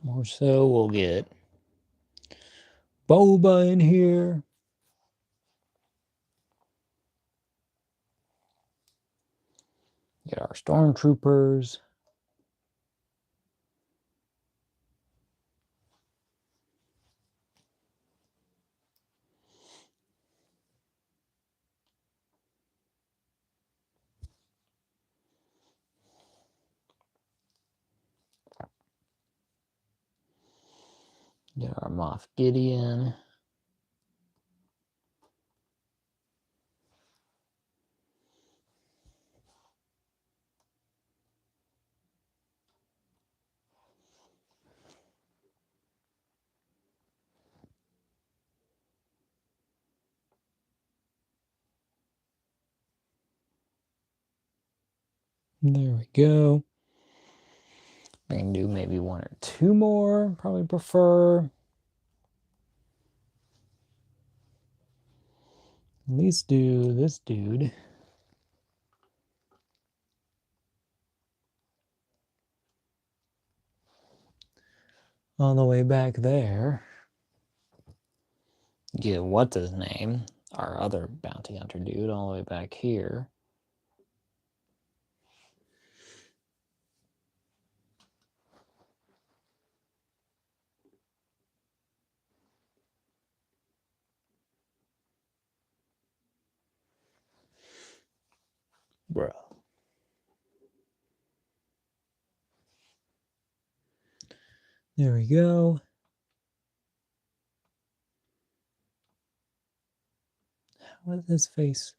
More so, we'll get Boba in here. Get our stormtroopers. Get our Moff Gideon. There we go. I can do maybe one or two more. Probably prefer. At least do this dude. On the way back there. Get what's his name? Our other bounty hunter dude all the way back here. Bro. There we go. What is his face?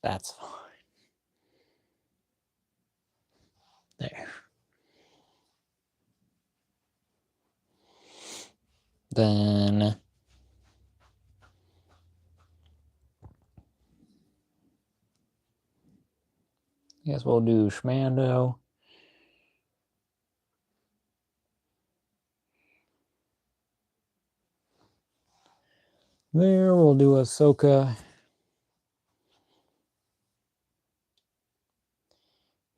That's fine. There. Then I guess we'll do Schmando. There, we'll do Ahsoka.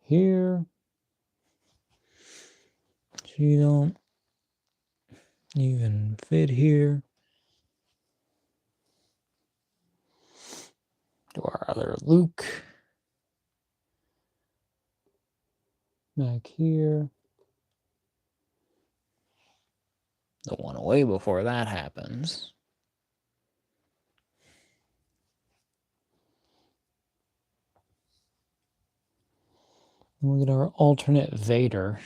Here. She don't even fit here. To our other Luke. Back here. The one away before that happens. And look at our alternate Vader.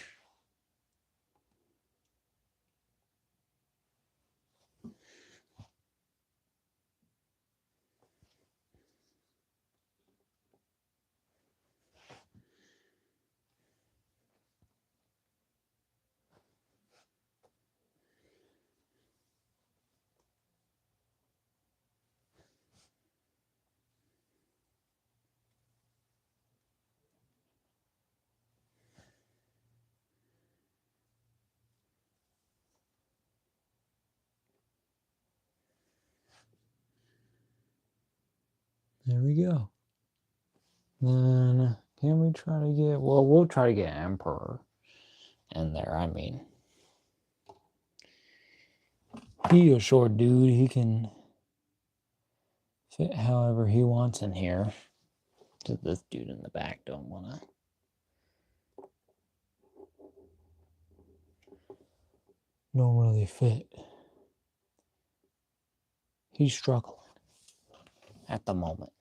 There we go. Then can we try to get, well, we'll try to get Emperor in there. I mean, he a short dude. He can fit however he wants in here. Just this dude in the back don't want to. Don't really fit. He's struggling at the moment.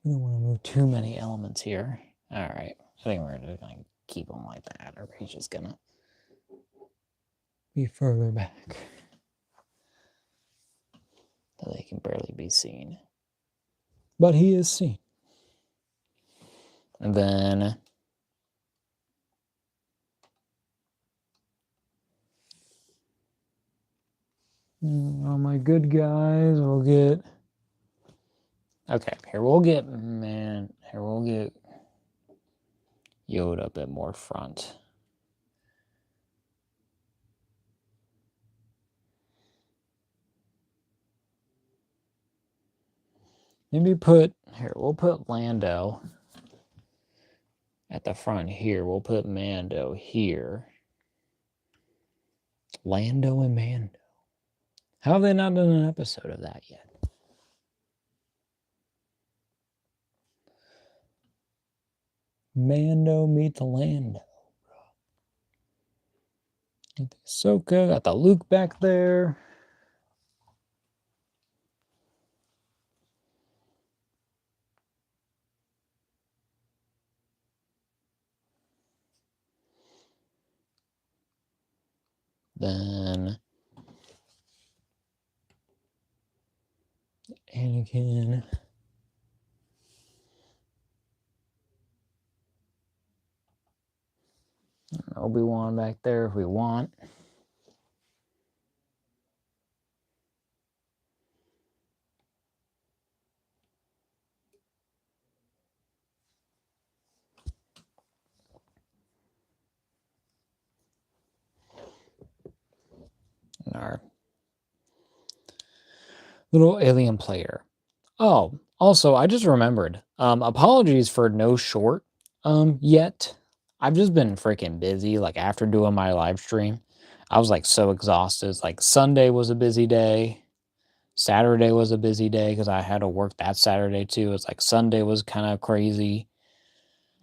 We don't want to move too many elements here. All right. I think we're just going to keep him like that, or he's just going to be further back so they can barely be seen. But he is seen. And then all my good guys will get, okay, here we'll get Yoda a bit more front. Maybe we'll put Lando at the front here. We'll put Mando here. Lando and Mando. How have they not done an episode of that yet? Mando meets Lando. Got the Ahsoka, got the Luke back there. Then Anakin. Obi-Wan back there if we want. And our little alien player. Oh, also, I just remembered. Apologies for no short yet. I've just been freaking busy. Like after doing my live stream, I was like so exhausted. Like Sunday was a busy day. Saturday was a busy day because I had to work that Saturday too. It's like Sunday was kind of crazy.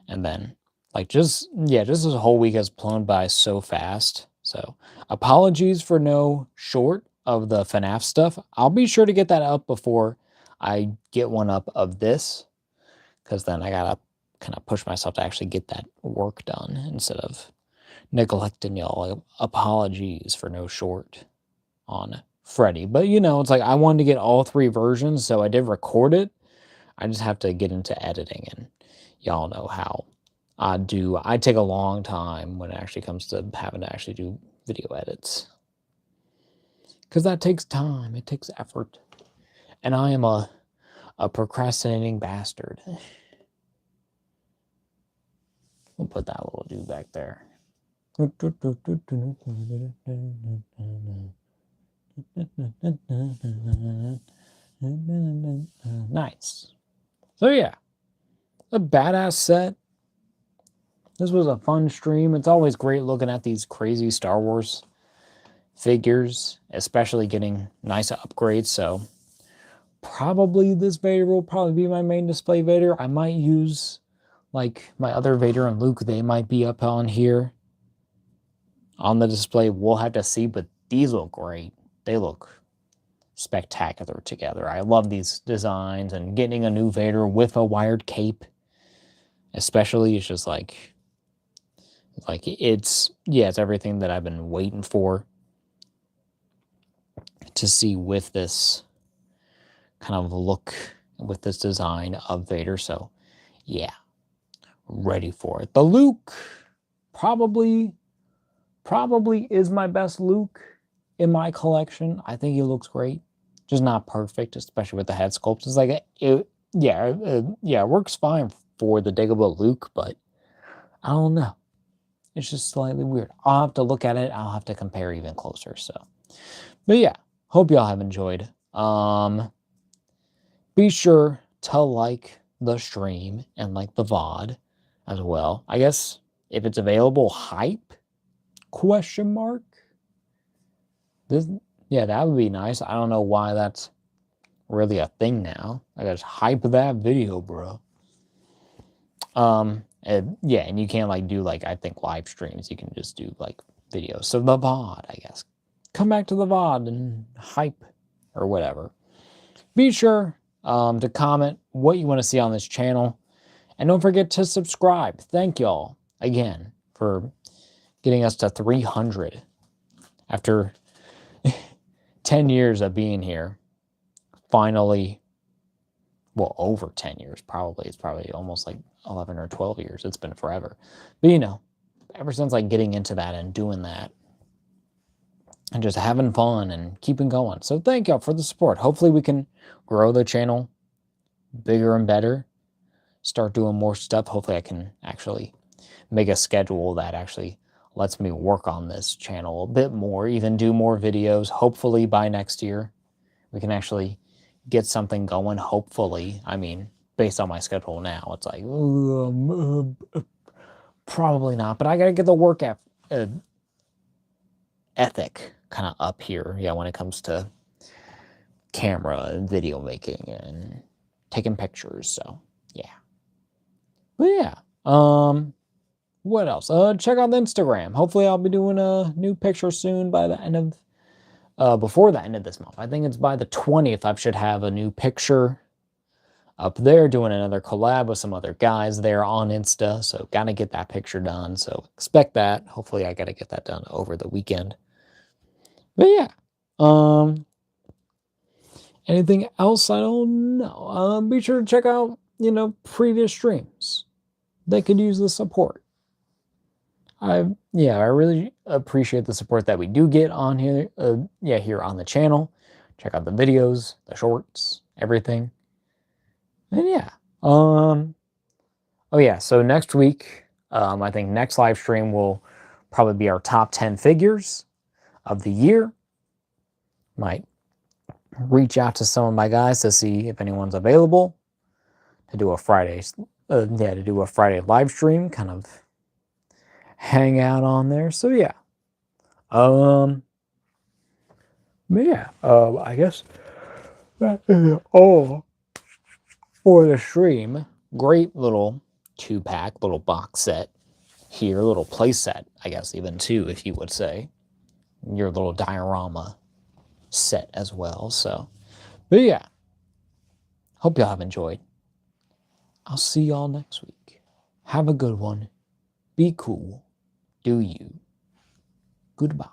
And then like just this whole week has flown by so fast. So apologies for no short of the FNAF stuff. I'll be sure to get that up before I get one up of this, because then I gotta kind of push myself to actually get that work done instead of neglecting y'all. Apologies for no short on Freddy. But you know, it's like I wanted to get all three versions, so I did record it. I just have to get into editing, and y'all know how I do. I take a long time when it actually comes to having to actually do video edits, because that takes time, it takes effort, and I am a procrastinating bastard. We'll put that little dude back there. Nice. So yeah, a badass set. this was a fun stream. It's always great looking at these crazy Star Wars figures, especially getting nice upgrades. So probably this Vader will probably be my main display Vader. I might use like my other Vader and Luke. They might be up on here on the display. We'll have to see, but these look great. They look spectacular together. I love these designs, and getting a new Vader with a wired cape, especially, is just like it's everything that I've been waiting for to see with this kind of look, with this design of Vader. So yeah, ready for it. The Luke probably is my best Luke in my collection. I think he looks great, just not perfect, especially with the head sculpt. It's like it works fine for the Dagobah Luke, but I don't know, it's just slightly weird. I'll have to look at it. I'll have to compare even closer. So, but yeah, hope y'all have enjoyed. Be sure to like the stream and like the VOD as well. I guess if it's available, hype ? This, yeah, that would be nice. I don't know why that's really a thing now. I gotta hype that video, bro. And you can't like do like, I think, live streams. You can just do like videos. So the VOD, I guess. Come back to the VOD and hype or whatever. Be sure to comment what you want to see on this channel. And don't forget to subscribe. Thank y'all again for getting us to 300 after 10 years of being here. Finally, well, over 10 years probably. It's probably almost like 11 or 12 years. It's been forever. But you know, ever since like getting into that and doing that and just having fun and keeping going. So thank y'all for the support. Hopefully we can grow the channel bigger and better. Start doing more stuff. Hopefully I can actually make a schedule that actually lets me work on this channel a bit more, even do more videos. Hopefully by next year we can actually get something going. Hopefully, I mean, based on my schedule now, it's like probably not, but I gotta get the work ethic kind of up here, yeah, when it comes to camera and video making and taking pictures. So yeah, but yeah, what else? Check out the Instagram. Hopefully I'll be doing a new picture soon by the end of before the end of this month. I think it's by the 20th I should have a new picture up there, doing another collab with some other guys there on Insta. So gotta get that picture done. So expect that. Hopefully I gotta get that done over the weekend. But yeah, anything else? I don't know. Be sure to check out, previous streams. They could use the support. I really appreciate the support that we do get on here. Here on the channel. Check out the videos, the shorts, everything. And yeah. Oh yeah. So next week, I think next live stream will probably be our top 10 figures of the year. Might reach out to some of my guys to see if anyone's available to do a Friday. To do a Friday live stream, kind of hang out on there. So yeah. I guess that is all for the stream. Great little 2-pack, little box set here, little play set, I guess, even too, if you would say. Your little diorama set as well. So, but yeah, hope y'all have enjoyed. I'll see y'all next week. Have a good one. Be cool. Do you. Goodbye.